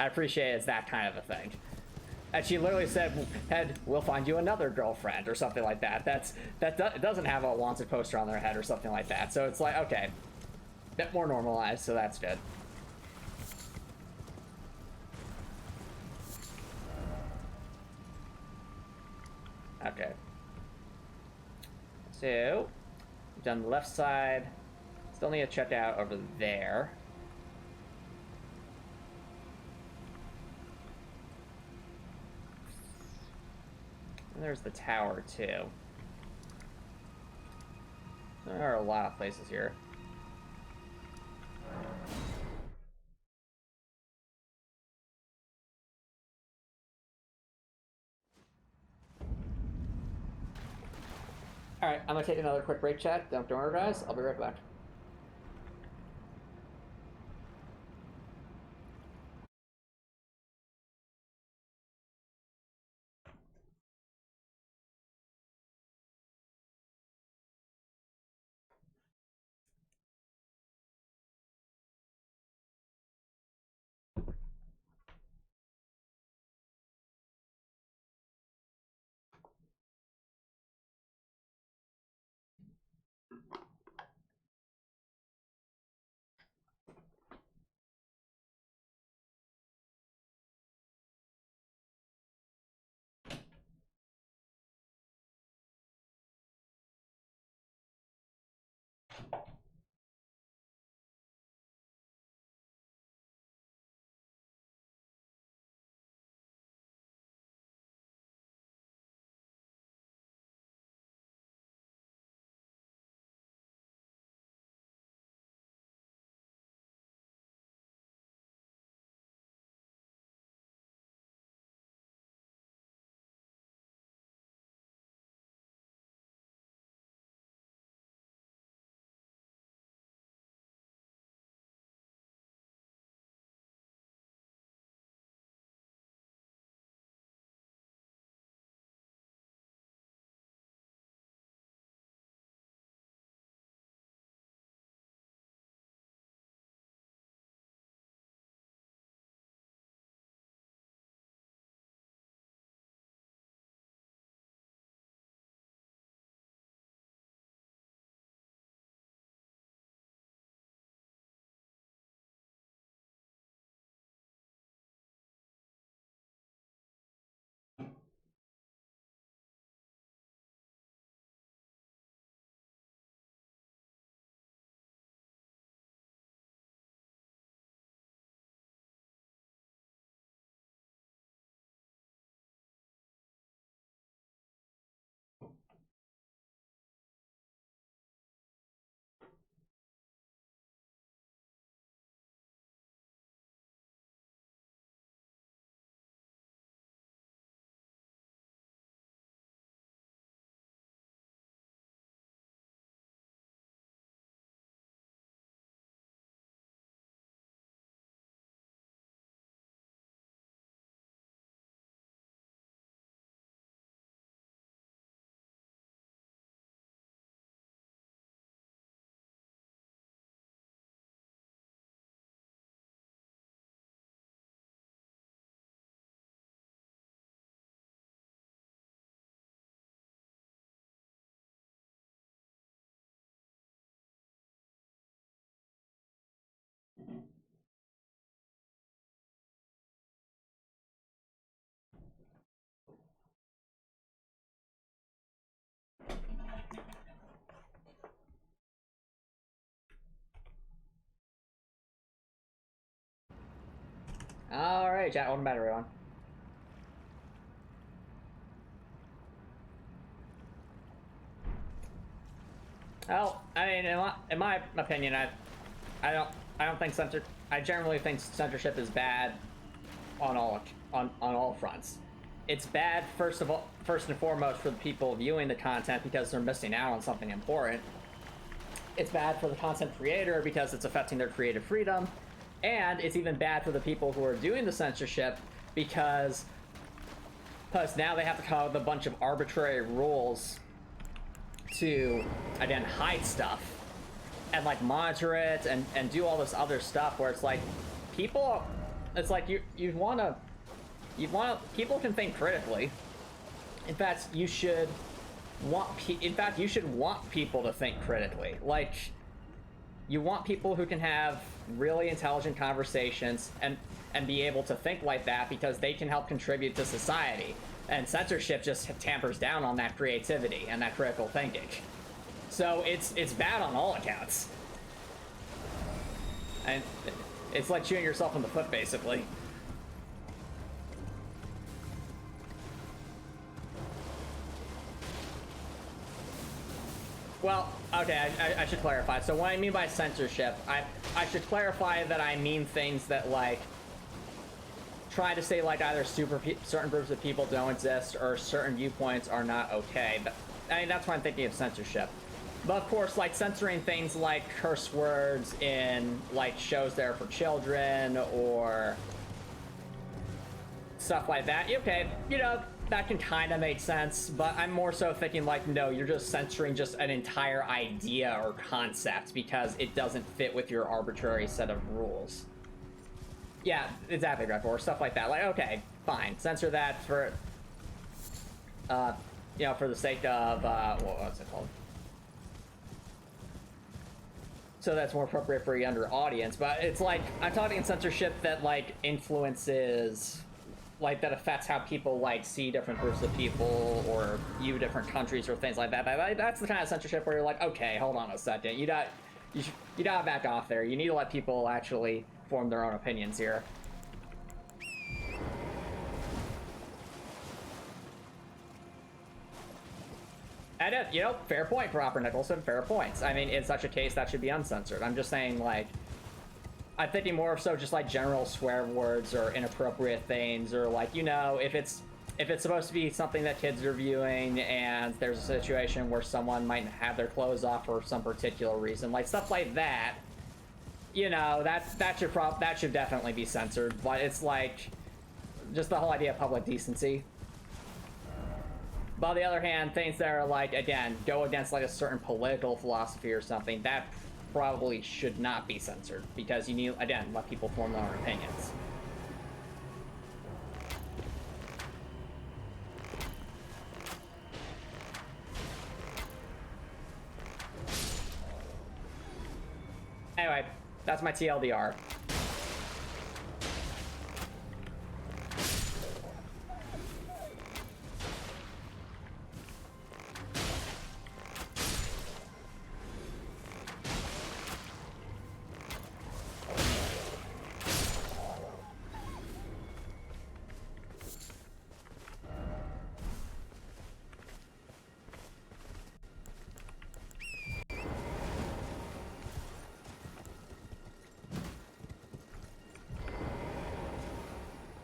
I appreciate it's that kind of a thing. And she literally said, "Head, we'll find you another girlfriend," or something like that. It doesn't have a wanted poster on their head or something like that. So it's like, okay, a bit more normalized, so that's good. Okay. So, we've done the left side. Still need to check out over there. there's the tower, too. There are a lot of places here. Alright, I'm gonna take another quick break, chat. Don't worry, guys. I'll be right back. Alright, chat. Welcome back, everyone. Well, I mean, in my opinion, I don't think I generally think censorship is bad on all fronts. It's bad first and foremost for the people viewing the content because they're missing out on something important. It's bad for the content creator because it's affecting their creative freedom, and it's even bad for the people who are doing the censorship because now they have to come up with a bunch of arbitrary rules to, again, hide stuff and like monitor it and do all this other stuff where it's like people, it's like people can think critically. In fact, you should want people to think critically. Like, you want people who can have really intelligent conversations and be able to think like that because they can help contribute to society. And censorship just tampers down on that creativity and that critical thinking. So it's bad on all accounts. And it's like shooting yourself in the foot, basically. Well, okay, I should clarify. So what I mean by censorship, I should clarify that I mean things that, like, try to say, like, either certain groups of people don't exist or certain viewpoints are not okay. But, I mean, that's why I'm thinking of censorship. But, of course, like, censoring things like curse words in, like, shows that are for children or stuff like that. Okay, you know, that can kind of make sense, but I'm more so thinking, like, no, you're just censoring just an entire idea or concept because it doesn't fit with your arbitrary set of rules. Yeah, exactly, Greg, or stuff like that. Like, okay, fine, censor that for, you know, for the sake of, what's it called? So that's more appropriate for a younger audience, but it's like, I'm talking censorship that, like, influences, like, that affects how people, like, see different groups of people or view different countries or things like that. That's the kind of censorship where you're like, okay, hold on a second, you gotta back off there. You need to let people actually form their own opinions here. And, you know, fair point, Proper Nicholson, fair points. I mean, in such a case, that should be uncensored. I'm just saying, like, I'm thinking more so just, like, general swear words or inappropriate things, or, like, you know, if it's supposed to be something that kids are viewing and there's a situation where someone might have their clothes off for some particular reason, like, stuff like that, you know, that should definitely be censored. But it's, like, just the whole idea of public decency. But on the other hand, things that are, like, again, go against, like, a certain political philosophy or something, that probably should not be censored, because you need, again, let people form their own opinions. Anyway, that's my TLDR.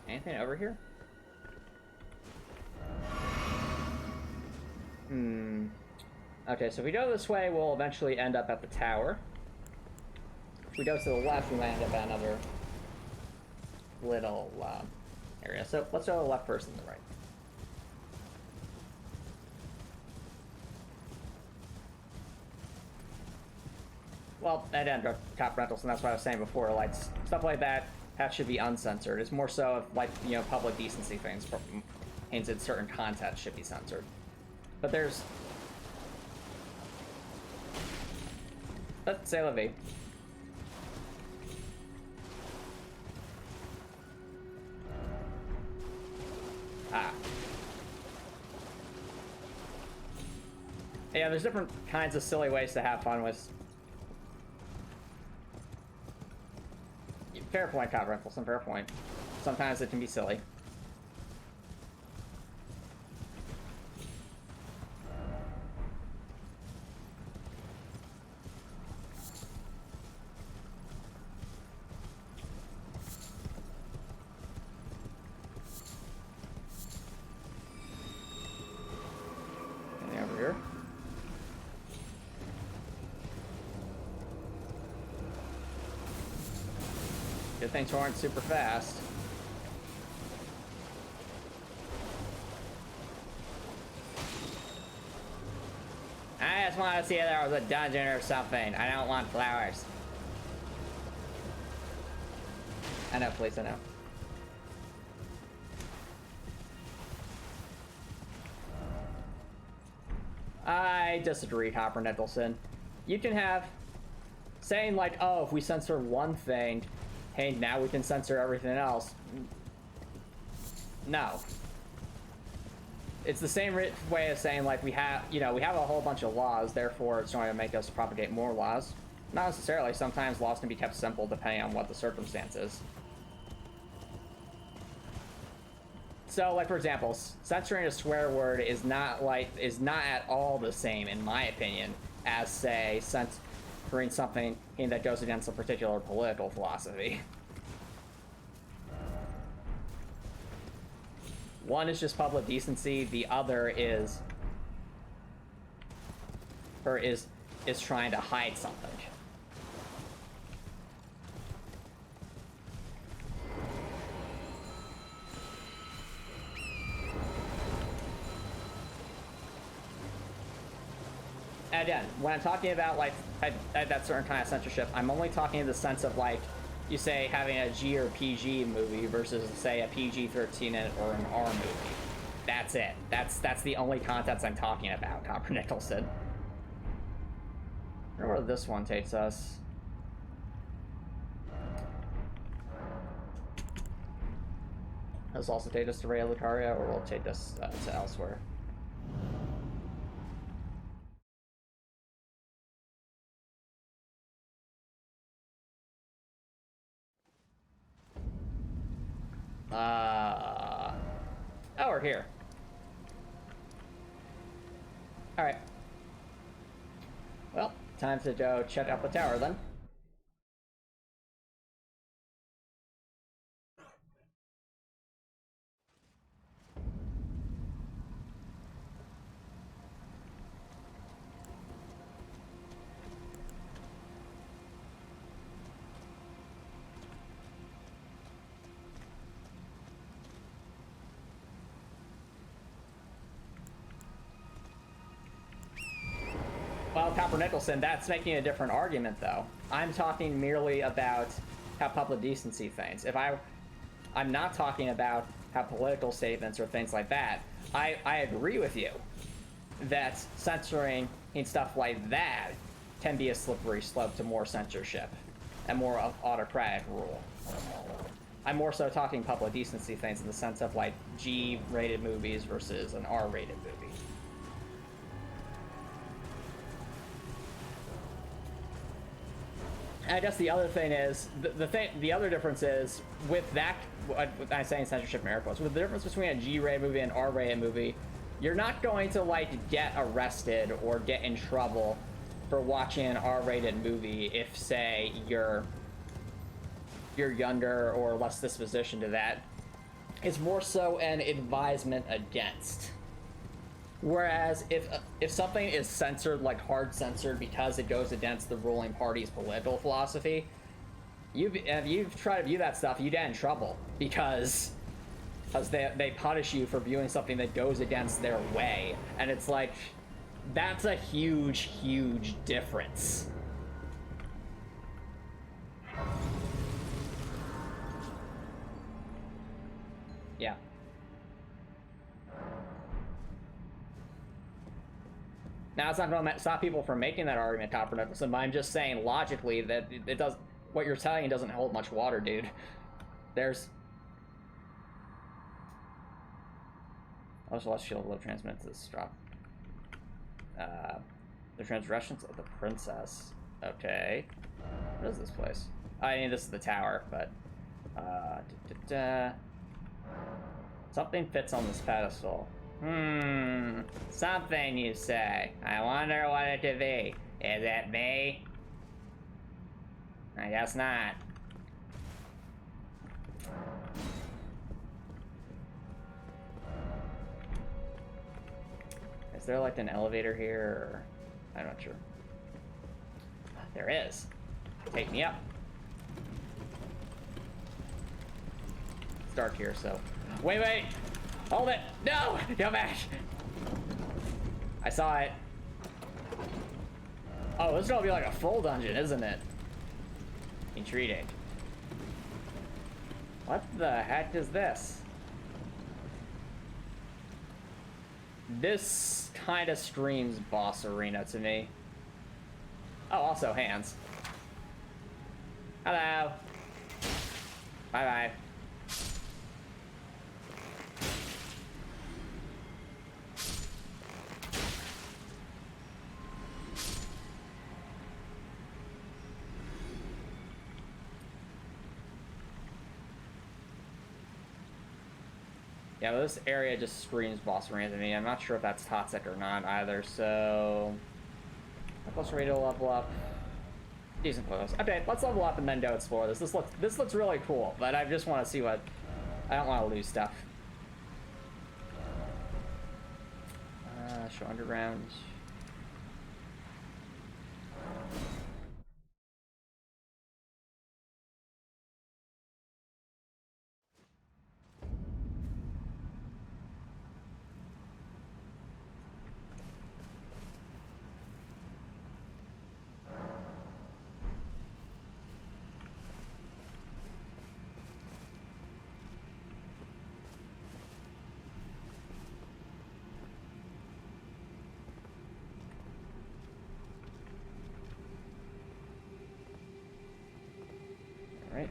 Anything over here? Okay, so if we go this way, we'll eventually end up at the tower. If we go to the left, we might end up at another little area. So let's go to the left first and the right. Well, and then top rentals, and that's what I was saying before. Like, stuff like that should be uncensored. It's more so if, like, you know, public decency things hinted certain content should be censored. But there's... Let's say la vie. Yeah, there's different kinds of silly ways to have fun with... Fair point, Cod Riffleson, fair point. Sometimes it can be silly. Anything over here? Good things aren't super fast. I just want to see if there was a dungeon or something. I don't want flowers. I know, please, I know. I disagree, Hopper Nicholson. You can have... saying, like, oh, if we censor one thing, hey, now we can censor everything else. No. It's the same way of saying, like, we have a whole bunch of laws, therefore it's going to make us propagate more laws. Not necessarily. Sometimes laws can be kept simple depending on what the circumstance is. So, like, for example, censoring a swear word is not at all the same, in my opinion, as, say, censoring something that goes against a particular political philosophy. One is just public decency, the other is trying to hide something. And again, when I'm talking about like that certain kind of censorship, I'm only talking in the sense of like, you say having a G or PG movie versus say a PG-13 or an R movie. That's it. That's the only context I'm talking about, Copper Nicholson. I wonder where this one takes us. Does this also take us to Ray Lucaria, or will it take us to elsewhere? Oh, we're here. Alright. Well, time to go check out the tower then. Well, Copper Nicholson, that's making a different argument, though. I'm talking merely about how public decency things. I'm not talking about how political statements or things like that. I agree with you that censoring and stuff like that can be a slippery slope to more censorship and more autocratic rule. I'm more so talking public decency things in the sense of like G-rated movies versus an R-rated movie. I guess the other thing is the other difference is with that. I'm saying censorship in air quotes. With the difference between a G-rated movie and an R-rated movie, you're not going to like get arrested or get in trouble for watching an R-rated movie if, say, you're younger or less disposition to that. It's more so an advisement against. Whereas if something is censored, like hard censored, because it goes against the ruling party's political philosophy, if you've tried to view that stuff, you get in trouble because they punish you for viewing something that goes against their way, and it's like that's a huge difference. Yeah. Now, it's not going to stop people from making that argument, Copper Nicholson, but I'm just saying logically that it does. What you're saying doesn't hold much water, dude. There's. I was lost shield will transmit to this drop. The transgressions of the princess. Okay. What is this place? I mean, this is the tower, but. Something fits on this pedestal. Something, you say. I wonder what it could be. Is it me? I guess not. Is there like an elevator here? Or... I'm not sure. There is. Take me up. It's dark here, so... Wait! Hold it! No! Go back! I saw it. Oh, this is gonna be like a full dungeon, isn't it? Intriguing. What the heck is this? This kind of screams boss arena to me. Oh, also hands. Hello. Bye-bye. Yeah, but this area just screams boss arena to me. I'm not sure if that's toxic or not either, so... Plus ready to level up. Decent close. Okay, let's level up and then go explore this. This looks really cool, but I just want to see what. I don't want to lose stuff. Show underground. Right.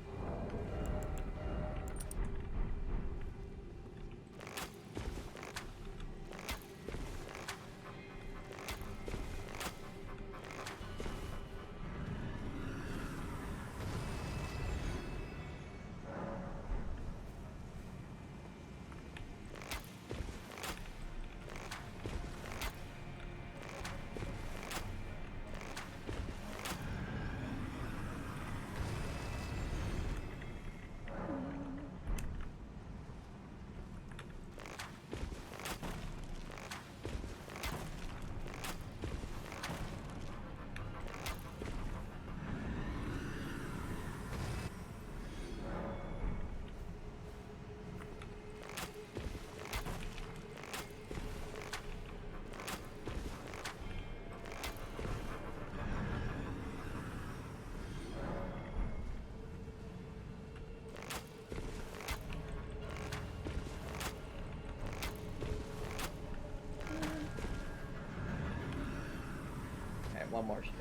One more strip.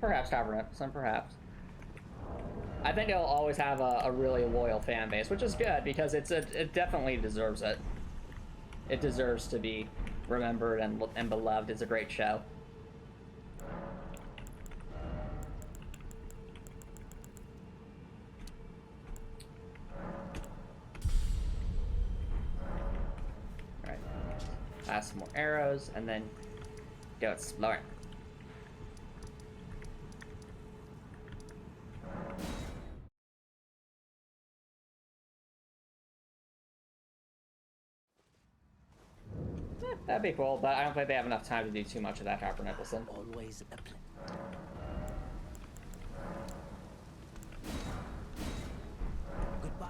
Perhaps Tavern, some perhaps. I think it'll always have a really loyal fan base, which is good because it definitely deserves it. It deserves to be remembered and beloved. It's a great show. Some more arrows, and then go explore. That'd be cool, but I don't think they have enough time to do too much of that, Harper Nicholson. Always a plan. Goodbye.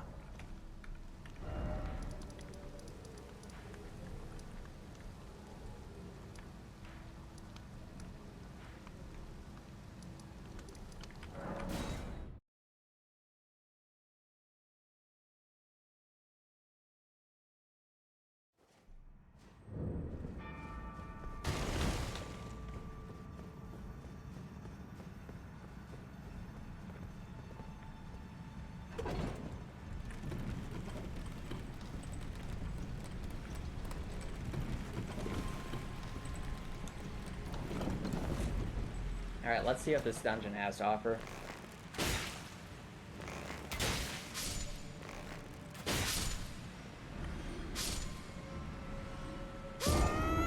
Alright, let's see what this dungeon has to offer.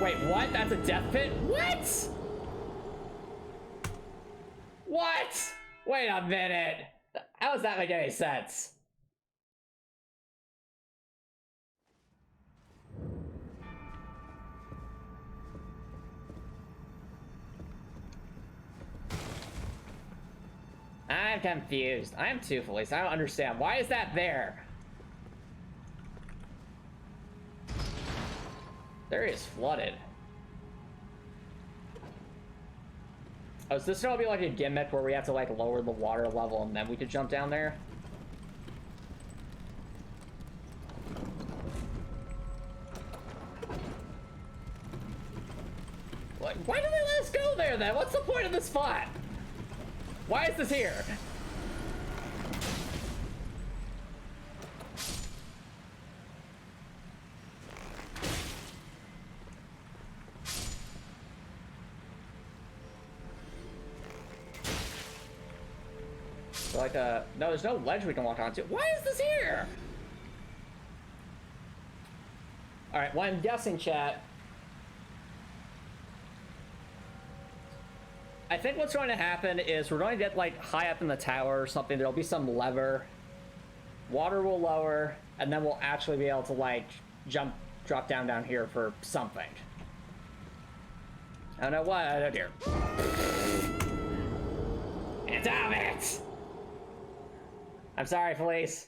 Wait, what? That's a death pit? What? What? Wait a minute. How does that make any sense? I'm confused. I'm two-fully, so I don't understand. Why is that there? There is flooded. Oh, is this gonna be like a gimmick where we have to like lower the water level and then we could jump down there? Like, why do they let us go there then? What's the point of this spot? Why is this here? Like, no, there's no ledge we can walk onto. Why is this here? Alright, well, I'm guessing, chat. I think what's going to happen is we're going to get, like, high up in the tower or something. There'll be some lever. Water will lower, and then we'll actually be able to, like, drop down here for something. I don't know what I don't hear. Antomicx! I'm sorry, Felice.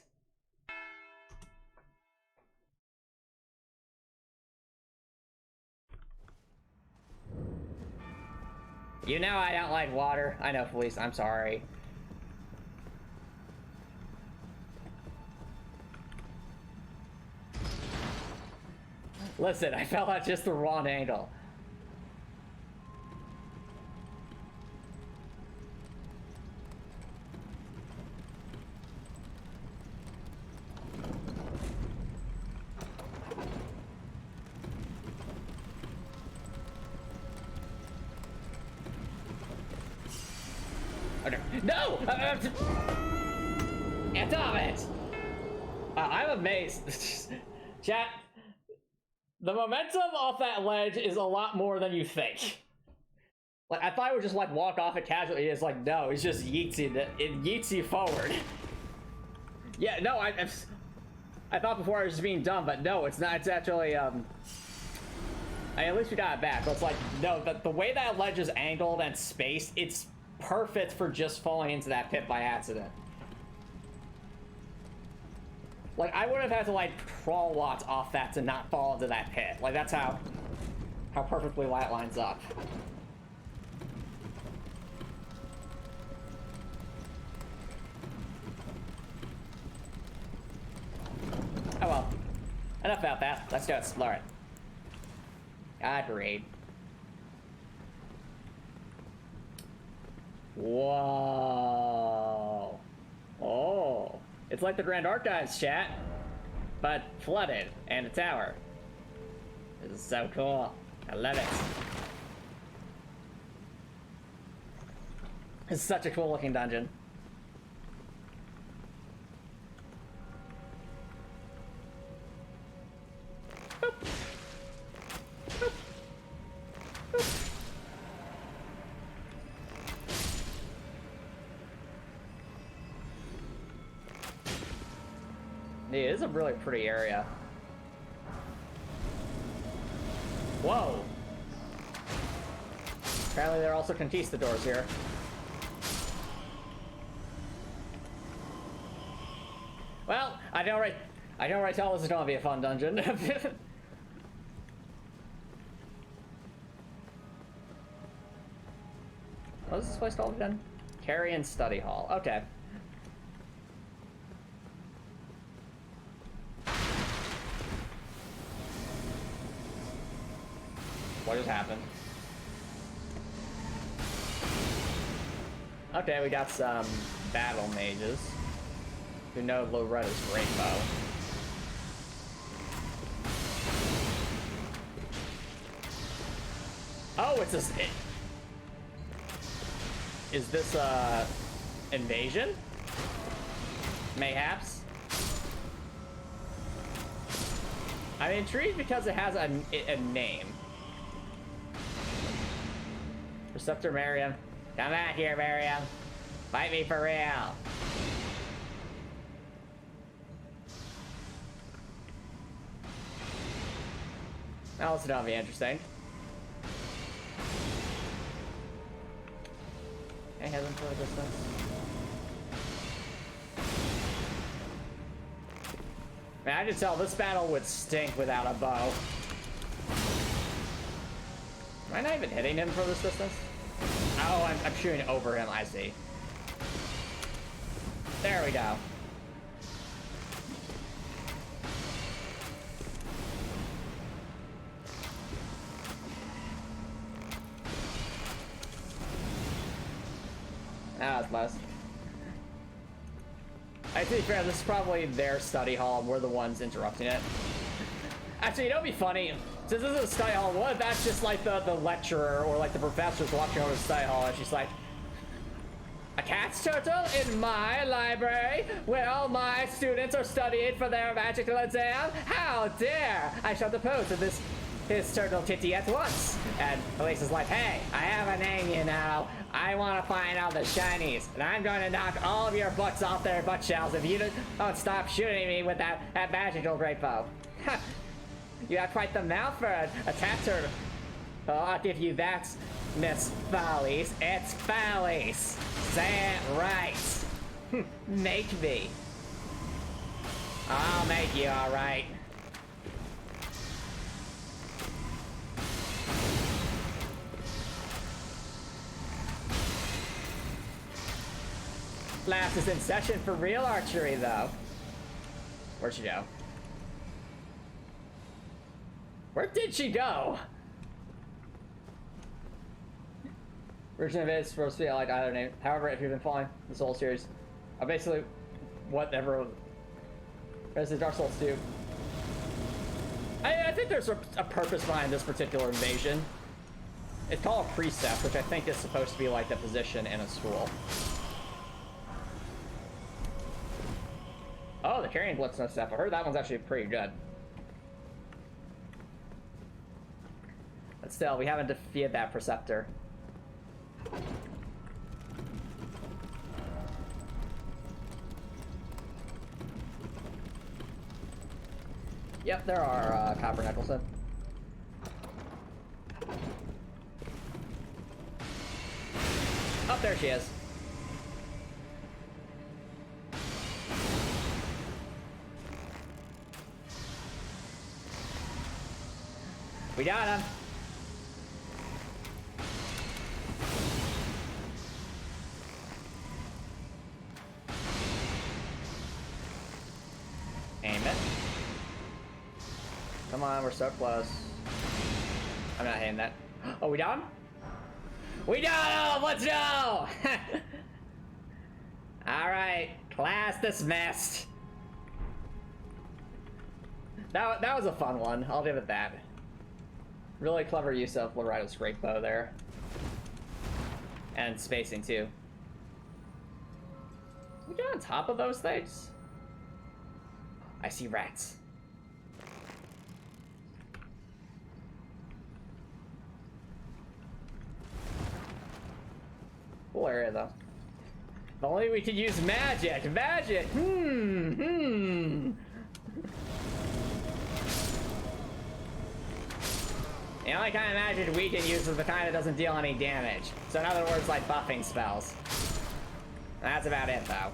You know I don't like water. I know, Felice. I'm sorry. Listen, I fell at just the wrong angle. No! Antomicx! I'm amazed. Chat, the momentum off that ledge is a lot more than you think. Like, I thought I would just, like, walk off it casually. It's like, no, it's just yeets you. It yeets you forward. Yeah, no, I thought before I was just being dumb, but no, it's not. It's actually, at least we got it back. But it's like, no, the way that ledge is angled and spaced, it's perfect for just falling into that pit by accident. Like, I would have had to, like, crawl lots off that to not fall into that pit. Like, that's how perfectly that lines up. Oh well. Enough about that. Let's go explore it. Agreed. Whoa. Oh. It's like the Grand Archives, chat. But flooded and a tower. This is so cool. I love it. This is such a cool looking dungeon. Boop. Boop. Boop. Yeah, it is a really pretty area. Whoa! Apparently there are also conquistadors here. Well, I know right tell this is gonna be a fun dungeon. What is this place called again? Carrion Study Hall. Okay. What just happened? Okay, we got some battle mages who know Loretta's rainbow. Oh, it's a... Is this, invasion? Mayhaps? I'm intrigued because it has a name. Receptor Miriam. Come out here, Miriam. Fight me for real. Now this is gonna be interesting. Hey, head for the distance. Man, I can tell this battle would stink without a bow. Am I not even hitting him for this distance? Oh, I'm shooting over him, I see. There we go. Ah, that's close. I think, fair, this is probably their study hall, and we're the ones interrupting it. Actually, you know what'd be funny? Since this is a study hall, what if that's just like the lecturer or like the professor's watching over the study hall and she's like, A cat's turtle in my library, where all my students are studying for their magical exam? How dare! I shall depose of his turtle titty at once. And Elise is like, hey, I have a name, you know. I want to find all the shinies, and I'm going to knock all of your butts off their butt shells if you don't stop shooting me with that magical great bow. You have quite the mouth for a cat turtle. Oh, I'll give you that, Miss Follies. It's Follies. Say it right. Make me. I'll make you all right. Class is in session for real archery, though. Where'd she go? Where did she go? Version of it is supposed to be like, I don't know. However, if you've been following this whole series, basically whatever Resident Dark Souls 2. I think there's a purpose behind this particular invasion. It's called a precept, which I think is supposed to be like the position in a school. Oh, the Carrion Blitz and stuff. I heard that one's actually pretty good. But still, we haven't defeated that Preceptor. Yep, there are Copper Necklaces. Oh, there she is. We got him. Aim it. Come on, we're so close. I'm not hitting that. Oh, we got him? We got him! Let's go! Alright, class dismissed. That was a fun one, I'll give it that. Really clever use of Lorato's great bow there. And spacing too. We get on top of those things? I see rats. Cool area though. If only we could use magic! Magic! The only kind of magic we can use is the kind that doesn't deal any damage. So in other words, like buffing spells. That's about it, though.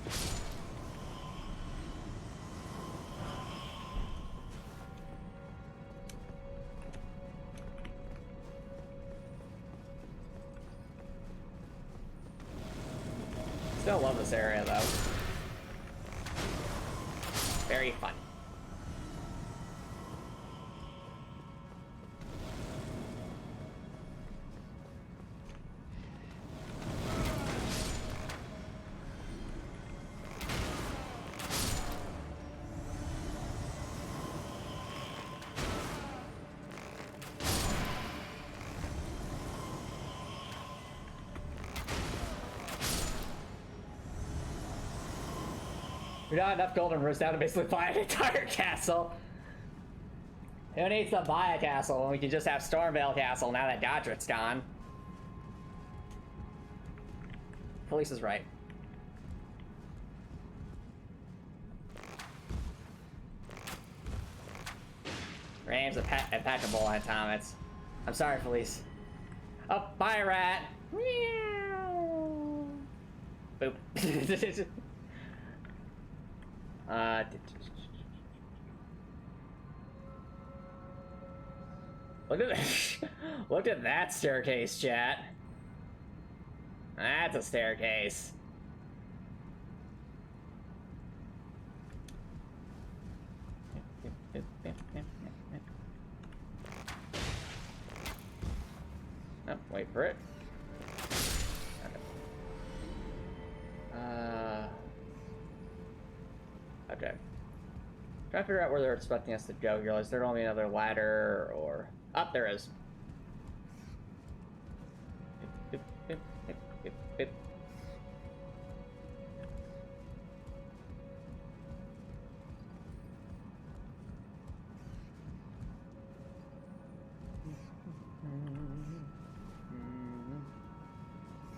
Still love this area, though. Very fun. We got enough golden roost now to basically buy an entire castle. Who needs to buy a castle when we can just have Stormvale Castle now that Godric's gone? Felice is right. Rame's impeccable, Antomicx. I'm sorry, Felice. Oh, bye, rat. Meow. Boop. Look at that staircase, chat. That's a staircase. Oh, wait for it. Okay. Trying to figure out where they're expecting us to go here. Is there only another ladder or... Oh, there is.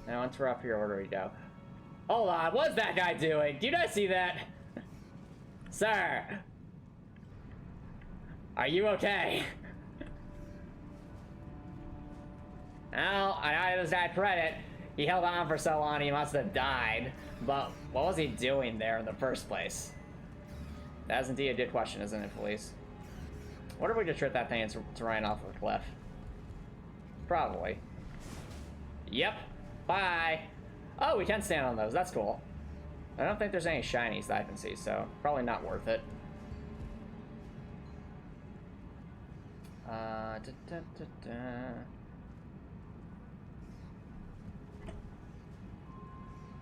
Now once we're up here, where do we go? Hold on, what's that guy doing? Do you not see that? Sir! Are you okay? Well, I owe this guy credit. He held on for so long, he must have died. But what was he doing there in the first place? That is indeed a good question, isn't it, police? What if we just tripped that thing and ran off of a cliff? Probably. Yep. Bye. Oh, we can stand on those. That's cool. I don't think there's any shinies that I can see, so probably not worth it.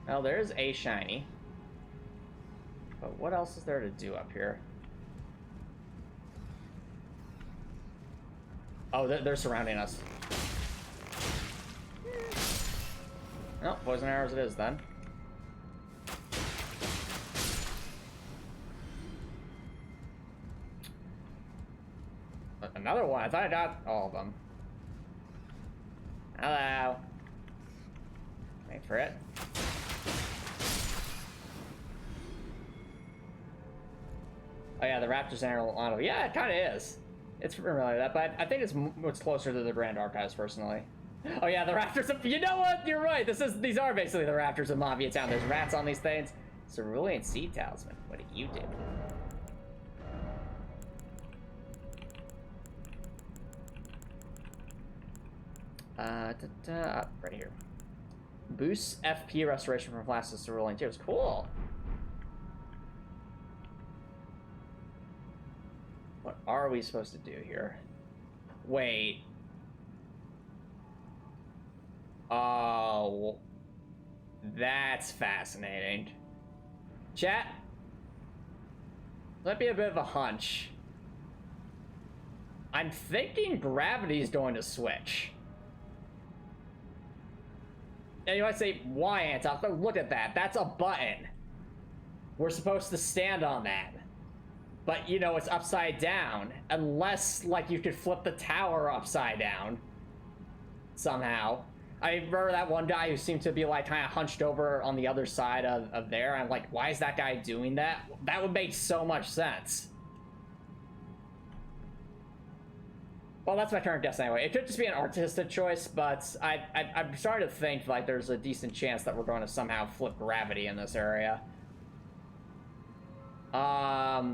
Well, there's a shiny. But what else is there to do up here? Oh, they're surrounding us. Oh, poison arrows it is then. Another one. I thought I got all of them. Hello. Wait for it. Oh yeah, the Raptor's Antelope. Yeah, it kind of is. It's familiar with that, but I think it's closer to the Grand Archives personally. Oh yeah, the Raptors of... You know what? You're right. These are basically the Raptors of Mafia Town. There's rats on these things. Cerulean Seed Talisman. What did you do? Right here. Boosts FP restoration from flashes to cerulean tears. Cool. What are we supposed to do here? Wait. Oh. That's fascinating. Chat? That'd be a bit of a hunch. I'm thinking gravity's going to switch. And you might say, why, Anton? Look at that. That's a button. We're supposed to stand on that. But, you know, it's upside down. Unless, like, you could flip the tower upside down. Somehow. I remember that one guy who seemed to be, like, kind of hunched over on the other side of there. I'm like, why is that guy doing that? That would make so much sense. Well, that's my current guess anyway. It could just be an artistic choice, but I'm starting to think, like, there's a decent chance that we're going to somehow flip gravity in this area. Now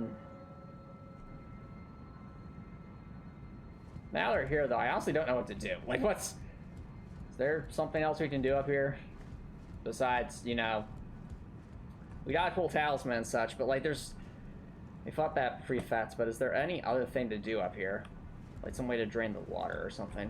they're here, though, I honestly don't know what to do. Like, is there something else we can do up here? Besides, you know, we got a cool talisman and such, but, like, we fought that prefect, but is there any other thing to do up here? Like some way to drain the water or something.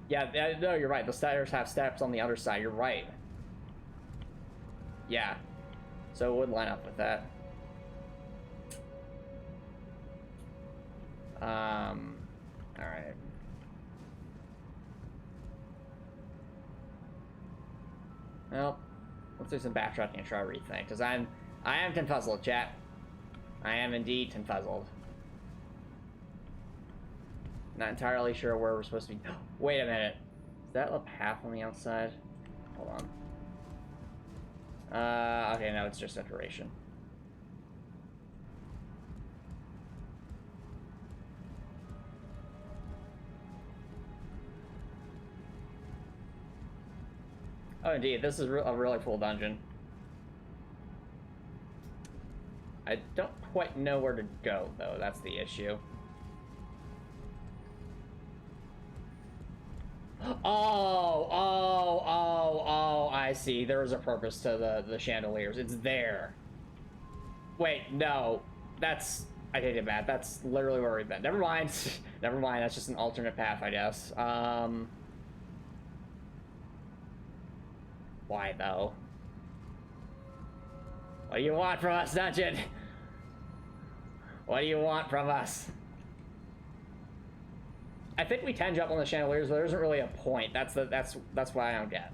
Yeah, no, you're right. The stairs have steps on the other side. You're right. Yeah. So it would line up with that. Alright. Well, let's do some backtracking and try to rethink, because I am confuzzled, chat. I am indeed confuzzled. Not entirely sure where we're supposed to be. Wait a minute. Is that a path on the outside? Hold on. Okay, no, it's just decoration. Oh, indeed, this is a really cool dungeon. I don't quite know where to go, though. That's the issue. Oh, I see. There is a purpose to the chandeliers. It's there. Wait, no. That's... I take it back. That's literally where we've been. Never mind. Never mind. That's just an alternate path, I guess. Why, though? What do you want from us, dungeon? What do you want from us? I think we can jump on the chandeliers, but there isn't really a point. That's what I don't get.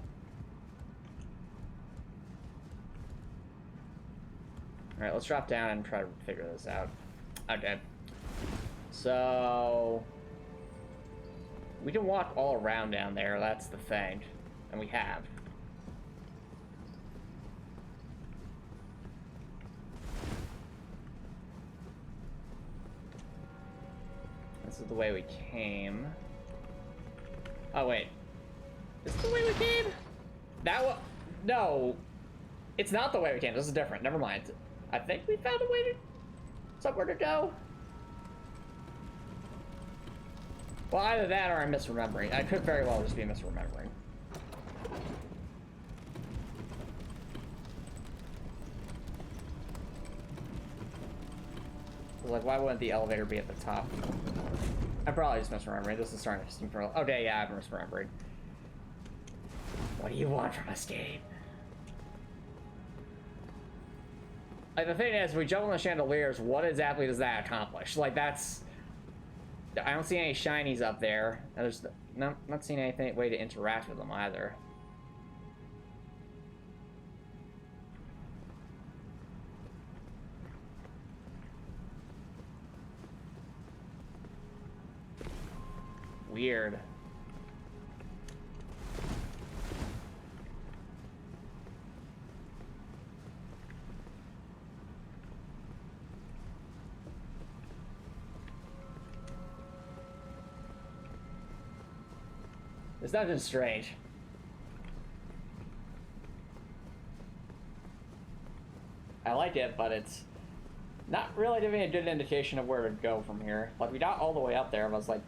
All right, let's drop down and try to figure this out. Okay. So we can walk all around down there, that's the thing. And we have. This is the way we came. Oh, wait. Is this the way we came? That was... No. It's not the way we came. This is different. Never mind. I think we found a way to... somewhere to go. Well, either that or I'm misremembering. I could very well just be misremembering. Like, why wouldn't the elevator be at the top? I'm probably just misremembering. This is starting to seem for... Okay, yeah, I'm misremembering. What do you want from us, game? Like, the thing is, if we jump on the chandeliers, what exactly does that accomplish? Like, that's... I don't see any shinies up there. There's not seeing anything way to interact with them either. Weird. This dungeon's strange. I like it, but it's not really giving me a good indication of where to go from here. Like, we got all the way up there, but I was like,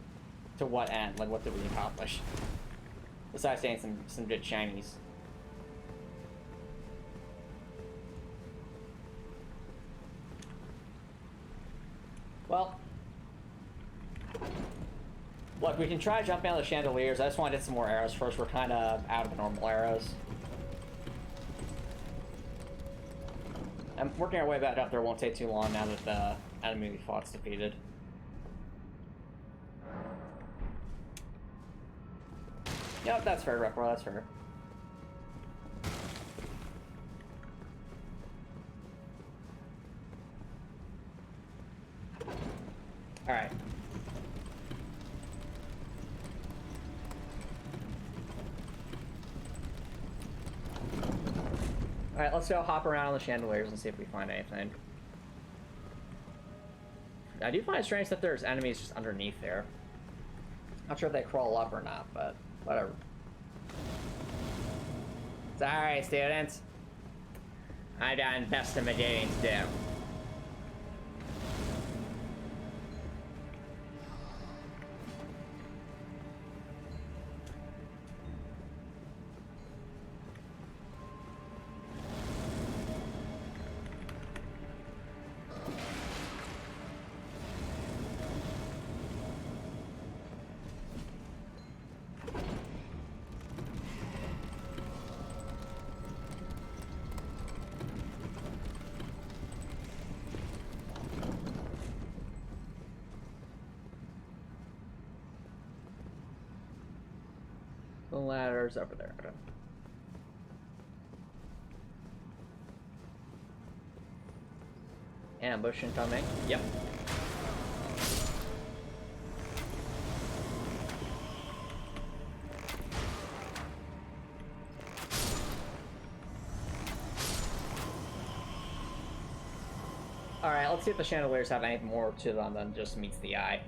to what end? Like, what did we accomplish? Besides getting some good shinies. Well, look, we can try jumping on the chandeliers. I just want to get some more arrows first. We're kind of out of normal arrows. And working our way back up there won't take too long now that the enemy we fought's defeated. Yep, that's fair, Repro, that's fair. Alright. Alright, let's go hop around on the chandeliers and see if we find anything. I do find it strange that there's enemies just underneath there. Not sure if they crawl up or not, but whatever. It's alright, students. I got investigating to do. The ladder's over there. Okay. Ambush incoming. Yep. Alright, let's see if the chandeliers have any more to them than just meets the eye.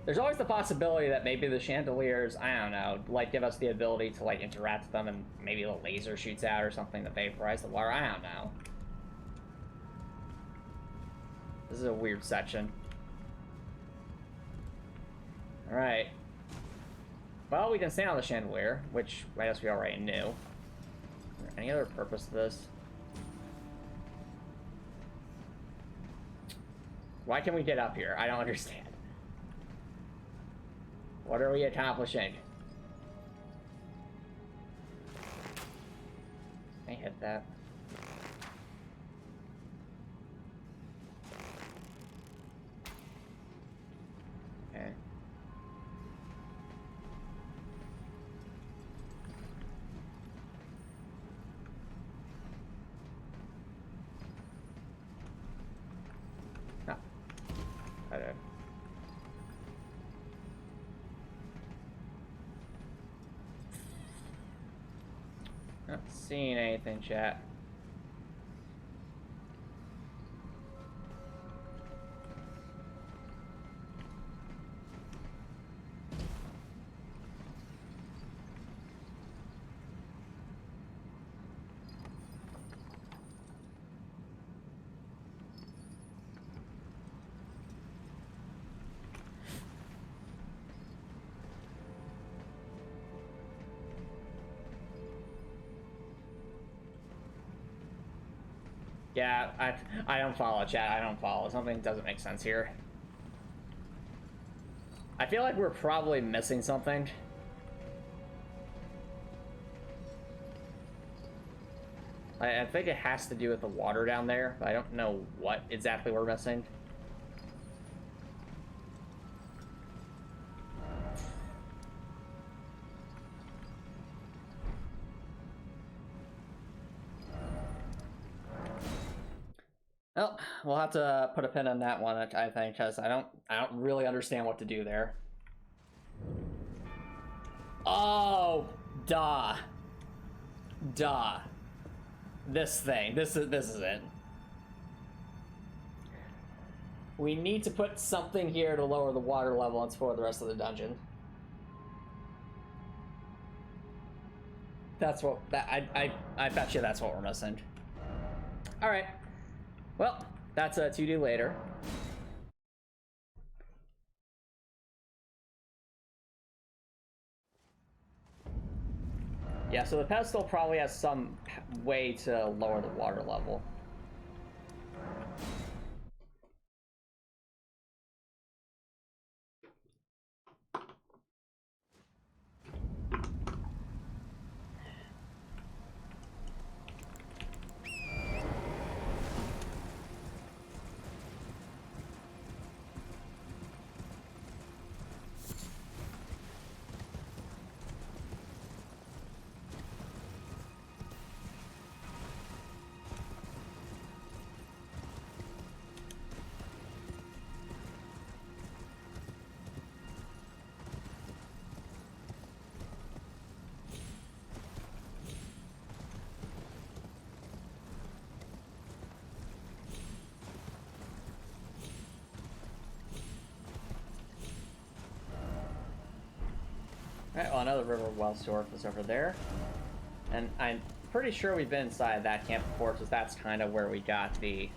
There's always the possibility that maybe the chandeliers, I don't know, like give us the ability to like interact with them and maybe the laser shoots out or something to vaporize the water. I don't know. This is a weird section. Alright. Well, we can stand on the chandelier, which I guess we already knew. Is there any other purpose to this? Why can we get up here? I don't understand. What are we accomplishing? I hit that. Okay. Oh. I don't. Not seeing anything, chat. Yeah, I don't follow, chat. I don't follow. Something doesn't make sense here. I feel like we're probably missing something. I think it has to do with the water down there, but I don't know what exactly we're missing. Well, we'll have to put a pin on that one, I think, because I don't really understand what to do there. Oh, duh. This thing. This is it. We need to put something here to lower the water level and explore the rest of the dungeon. That's what I bet you that's what we're missing. All right. Well, that's to do later. Yeah, so the pedestal probably has some way to lower the water level. Alright, well, another river Wellstorf is over there. And I'm pretty sure we've been inside that camp before, because that's kind of where we got the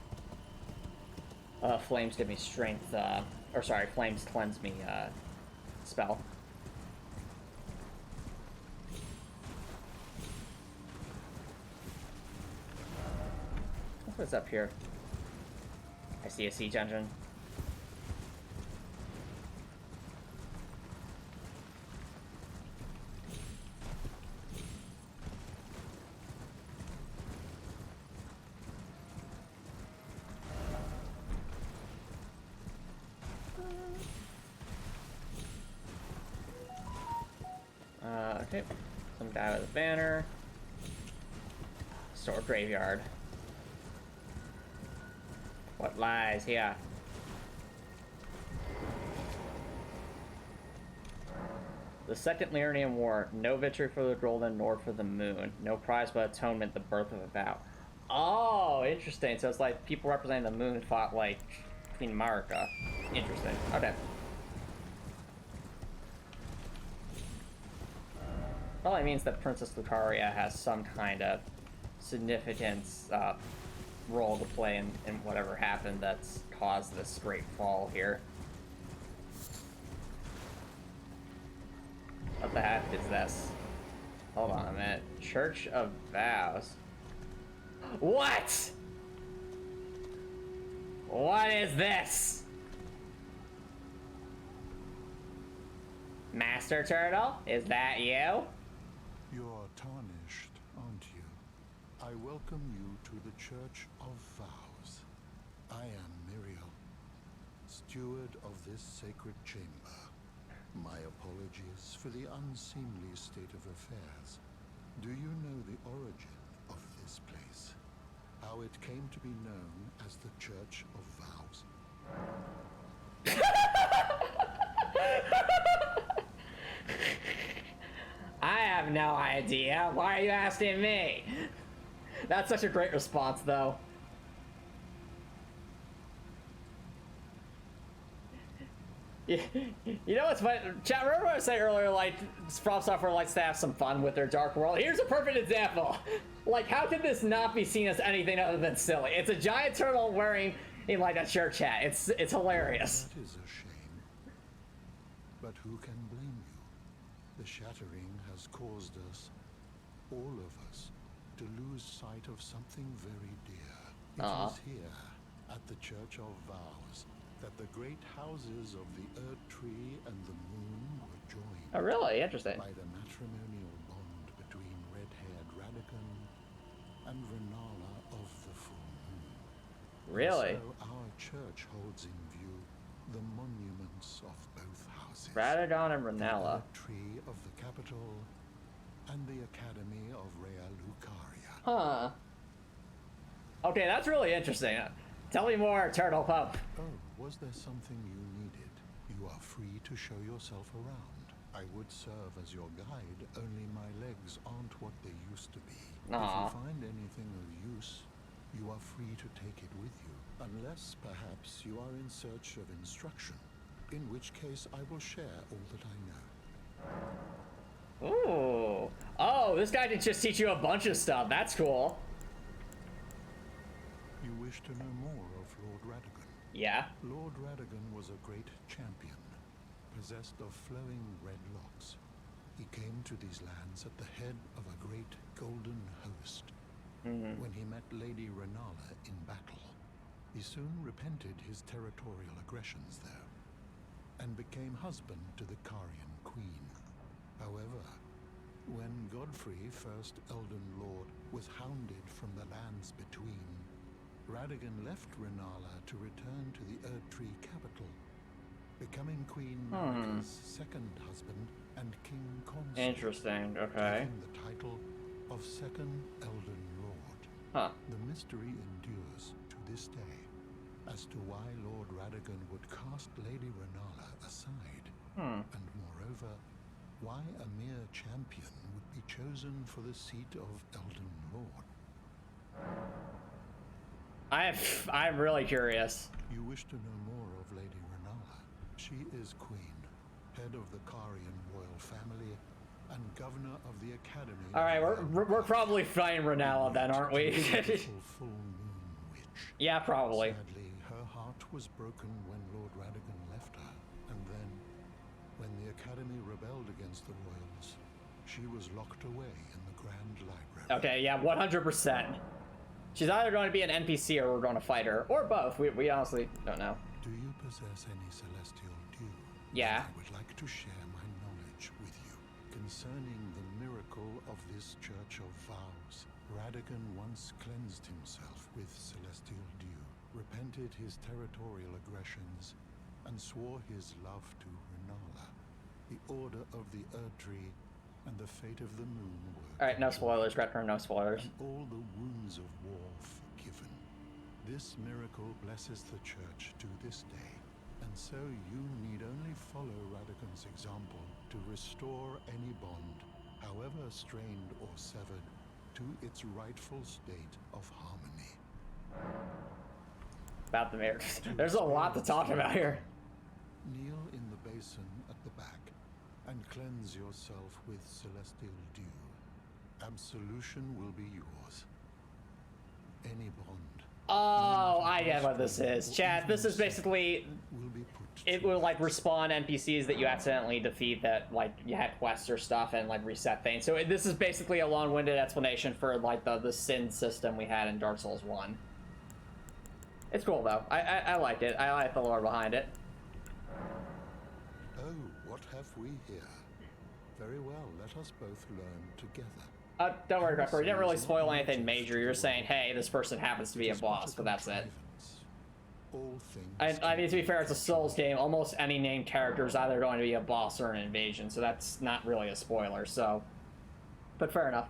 Flames Give Me Strength, or sorry, Flames Cleanse Me spell. What's up here? I see a siege engine. Okay, some guy with a banner. Sword graveyard. What lies here? The Second Liurnian War. No victory for the Golden nor for the Moon. No prize but atonement, the birth of a vow. Oh, interesting. So it's like people representing the moon fought like Queen Marika. Interesting. Okay. Probably means that Princess Lucaria has some kind of significance role to play in whatever happened that's caused this great fall here. What the heck is this? Hold on a minute. Church of Vows. What? What is this? Master Turtle? Is that you? You're tarnished, aren't you? I welcome you to the Church of Vows. I am Miriel, steward of this sacred chamber. My apologies for the unseemly state of affairs. Do you know the origin of this place? How it came to be known as the Church of Vows? have no idea. Why are you asking me? That's such a great response, though. You know what's funny? Chat, remember what I said earlier, like, From Software likes to have some fun with their Dark World? Here's a perfect example. Like, how could this not be seen as anything other than silly? It's a giant turtle wearing, in, like, a church hat. It's hilarious. That is a shame. But who can blame you? The shattering has caused us, all of us, to lose sight of something very dear. It was here, at the Church of Vows, that the great houses of the Earth Tree and the Moon were joined. Oh, really? Interesting. By the matrimonial bond between red-haired Radagon and Renala of the Full Moon. Really? So our church holds in view the monuments of both houses. Radagon and Renala. The Tree of the Capital and the Academy of Rea Lucaria. Huh. Okay, that's really interesting. Tell me more, Turtle Pup. Oh, was there something you needed? You are free to show yourself around. I would serve as your guide, only my legs aren't what they used to be. If you find anything of use, you are free to take it with you. Unless, perhaps, you are in search of instruction. In which case, I will share all that I know. Ooh. Oh, this guy can just teach you a bunch of stuff. That's cool. You wish to know more of Lord Radagon? Yeah. Lord Radagon was a great champion, possessed of flowing red locks. He came to these lands at the head of a great golden host. When he met Lady Renala in battle, he soon repented his territorial aggressions there, and became husband to the Carrion Queen. However, when Godfrey, first Elden Lord, was hounded from the lands between, Radagon left Renala to return to the Erdtree capital, becoming Queen Marika's second husband and King Consort. Interesting, okay. Giving the title of Second Elden Lord. Huh. The mystery endures to this day as to why Lord Radagon would cast Lady Renala aside, and moreover, why a mere champion would be chosen for the seat of Elden Lord. I'm really curious. You wish to know more of Lady Renala. She is queen, head of the Carrion royal family, and governor of the Academy. All right, we're probably fighting Renala then, aren't we? Beautiful full moon witch. Yeah, probably. Sadly, her heart was broken when Lord Radagon left her, and then, when the Academy rebelled against the royals, she was locked away in the Grand Library. Okay, yeah, 100%. She's either going to be an NPC or we're going to fight her, or both. We honestly don't know. Do you possess any celestial dew? Yeah. I would like to share my knowledge with you concerning the miracle of this Church of Vows. Radagon once cleansed himself with celestial dew, repented his territorial aggressions, and swore his love to Renala. The Order of the Erdtree and the fate of the Moon were... Alright, no spoilers, Retro, no spoilers. And all the wounds of war forgiven. This miracle blesses the Church to this day, and so you need only follow Radagon's example to restore any bond, however strained or severed, to its rightful state of harmony. About the mirror. There's a lot to talk about here. Kneel in the basin at the back and cleanse yourself with celestial dew. Absolution will be yours. Any bond. Oh, I get what this is. Chat, this is basically... Will be put It will, like, respawn NPCs that you accidentally defeat that, like, you had quests or stuff and, like, reset things. So this is basically a long-winded explanation for, like, the sin system we had in Dark Souls 1. It's cool, though. I like it. I like the lore behind it. Oh, what have we here? Very well, let us both learn together. Don't worry, Pepper. You didn't really spoil anything major. You're saying, hey, this person happens to be a boss, but that's it. All things I mean, to be fair, it's a Souls game. Almost any named character is either going to be a boss or an invasion, so that's not really a spoiler, so... But fair enough.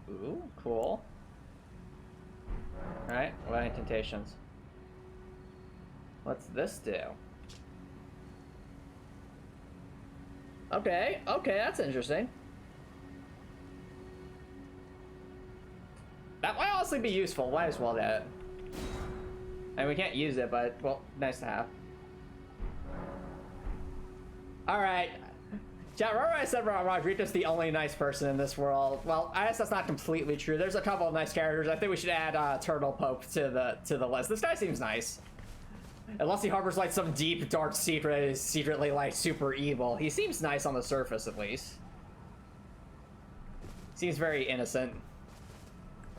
Ooh, cool. Alright, what any temptations? What's this do? Okay, okay, that's interesting. That might honestly be useful. Might as well do it. And we can't use it, but, well, nice to have. Alright. Chat, remember I said Rodriguez the only nice person in this world? Well, I guess that's not completely true. There's a couple of nice characters. I think we should add Turtle Pope to the list. This guy seems nice. Unless he harbors like some deep, dark secret, is secretly like super evil. He seems nice on the surface, at least. Seems very innocent.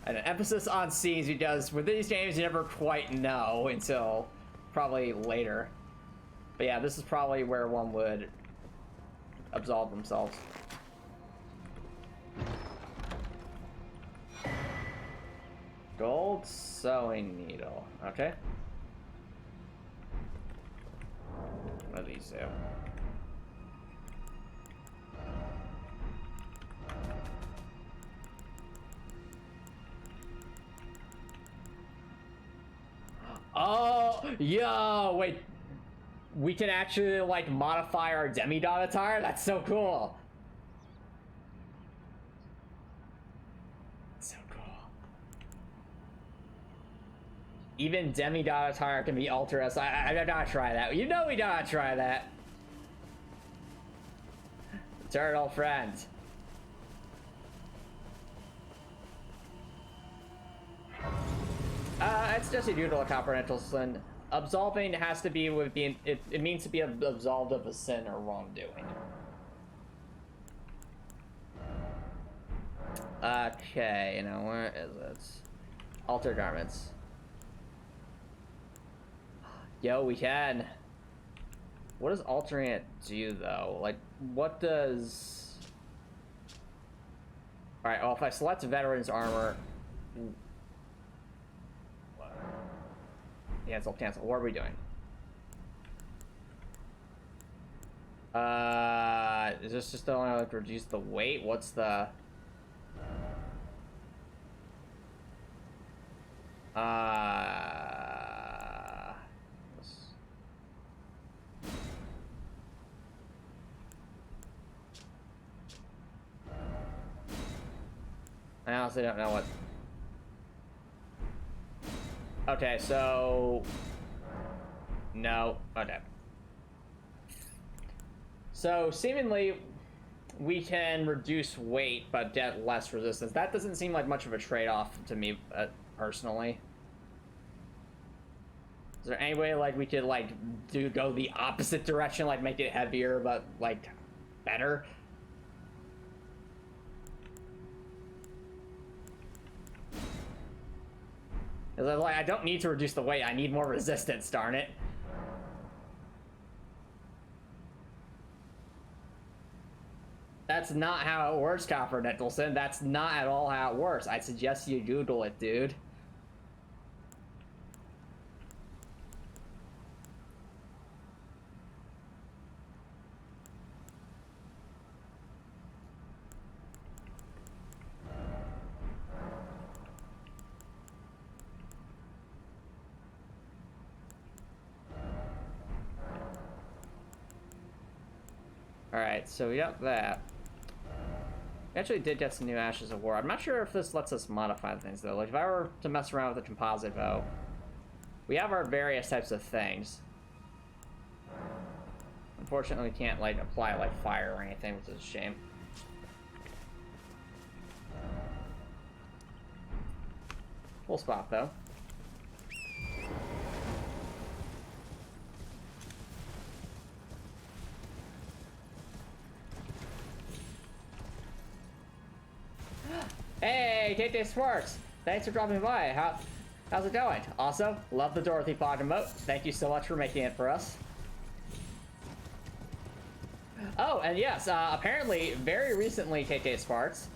And an emphasis on scenes, because with these games you never quite know until probably later. But yeah, this is probably where one would absolve themselves. Gold sewing needle. Okay. What do these do? Oh, yo, wait. We can actually, like, modify our demigod attire? That's so cool. So cool. Even demigod attire can be altered as I gotta try that. You know we gotta try that. Turtle friend. It's just a doodle comprehension. Absolving has to be with being it means to be absolved of a sin or wrongdoing. Okay, you know, where is it? Alter garments. Yo, we can. What does altering it do though? Like, what does... Alright, well, if I select veteran's armor... Cancel. What are we doing? Is this just only like reduce the weight? What's the... I honestly don't know what... Okay, so... No. Okay. So, seemingly, we can reduce weight, but get less resistance. That doesn't seem like much of a trade-off to me, personally. Is there any way, like, we could, like, go the opposite direction, like, make it heavier, but, like, better? Like, I don't need to reduce the weight, I need more resistance, darn it. That's not how it works, Copper Nicholson. That's not at all how it works. I suggest you Google it, dude. Alright, so we got that. We actually did get some new Ashes of War. I'm not sure if this lets us modify things, though. Like, if I were to mess around with the composite bow, we have our various types of things. Unfortunately, we can't, like, apply, like, fire or anything, which is a shame. Full spot, though. Hey, KK Sports! Thanks for dropping by. How's it going? Also, love the Dorothy Pod emote. Thank you so much for making it for us. Oh, and yes, apparently, very recently, KK Sparks,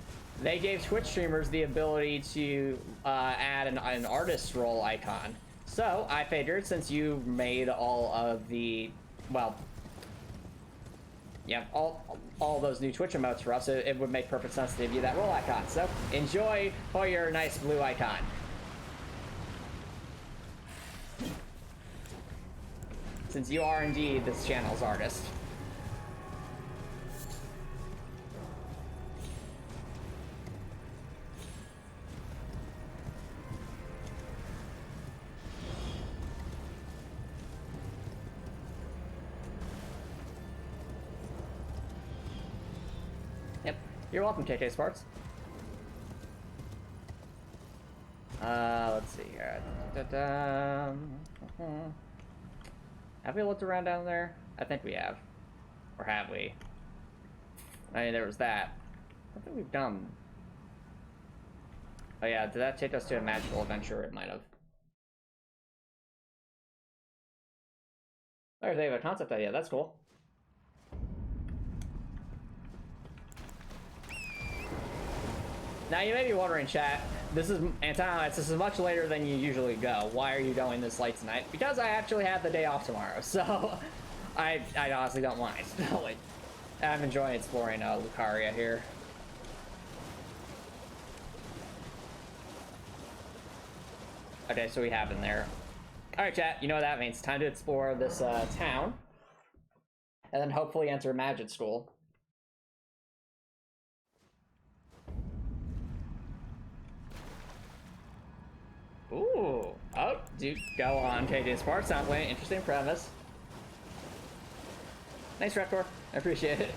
they gave Twitch streamers the ability to add an artist role icon. So, I figured, since you made all of the, well, yeah, all those new Twitch emotes for us, it would make perfect sense to give you that role icon. So, enjoy for your nice blue icon. Since you are indeed this channel's artist. You're welcome, KK Sparks. Let's see here. Have we looked around down there? I think we have. Or have we? I mean, there was that. I think we've done. Oh yeah, did that take us to a magical adventure? It might have. Oh, they have a concept idea. That's cool. Now you may be wondering, chat. This is Antomicx. This is much later than you usually go. Why are you going this late tonight? Because I actually have the day off tomorrow, so I honestly don't mind. Like, I'm enjoying exploring Lucaria here. Okay, so we have in there. All right, chat. You know what that means? Time to explore this town, and then hopefully enter magic school. Ooh. Oh, dude, go on, KJ Sparks. Sounds like an interesting premise. Nice, Raptor. I appreciate it.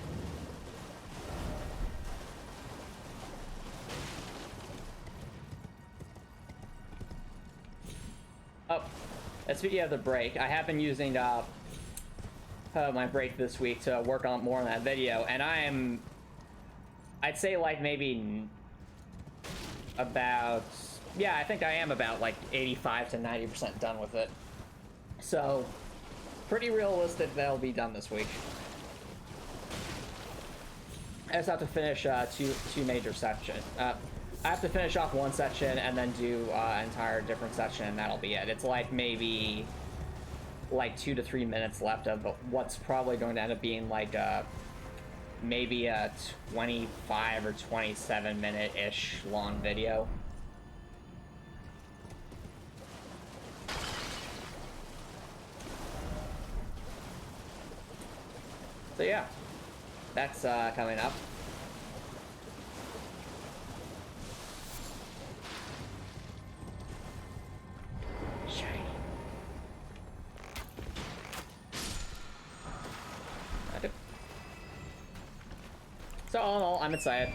Oh, speaking of the break, I have been using my break this week to work on more on that video, and I'd say like maybe about, yeah, I think I am about like 85 to 90% done with it. So, pretty realistic that'll be done this week. I just have to finish two major sections. I have to finish off one section and then do an entire different section, and that'll be it. It's like maybe like 2 to 3 minutes left of what's probably going to end up being like maybe a 25 or 27 minute-ish long video. So yeah, that's coming up. Shiny. So all in all, I'm excited.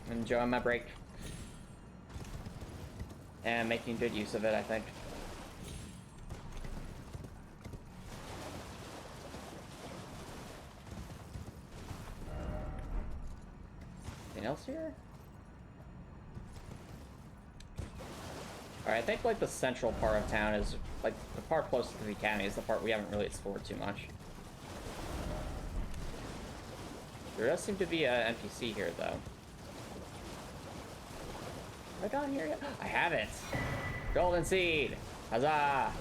I'm enjoying my break. And making good use of it, I think. Anything else here? Alright, I think like the central part of town is, like, the part closest to the academy is the part we haven't really explored too much. There does seem to be an NPC here, though. Have I gone here yet? I haven't! Golden Seed! Huzzah!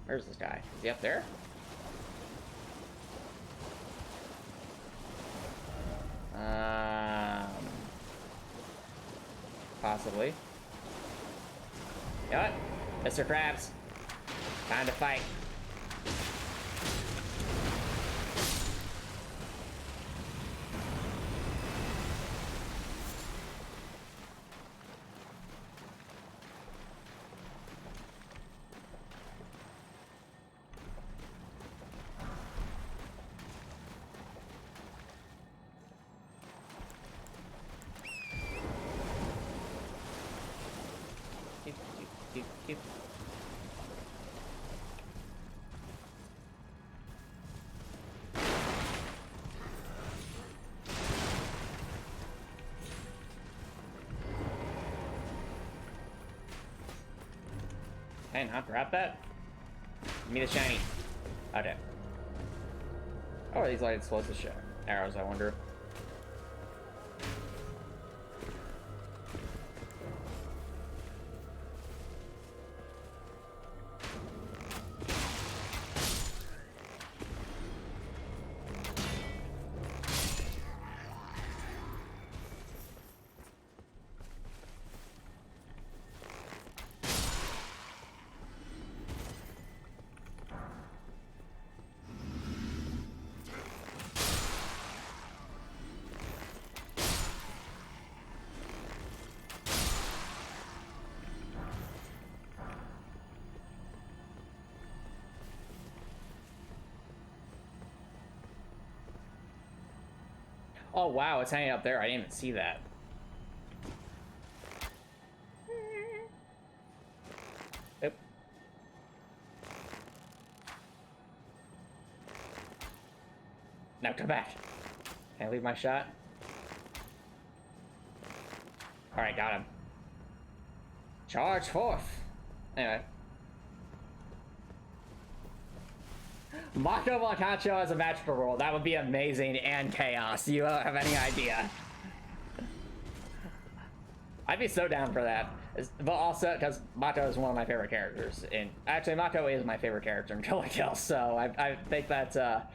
Where's this guy? Is he up there? Possibly. You know what? Mr. Krabs. Time to fight. Hey, not grab that? Give me the shiny. Okay. Oh, are these like explosive shit arrows, I wonder? Oh wow, it's hanging up there. I didn't even see that. Oop. Now come back. Can I leave my shot? Alright, got him. Charge forth. Anyway. Mako Montacho as a magical role. That would be amazing and chaos. You don't have any idea. I'd be so down for that. But also, because Mato is one of my favorite characters. And actually, Mato is my favorite character in Kill la Kill. So I think that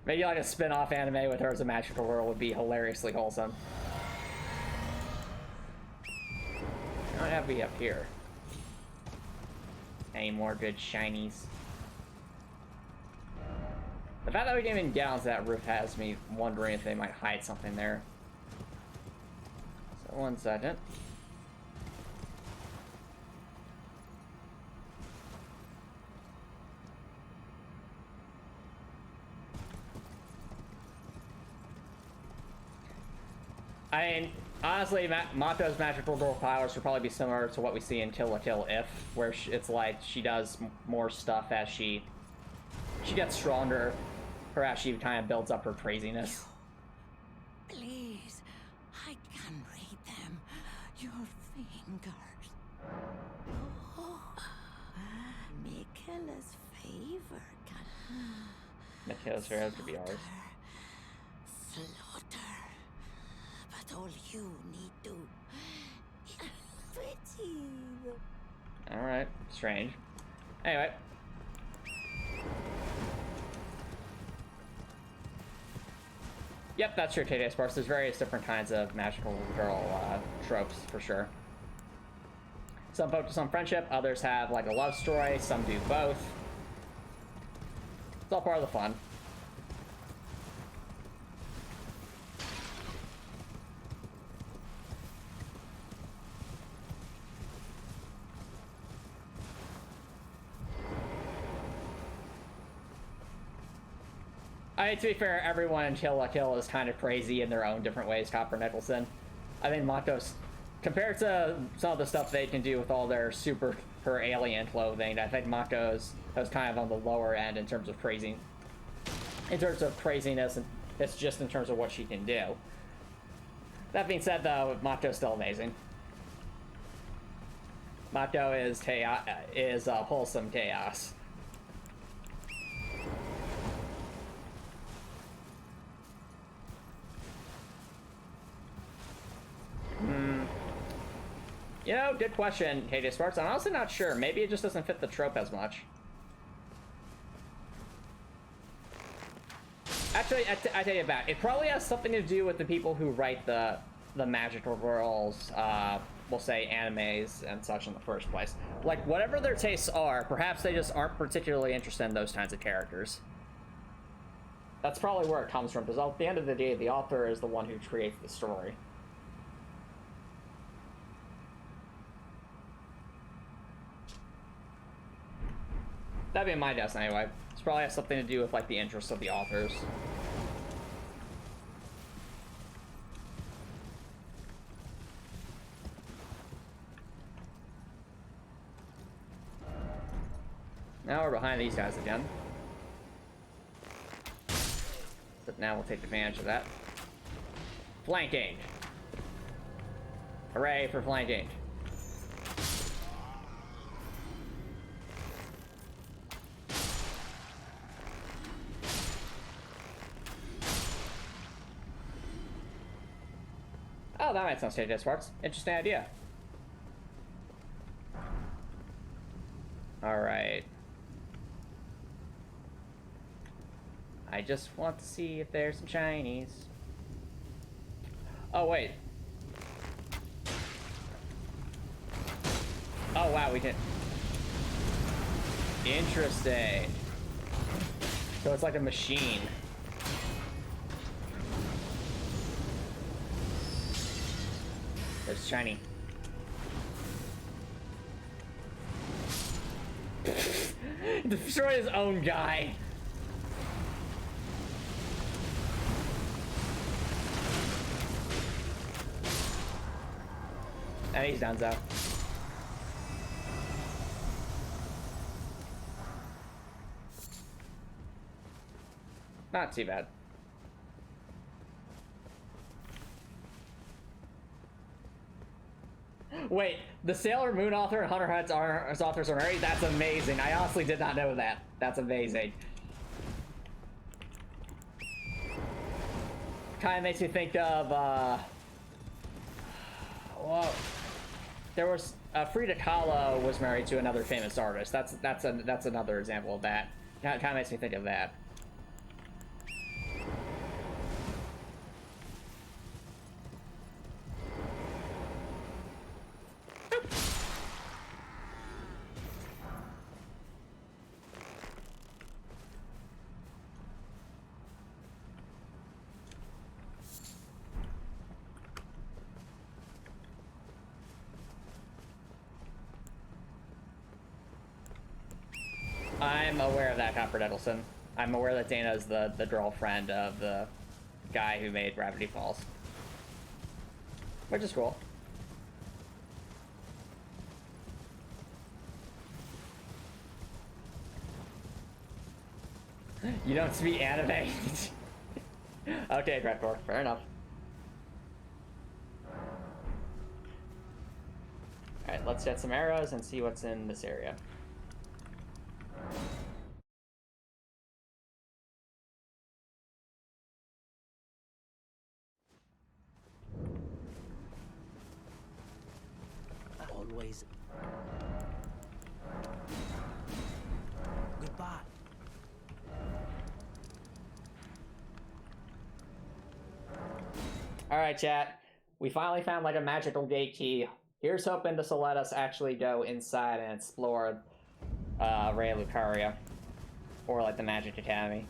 maybe like a spin-off anime with her as a magical role would be hilariously wholesome. I don't have to be up here. Any more good shinies? The fact that we didn't even get onto that roof has me wondering if they might hide something there. So 1 second. I mean, honestly, Mato's magical role powers should probably be similar to what we see in Kill la Kill If, where it's like she does more stuff as she gets stronger, or as she kind of builds up her craziness. Please, I can read them. Your fingers. Oh, Michaela's favor can. Michaela's favor could be ours. Slaughter. But all you need to pretty. Alright, strange. Anyway. Yep, that's true, Tay-Day Sparks. There's various different kinds of magical girl tropes, for sure. Some focus on friendship, others have like a love story, some do both. It's all part of the fun. To be fair, everyone in Kill la Kill is kind of crazy in their own different ways, Copper Nicholson. I think Mato's, compared to some of the stuff they can do with all their super her alien clothing, I think Mato's kind of on the lower end in terms of crazy. In terms of craziness, and it's just in terms of what she can do. That being said, though, Mato's still amazing. Mato is wholesome chaos. You know, good question, Tay-Day Sparks. I'm honestly not sure. Maybe it just doesn't fit the trope as much. Actually, I tell you about it. It probably has something to do with the people who write the magical girls, we'll say animes and such in the first place. Like, whatever their tastes are, perhaps they just aren't particularly interested in those kinds of characters. That's probably where it comes from, because at the end of the day, the author is the one who creates the story. That'd be my guess anyway. This probably has something to do with like the interests of the authors. Now we're behind these guys again. But now we'll take advantage of that. Flanking! Hooray for flanking. Oh, that might sound Tay-Day Sparks. Interesting idea. Alright. I just want to see if there's some shinies. Oh, wait. Oh, wow, we can... Interesting. So it's like a machine. There's shiny. Destroy his own guy. And he's done so. Not too bad. Wait, the Sailor Moon author and Hunter x Hunter's authors are married? That's amazing. I honestly did not know that. That's amazing. Kind of makes me think of, well, there was, Frida Kahlo was married to another famous artist. That's another example of that. Kind of makes me think of that. I'm aware of that, Copper Nettleson. I'm aware that Dana's the girlfriend of the guy who made Gravity Falls. Which is cool. You don't speak anime? Okay, Gradcore, fair enough. Alright, let's get some arrows and see what's in this area. Always. Goodbye. Alright, chat. We finally found like a magical gate key. Here's hoping this will let us actually go inside and explore Raya Lucaria. Or like the Magic Academy.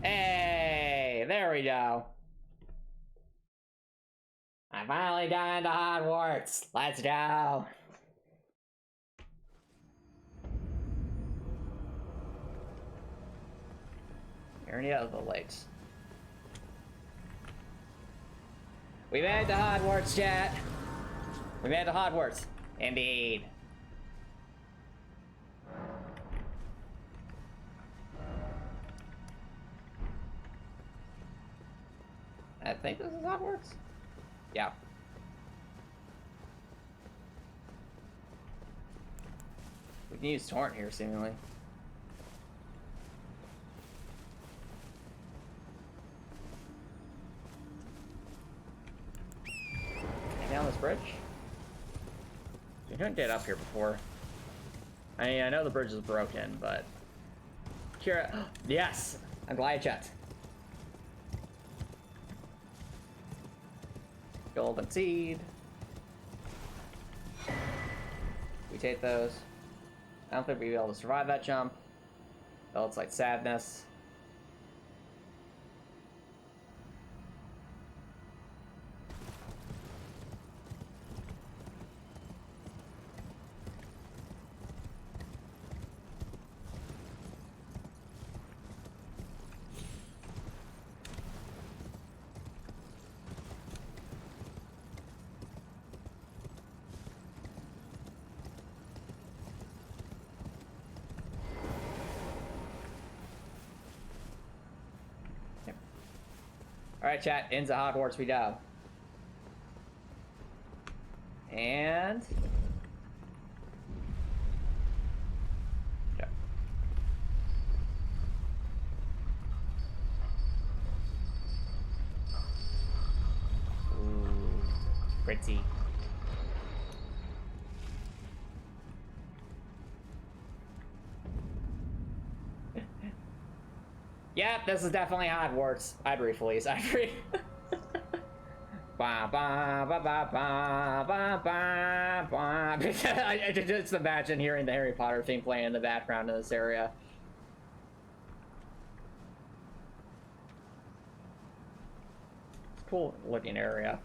Hey! There we go. I finally got into Hogwarts. Let's go. Liurnia of the Lakes. We made it to Hogwarts, chat. We made it to Hogwarts. Indeed. I think this is Hogwarts. Yeah. We can use Torrent here, seemingly. Down this bridge? You couldn't get up here before. I mean, I know the bridge is broken, but... Kira... Yes! I'm glad I checked. Golden Seed. We take those. I don't think we'll be able to survive that jump. Oh, it's like sadness. Alright, chat, into Hogwarts we go. And... Okay. Ooh, pretty. Yep, this is definitely Hogwarts. I briefly. Ba ba ba ba ba ba ba ba. I just imagine hearing the Harry Potter theme playing in the background in this area. It's a cool looking area.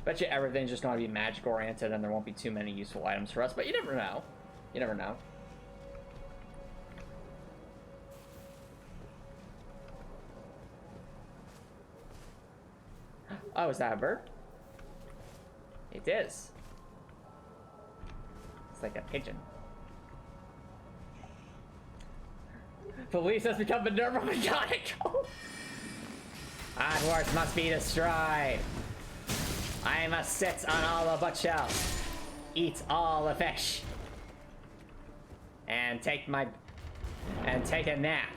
Bet you everything's just going to be magic oriented and there won't be too many useful items for us, but you never know. You never know. Oh, is that a bird? It is. It's like a pigeon. Police has become Minerva McGonagall. Onwards must be destroyed. I must sit on all the bookshelves, eat all the fish, and take a nap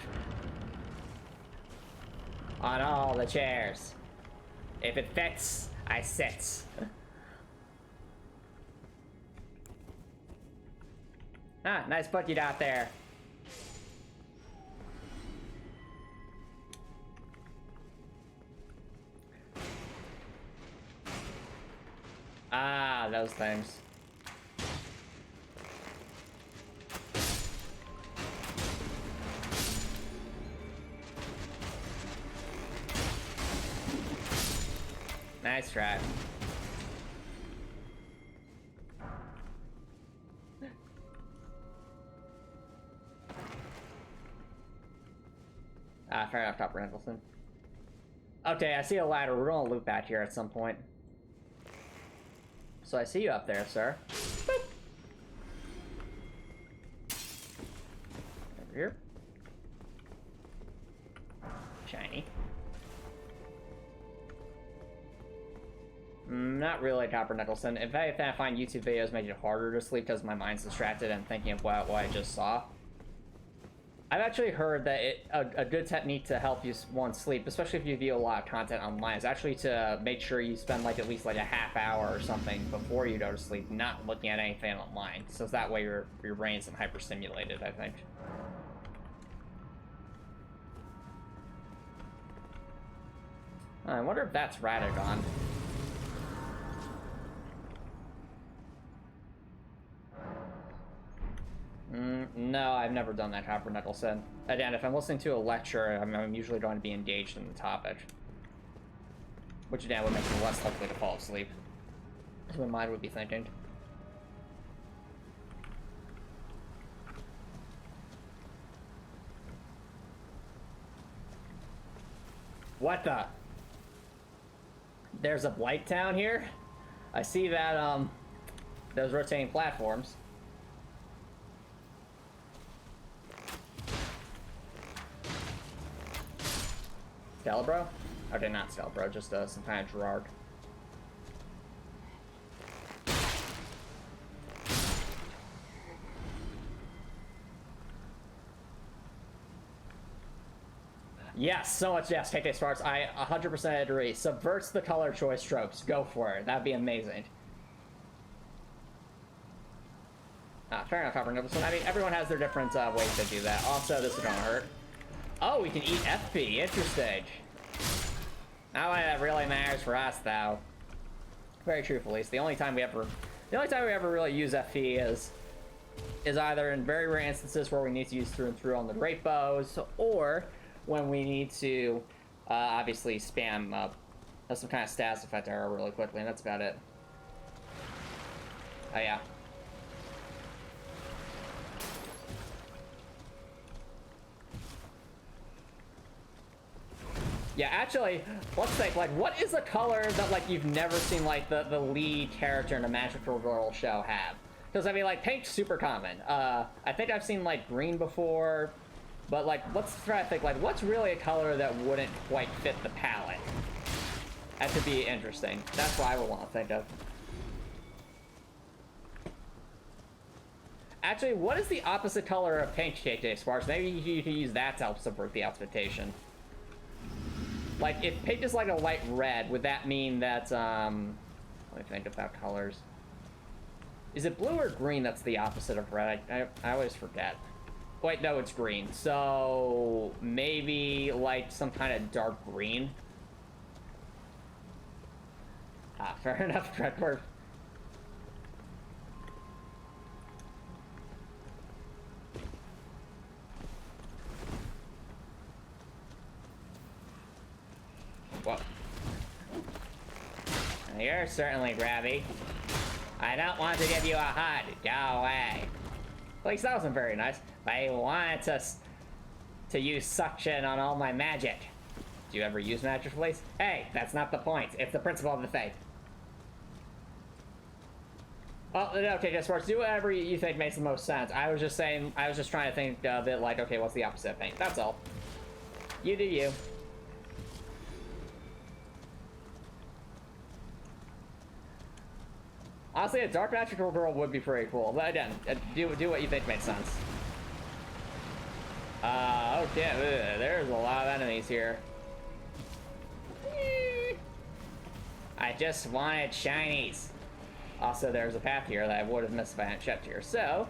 on all the chairs. If it fits, I sit. Ah, nice book you got there. Ah, those things. Nice try. Ah, fair enough, Top Randallson. Okay, I see a ladder. We're gonna loop back here at some point. So I see you up there, sir. Boop. Over here. Shiny. Not really, Copper Nicholson. In fact, I find YouTube videos make it harder to sleep because my mind's distracted and thinking of what I just saw. I've actually heard that a good technique to help you sleep, especially if you view a lot of content online, is actually to make sure you spend like at least like a half hour or something before you go to sleep, not looking at anything online. So that way your brain isn't hyperstimulated, I think. I wonder if that's Radagon. No, I've never done that, Copper Nicholson. Again, if I'm listening to a lecture, I'm usually going to be engaged in the topic. Which, again, would make me less likely to fall asleep. That's what my mind would be thinking. What the? There's a Blight Town here? I see that, those rotating platforms. Stelbro? Okay, not Stelbro, just some kind of Gerard. Yes, so much yes, KK Sparks. I 100% agree. Subverts the color choice tropes. Go for it. That'd be amazing. Fair enough, Copper Nicholson. I mean, everyone has their different ways to do that. Also, this is gonna hurt. Oh, we can eat FP. Interesting. Not why that really matters for us, though. Very true, Felice. The only time we ever really use FP is either in very rare instances where we need to use through and through on the great bows, or when we need to obviously spam some kind of status effect arrow really quickly, and that's about it. Oh yeah. Yeah, actually, let's think, like, what is a color that, like, you've never seen, like, the lead character in a Magical Girl show have? Because, I mean, like, pink's super common. I think I've seen, like, green before, but, like, let's try to think, like, what's really a color that wouldn't quite fit the palette? That could be interesting. That's what I would want to think of. Actually, what is the opposite color of pink, KJ Sparks? Maybe you could use that to help subvert the expectation. Like, if pink is like a light red, would that mean that, let me think about colors. Is it blue or green that's the opposite of red? I always forget. Wait, no, it's green. So, maybe, like, some kind of dark green? Ah, fair enough, Dreadbird. Whoa. You're certainly grabby. I don't want to give you a hug. Go away. Please, that wasn't very nice. I wanted to use suction on all my magic. Do you ever use magic, please? Hey, that's not the point. It's the principle of the faith. Well, okay, just Sports, do whatever you think makes the most sense. I was just saying, I was just trying to think of it like, okay, what's the opposite of paint? That's all. You do you. Honestly, a dark magical girl would be pretty cool. But again, do what you think makes sense. Okay, there's a lot of enemies here. I just wanted shinies. Also, there's a path here that I would have missed if I hadn't checked here. So,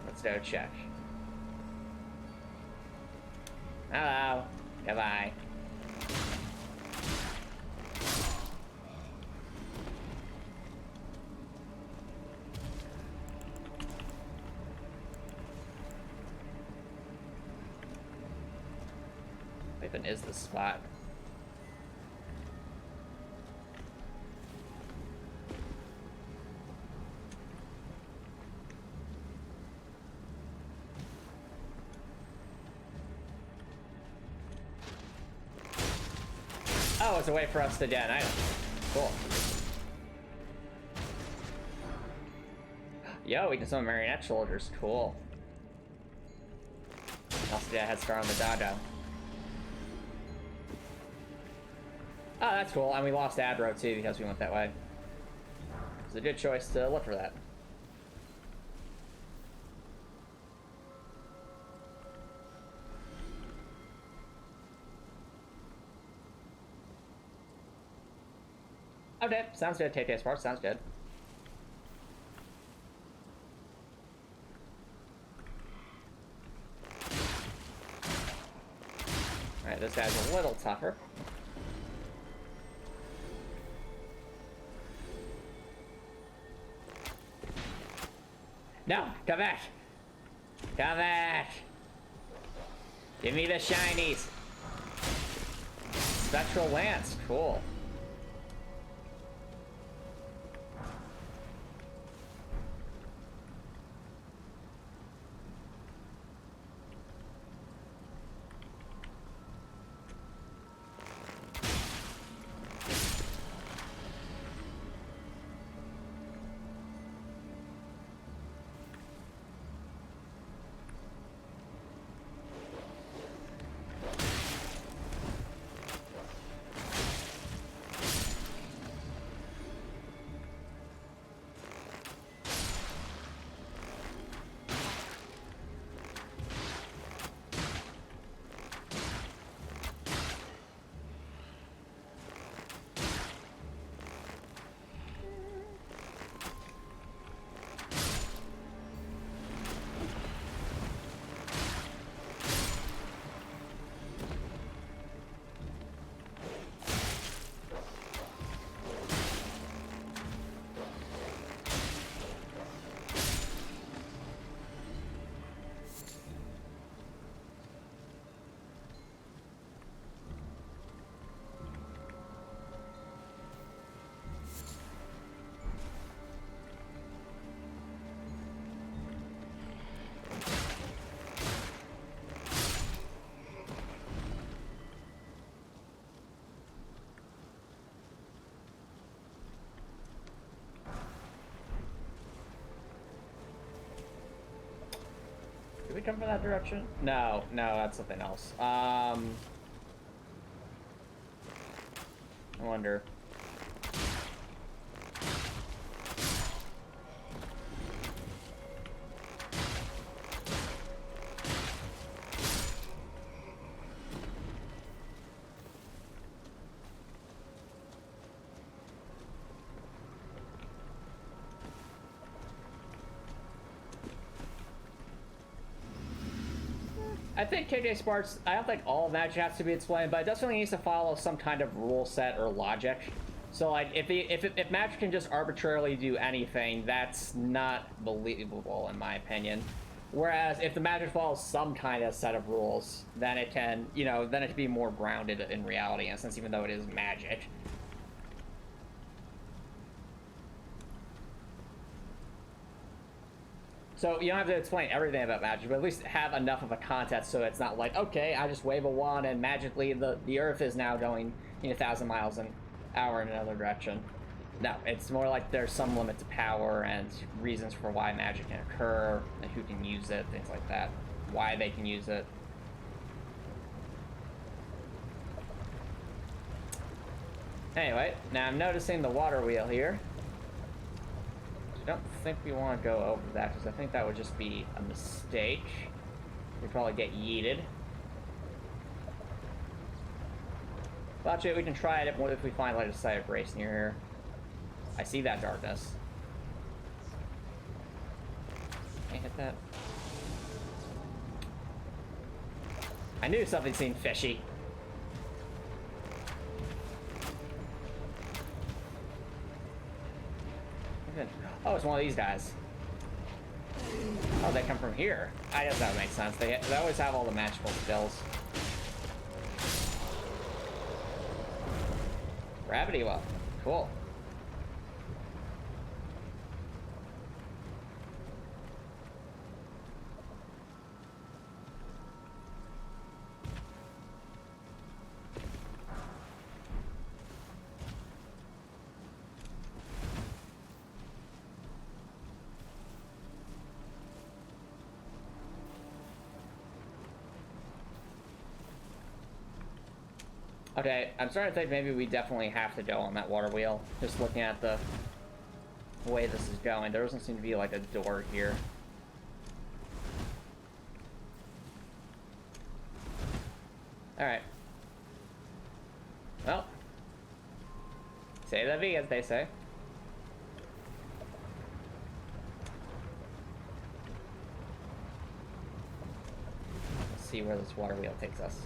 let's go check. Hello. Goodbye. What even is this spot? Oh, it's a way for us to get an item. Cool. Yo, we can summon marionette soldiers. Cool. Also get a head start on the Dado. Oh, that's cool. And we lost Adro too because we went that way. It's a good choice to look for that. Okay, sounds good. Take this part. Sounds good. Alright, this guy's a little tougher. No, come back. Come back. Give me the shinies. Spectral Lance, cool. Did we come from that direction? No, that's something else. I wonder. I think KJ Sparks, I don't think all of magic has to be explained, but it definitely needs to follow some kind of rule set or logic. So, like, if magic can just arbitrarily do anything, that's not believable, in my opinion. Whereas, if the magic follows some kind of set of rules, then it can, then it can be more grounded in reality, in a sense, even though it is magic. So you don't have to explain everything about magic, but at least have enough of a context so it's not like, okay, I just wave a wand and magically the Earth is now going 1,000 miles an hour in another direction. No, it's more like there's some limit to power and reasons for why magic can occur, and who can use it, things like that. Why they can use it. Anyway, now I'm noticing the water wheel here. I don't think we want to go over that, because I think that would just be a mistake. We'd probably get yeeted. But actually, we can try it if we find like a site of race near here. I see that darkness. Can't hit that. I knew something seemed fishy. Oh, it's one of these guys. Oh, they come from here. I guess that would make sense. They always have all the magical skills. Gravity well. Cool. Okay, I'm starting to think maybe we definitely have to go on that water wheel. Just looking at the way this is going, there doesn't seem to be like a door here. Alright. Well. Say la vie, as they say. Let's see where this water wheel takes us.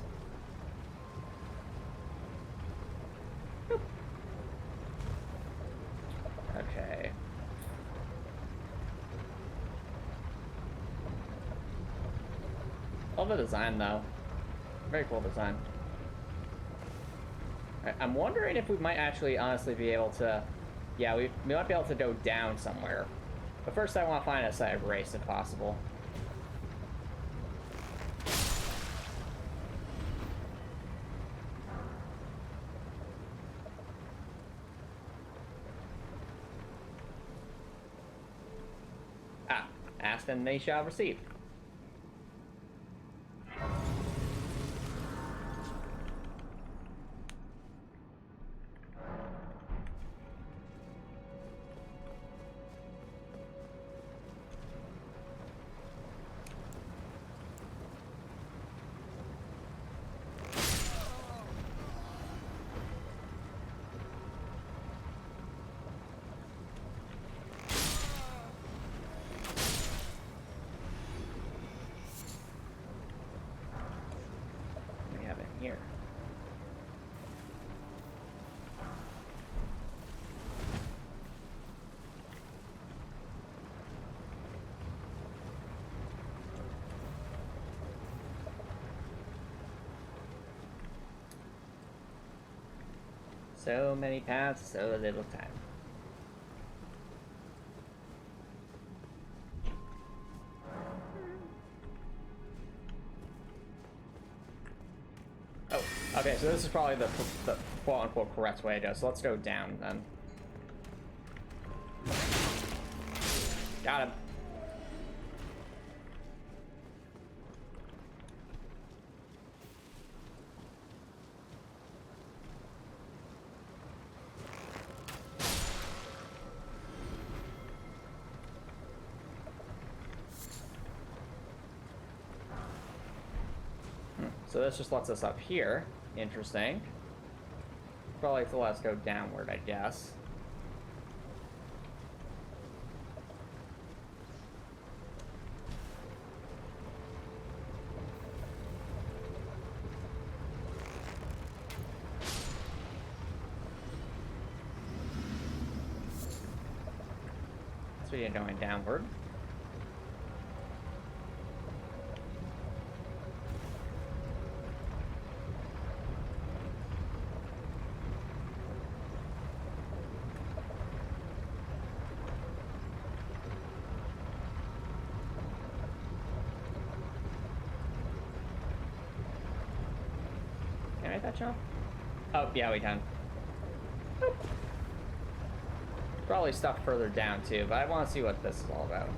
Okay. Love the design though. Very cool design. I'm wondering if we might actually honestly be able to... Yeah, we might be able to go down somewhere. But first I want to find a site of race if possible. Asked and they shall receive. Here. So many paths, so little time. Okay, so this is probably the quote-unquote correct way to go, so let's go down then. Got him. So this just lets us up here. Interesting. Probably to let us go downward, I guess. So you're going downward. make that jump? Oh, yeah, we can. Boop. Probably stuff further down too, but I want to see what this is all about.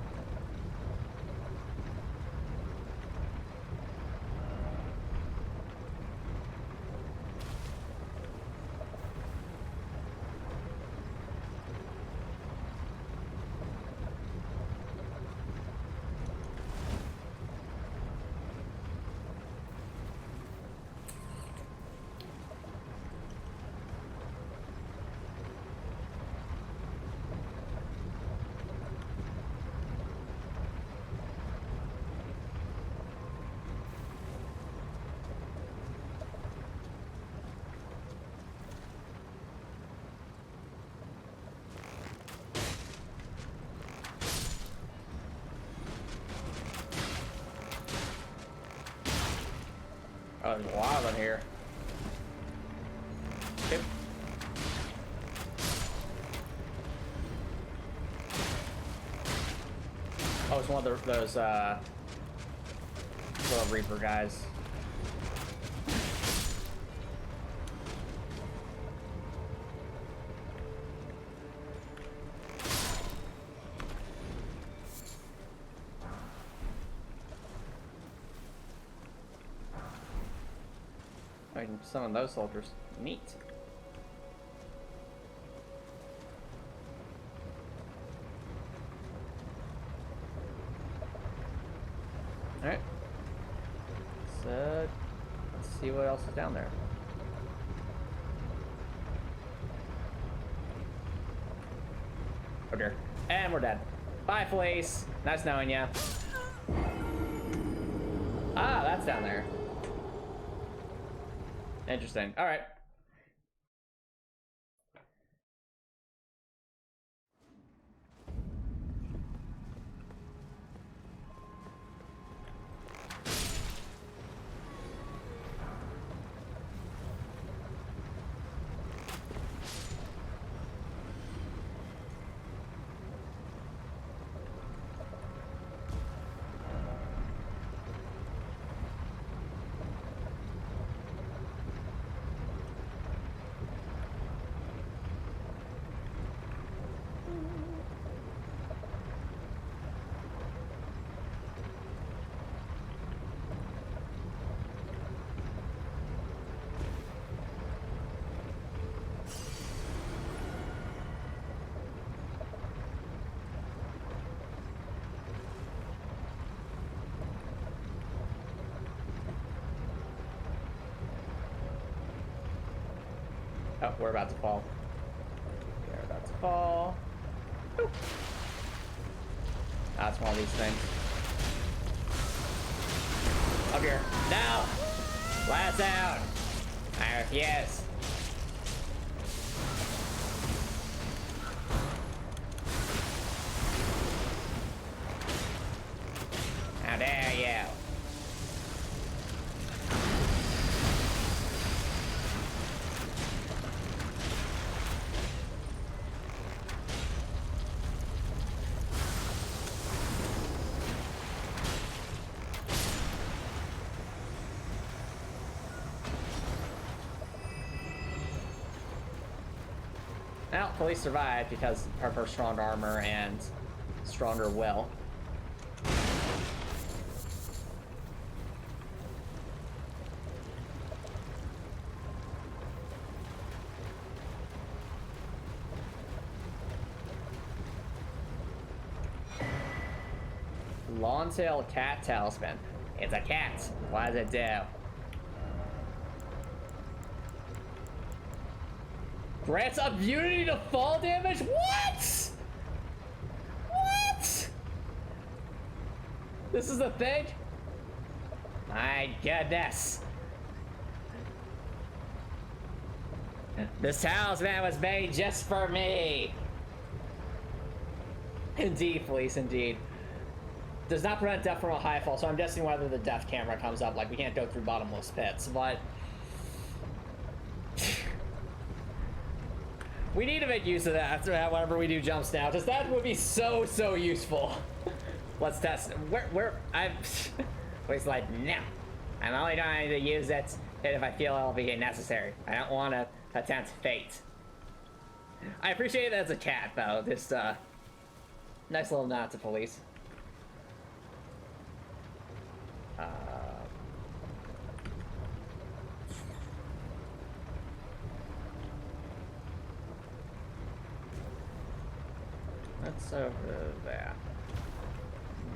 Oh, there's a lot of them here. Okay. Oh, it's one of those little Reaper guys. I can summon those soldiers. Neat. Alright. So, let's see what else is down there. Oh dear. And we're dead. Bye, Felice. Nice knowing ya. Ah, that's down there. Interesting. All right. Oh, we're about to fall. We're about to fall. Boop. That's one of these things. Up here. No! Last out! I refuse. How dare you? Well, Felice survived because of her strong armor and stronger will. Long-tailed cat talisman. It's a cat. What does it do? Grants immunity to fall damage? What? What? This is a thing? My goodness. This talisman was made just for me. Indeed, Felice, indeed. Does not prevent death from a high fall, so I'm guessing whether the death camera comes up, like we can't go through bottomless pits, but we need to make use of that whenever we do jumps now, because that would be so useful. Let's test. Where I've. Wait, like now. I'm only going to use it if I feel it'll be necessary. I don't want to attempt fate. I appreciate that as a cat, though. This, nice little nod to police. What's over there?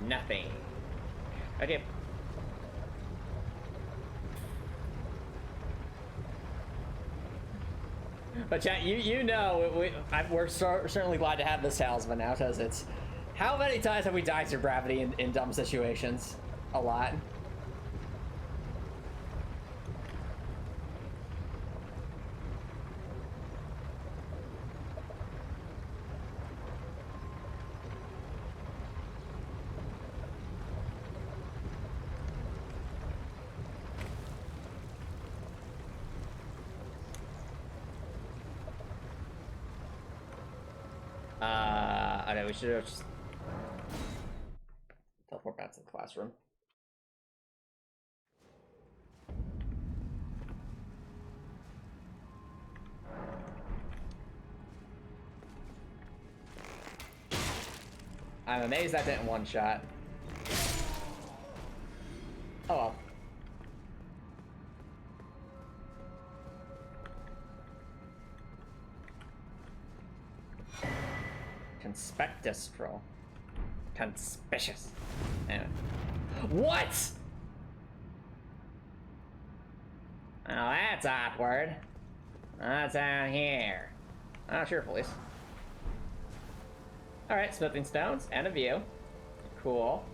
Nothing. Okay. But chat, you know, we're certainly glad to have this talisman now, because it's... How many times have we died through gravity in dumb situations? A lot. I know we should have just teleport back to the classroom. I'm amazed that didn't one shot. Oh well. Conspectistral. Conspicuous. Anyway. What? Oh, that's awkward. What's out here? Oh, sure, police. Alright, smithing stones and a view. Cool.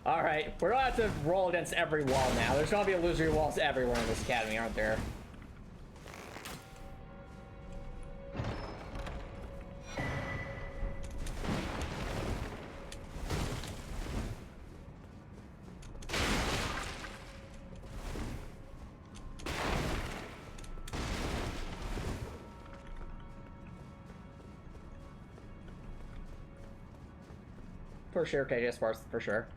Alright, we're gonna have to roll against every wall now. There's gonna be illusory walls everywhere in this academy, aren't there? For sure, KJ Sparks, for sure.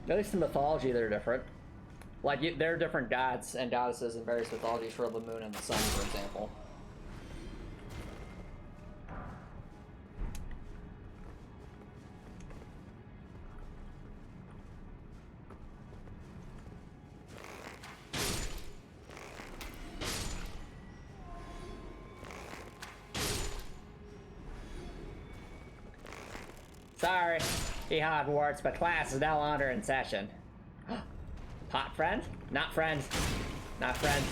At least in mythology, they're different. Like, there are different gods and goddesses in various mythologies for the moon and the sun, for example. Sorry, Hogwarts, but class is no longer in session. Pot friend? Not friend. Not friend.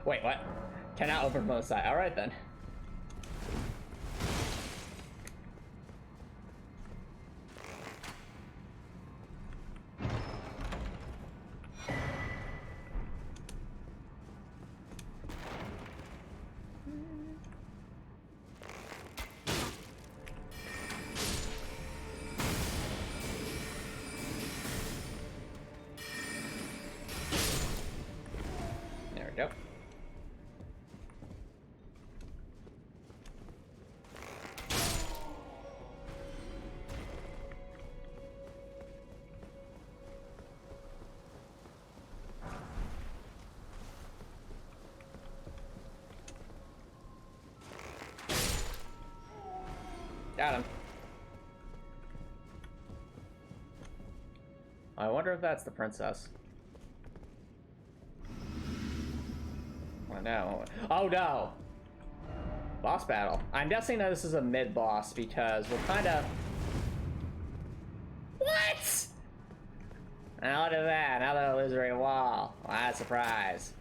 Wait, what? Cannot open from the side. Alright then. Yep. Got him. I wonder if that's the princess. Oh no. Oh no! Boss battle. I'm guessing that this is a mid-boss because we're kind of... What?! Now look at that, another illusory wall. What a surprise.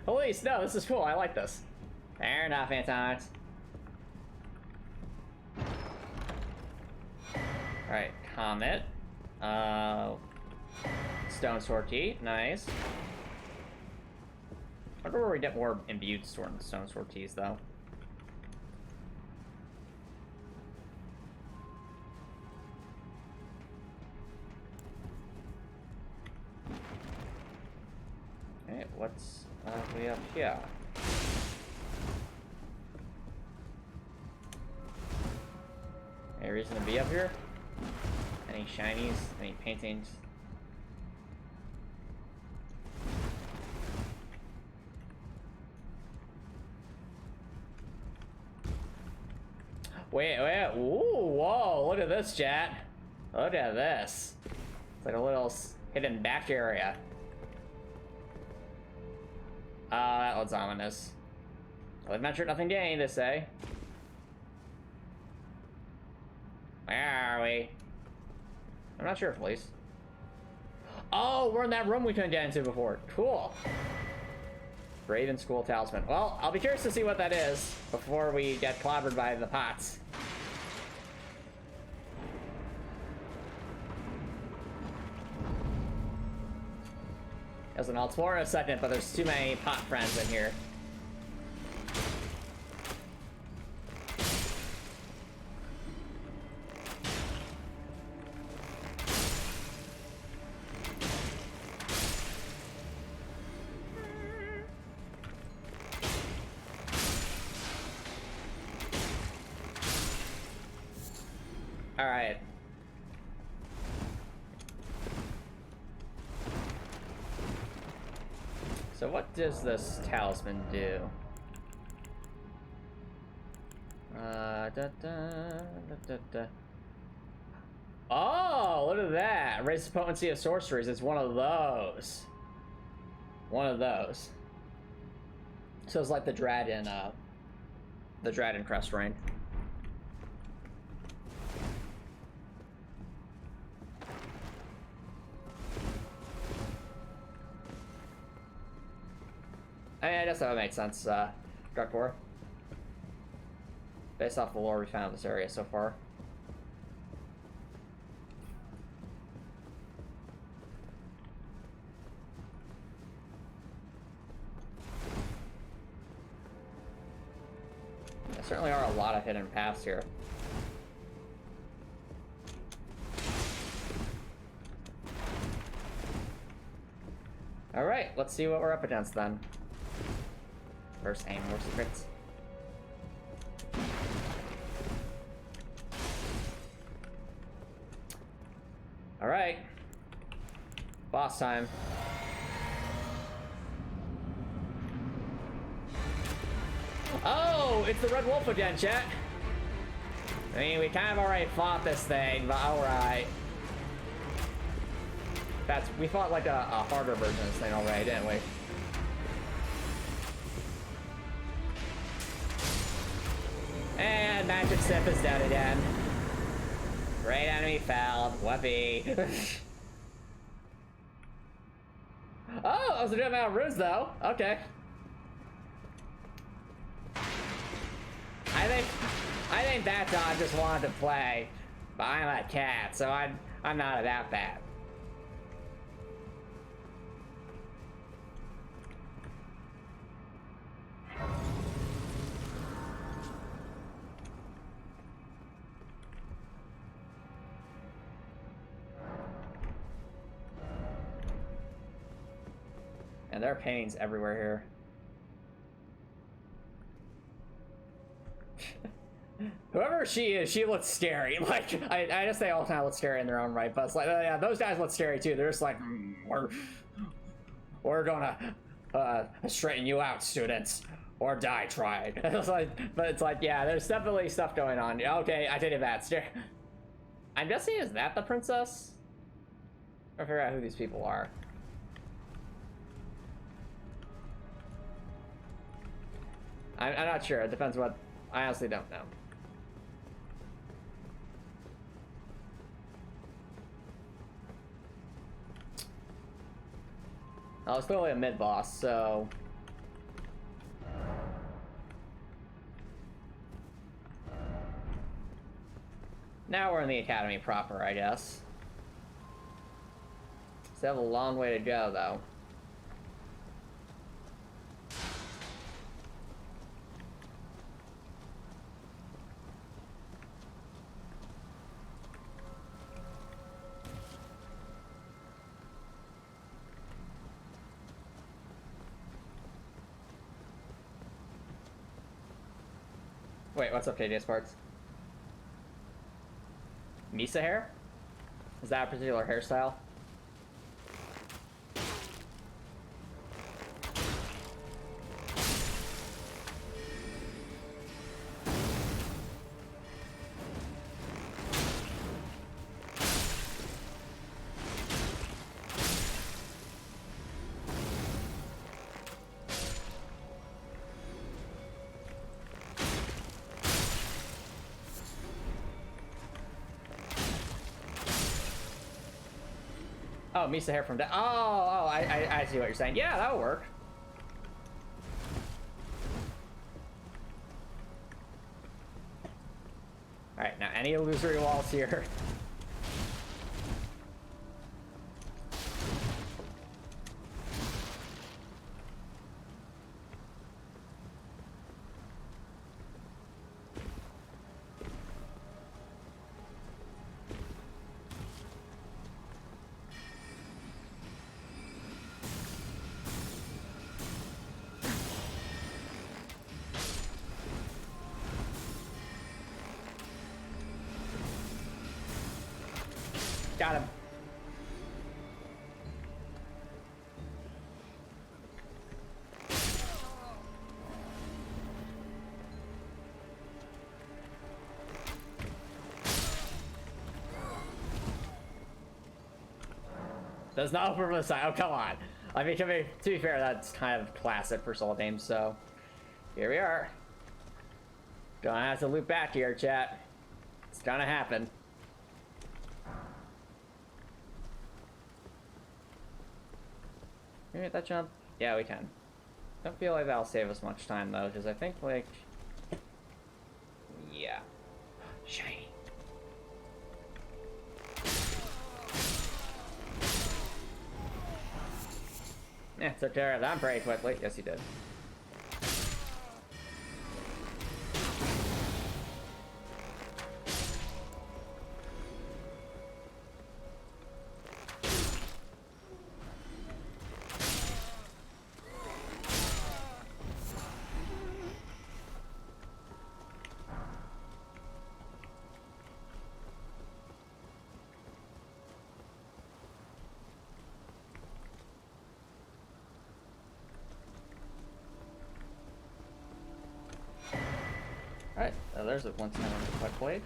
Police, no, this is cool, I like this. Fair enough, Antomicx. Alright, Comet. Stone Sword Key, nice. I wonder where we get more imbued stone sword keys, though. what's way up here? Any reason to be up here? Any shinies? Any paintings? Wait, ooh, whoa, look at this, chat. Look at this. It's like a little hidden back area. That looks ominous. No adventure, nothing gained, they say. Where are we? I'm not sure, please. Oh, we're in that room we couldn't get into before. Cool. Raven School Talisman. Well, I'll be curious to see what that is before we get clobbered by the pots. Listen, I'll explore in a second, but there's too many pot friends in here. All right. So what does this talisman do? Oh, look at that. Raises the potency of sorceries. It's one of those. One of those. So it's like the Dragon Crest Ring. I guess that would make sense, Drakor. Based off the lore we found in this area so far. There certainly are a lot of hidden paths here. Alright, let's see what we're up against then. First aim, more secrets. Alright. Boss time. Oh, it's the Red Wolf again, chat. I mean, we kind of already fought this thing, but alright. We fought like a harder version of this thing already, didn't we? And Magic Sip is dead again. Great enemy fell. Whoopee. Oh, I was a good amount of runes though. Okay. I think that dog just wanted to play, but I'm a cat, so I'm not that bad. And there are paintings everywhere here. Whoever she is, she looks scary. Like, I just say all the time look scary in their own right, but it's like, yeah, those guys look scary too. They're just like, we're gonna straighten you out, students, or die trying. It's like, but it's like, yeah, there's definitely stuff going on. Okay, I take it back. I'm guessing, is that the princess? I'll figure out who these people are. I'm not sure. It depends what. I honestly don't know. Oh, it's clearly a mid-boss, so... Now we're in the academy proper, I guess. Still have a long way to go, though. Wait, what's up, KJ Sparks? Misa hair? Is that a particular hairstyle? Oh, Misa hair from I see what you're saying. Yeah, that'll work. Alright, now any illusory walls here. Got him. Does not open from the side. Oh, come on. I mean, to be fair, that's kind of classic for Soul games, so here we are. Gonna have to loop back here, chat. It's gonna happen. Can we hit that jump? Yeah, we can. Don't feel like that'll save us much time, though, because I think, like... Yeah. Shiny. Yeah, took care of that pretty quickly. Yes, he did. Alright, there's a once in a quick blade.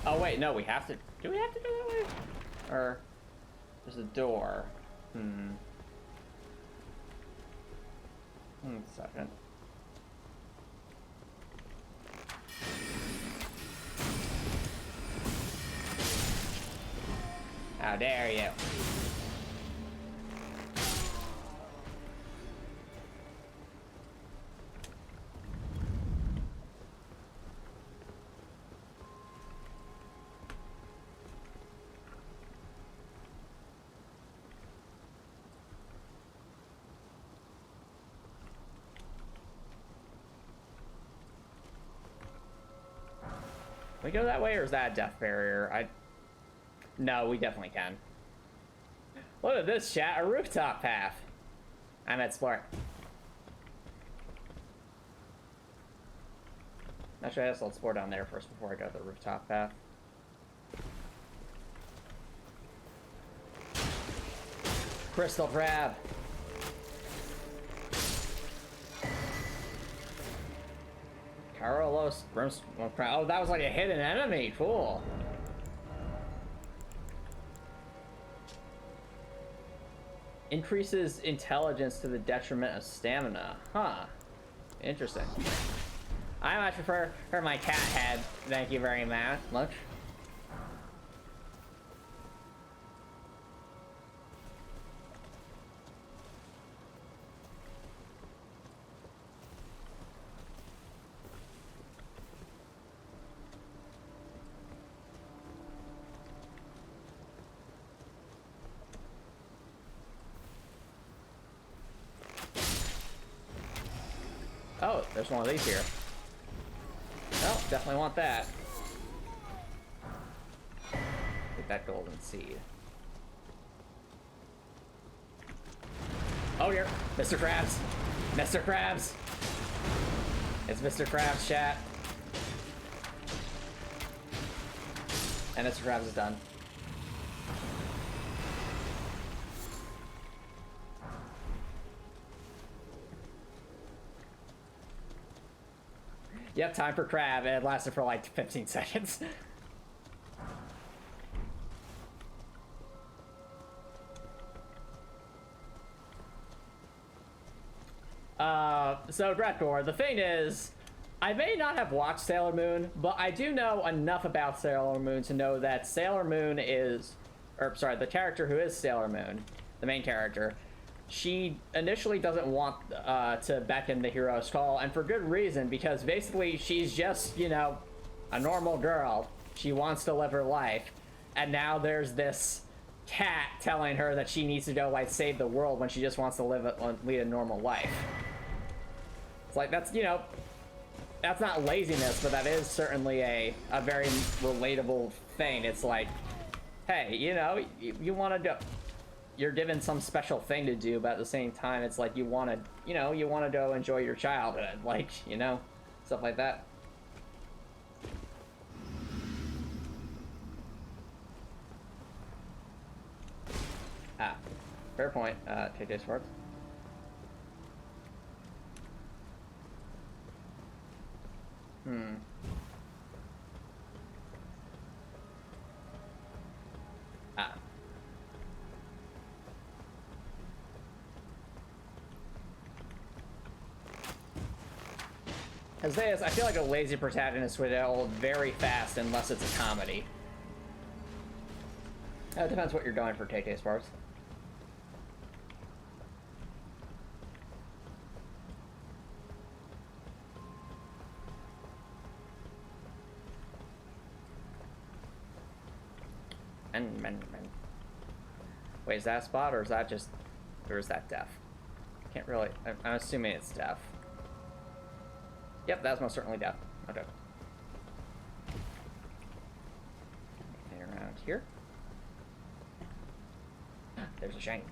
Oh wait, no, we have to. Do we have to go that way? Or there's a door. One second. How dare you? We go that way, or is that a death barrier? No, we definitely can. Look at this, chat. A rooftop path. I'm at explore. Actually, I guess I'll explore down there first before I go to the rooftop path. Crystal crab. Carlos Brimstone. Oh, that was like a hidden enemy. Cool. Increases intelligence to the detriment of stamina. Huh. Interesting. I much prefer my cat head. Thank you very much. Oh, there's one of these here. Oh, definitely want that. Get that golden seed. Oh, here, Mr. Krabs. Mr. Krabs. It's Mr. Krabs, chat. And Mr. Krabs is done. Yep, time for crab, and it lasted for like 15 seconds. So Drekor, the thing is, I may not have watched Sailor Moon, but I do know enough about Sailor Moon to know that Sailor Moon is, or sorry, the character who is Sailor Moon, the main character, she initially doesn't want to beckon the hero's call, and for good reason, because basically she's just, you know, a normal girl. She wants to live her life, and now there's this cat telling her that she needs to go, like, save the world when she just wants to lead a normal life. It's like, that's, you know, that's not laziness, but that is certainly a very relatable thing. It's like, hey, you know, you want to do, you're given some special thing to do, but at the same time, it's like you want to, you know, you want to go enjoy your childhood, like, you know, stuff like that. Ah, fair point, KJ Swartz. Ah. As I feel like a lazy protagonist would hold very fast unless it's a comedy. It depends what you're going for, KK Sparks. And. Wait, is that a spot, or is that just, or is that deaf? Can't really, I'm assuming it's deaf. Yep, that's most certainly deaf. Okay. And around here. There's a shiny.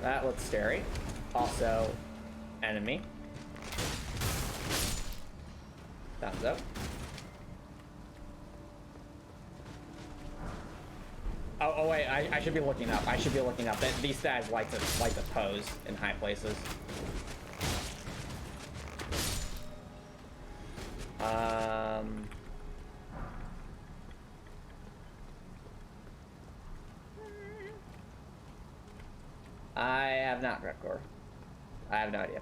That looks scary. Also, enemy. Thumbs up. Oh wait, I should be looking up. I should be looking up. These guys like to pose in high places. I have not, Redcore. I have no idea.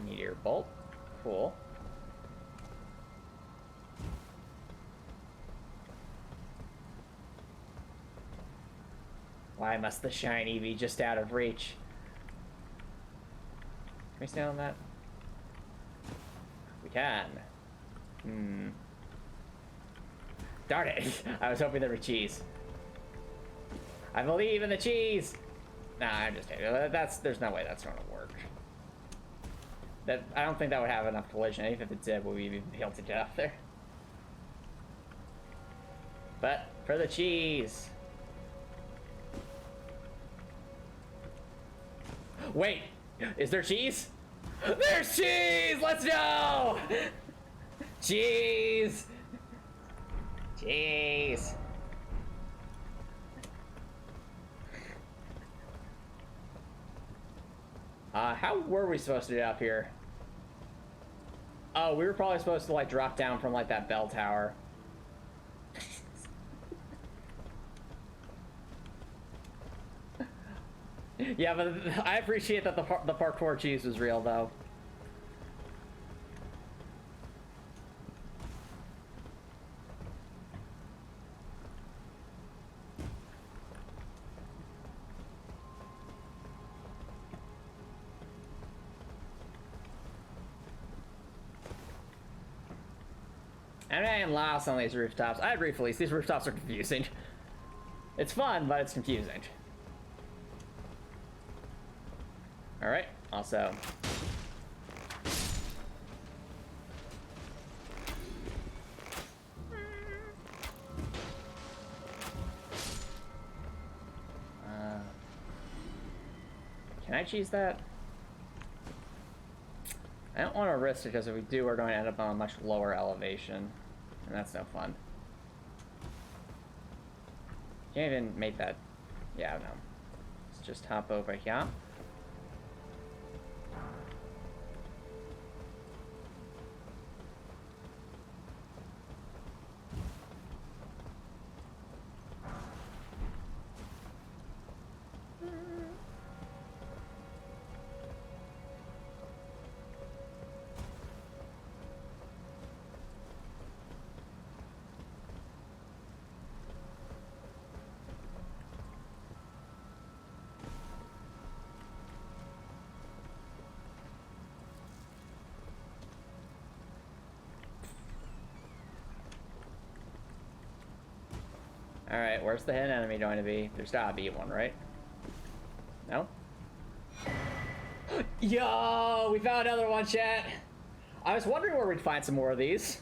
Meteor bolt. Cool. Why must the shiny be just out of reach? Can we stand on that? We can. Darn it. I was hoping there were cheese. I believe in the cheese! Nah, I'm just kidding. There's no way that's gonna work. I don't think that would have enough collision. Even if it did, would we even be able to get out there? But, for the cheese! Wait! Is there cheese? There's cheese! Let's go! Cheese! Cheese! How were we supposed to get up here? Oh, we were probably supposed to like drop down from like that bell tower. Yeah, but I appreciate that the parkour cheese was real though. And I am lost on these rooftops. I agree, Felice. These rooftops are confusing. It's fun, but it's confusing. Alright, also. Can I cheese that? I don't want to risk it because if we do, we're going to end up on a much lower elevation. And that's no fun. Can't even make that. Yeah, no. Let's just hop over here. Alright, where's the hidden enemy going to be? There's gotta be one, right? No? Yo, we found another one, chat! I was wondering where we'd find some more of these.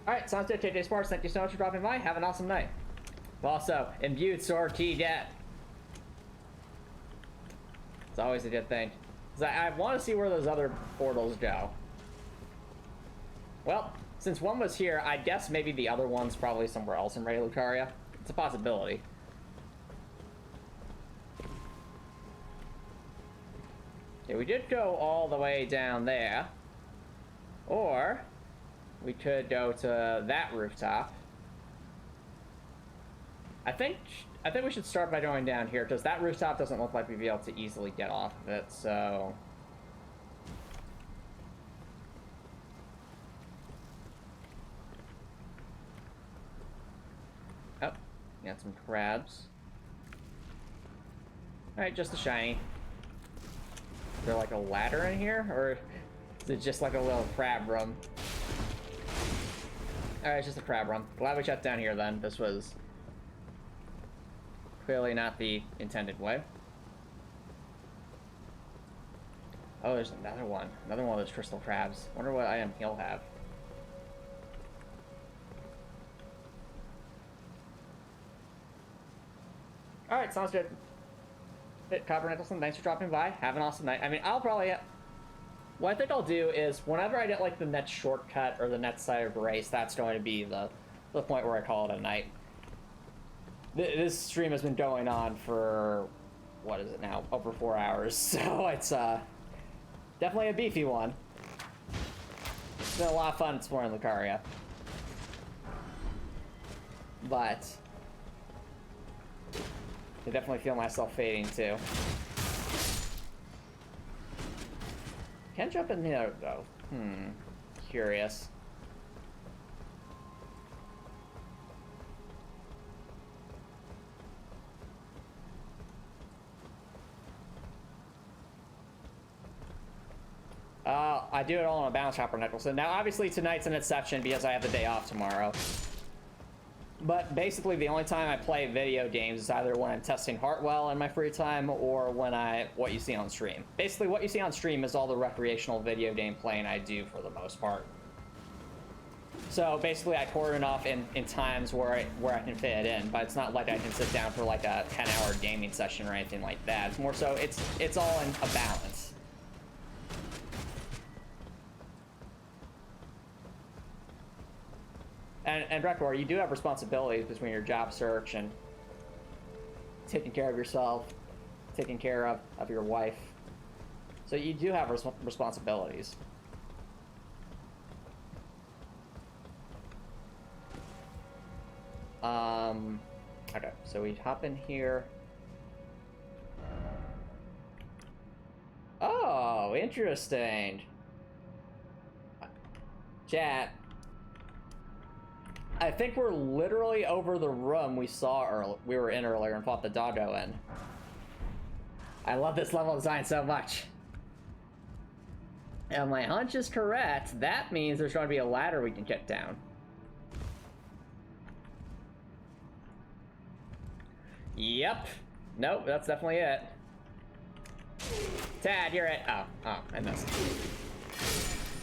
Alright, sounds good, JJ Sparks. Thank you so much for dropping by. Have an awesome night. Also, imbued sword key get. It's always a good thing. I want to see where those other portals go. Well, since one was here, I guess maybe the other one's probably somewhere else in Raya Lucaria. It's a possibility. Okay, we did go all the way down there. Or we could go to that rooftop. I think we should start by going down here, because that rooftop doesn't look like we'd be able to easily get off of it, so... Oh, got some crabs. Alright, just a shiny. Is there like a ladder in here, or is it just like a little crab room? Alright, it's just a crab room. Glad we shut down here then. This was clearly not the intended way. Oh, there's another one. Another one of those crystal crabs. Wonder what item he'll have. Alright, sounds good. Copper Nicholson, thanks for dropping by. Have an awesome night. I mean, I'll probably... What I think I'll do is, whenever I get, like, the next shortcut or the next side of race, that's going to be the point where I call it a night. This stream has been going on for... What is it now? Over 4 hours. So it's, definitely a beefy one. It's been a lot of fun exploring Lucaria. But... I definitely feel myself fading too. Can't jump in here though. Curious. I do it all on a bounce chopper, Nicholson. Now, obviously, tonight's an exception because I have the day off tomorrow. But basically, the only time I play video games is either when I'm testing Heartwell in my free time or when what you see on stream. Basically, what you see on stream is all the recreational video game playing I do for the most part. So basically, I cordon off in times where I can fit it in, but it's not like I can sit down for like a 10-hour gaming session or anything like that. It's more so it's all in a balance. And Rekor, you do have responsibilities between your job search and taking care of yourself, taking care of your wife. So you do have responsibilities. Okay, so we hop in here. Oh, interesting. Chat. I think we're literally over the room we were in earlier and fought the doggo in. I love this level design so much. And my hunch is correct. That means there's going to be a ladder we can get down. Yep. Nope, that's definitely it. Tad, you're it. Oh, I missed.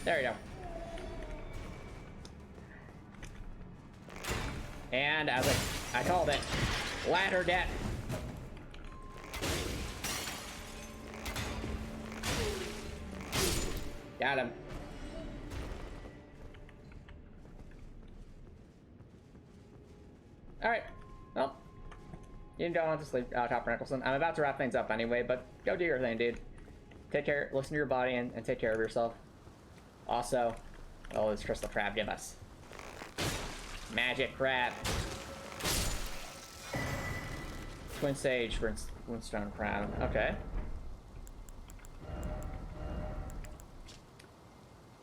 There you go. And as I called it, ladder debt. Got him. All right. Well, you don't want to sleep, Copper Nicholson. I'm about to wrap things up anyway, but go do your thing, dude. Take care. Listen to your body and take care of yourself. Also, oh, this crystal crab give us. Magic crab. Twin Sage, Glintstone Crown. Okay.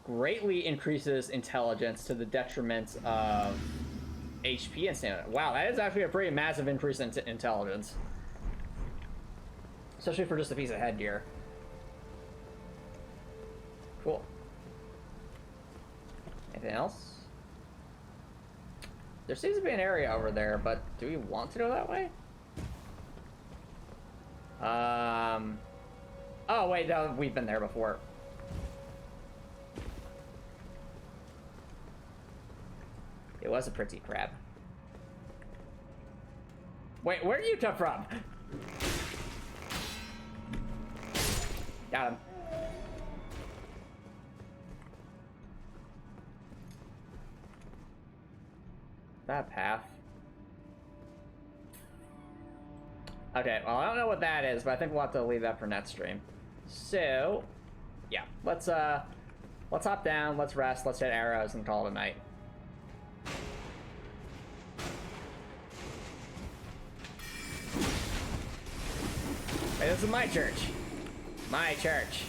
Greatly increases intelligence to the detriment of HP and stamina. Wow, that is actually a pretty massive increase in intelligence. Especially for just a piece of headgear. Cool. Anything else? There seems to be an area over there, but do we want to go that way? Oh wait, no, we've been there before. It was a pretty crab. Wait, where did you come from? Got him. That path. Okay, well, I don't know what that is, but I think we'll have to leave that for next stream. So, yeah, let's hop down, let's rest, let's hit arrows, and call it a night. Hey, this is my church. My church.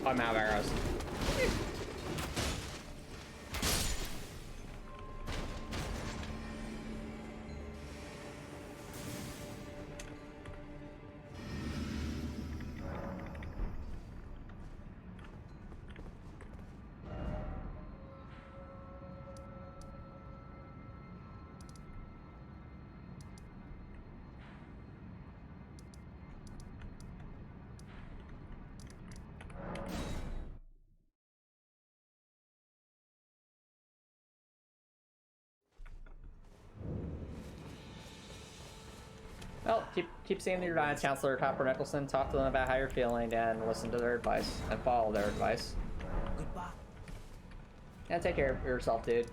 Oh, I'm out of arrows. Well, keep seeing your guidance counselor, Copper Nicholson. Talk to them about how you're feeling and listen to their advice and follow their advice. Goodbye. And take care of yourself, dude.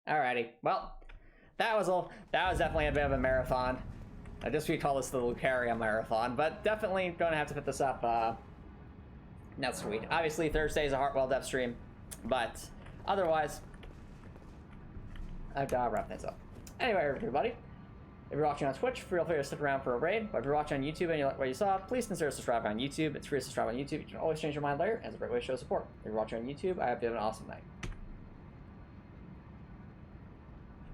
Alrighty, well, that was definitely a bit of a marathon. I guess we call this the Lucaria marathon, but definitely going to have to put this up next week. Obviously, Thursday is a Heartwell Depth stream, but otherwise, I've got to wrap things up. Anyway, everybody, if you're watching on Twitch, feel free to stick around for a raid. But if you're watching on YouTube and you like what you saw, please consider subscribing on YouTube. It's free to subscribe on YouTube. You can always change your mind later, and it's a great way to show support. If you're watching on YouTube, I hope you have an awesome night.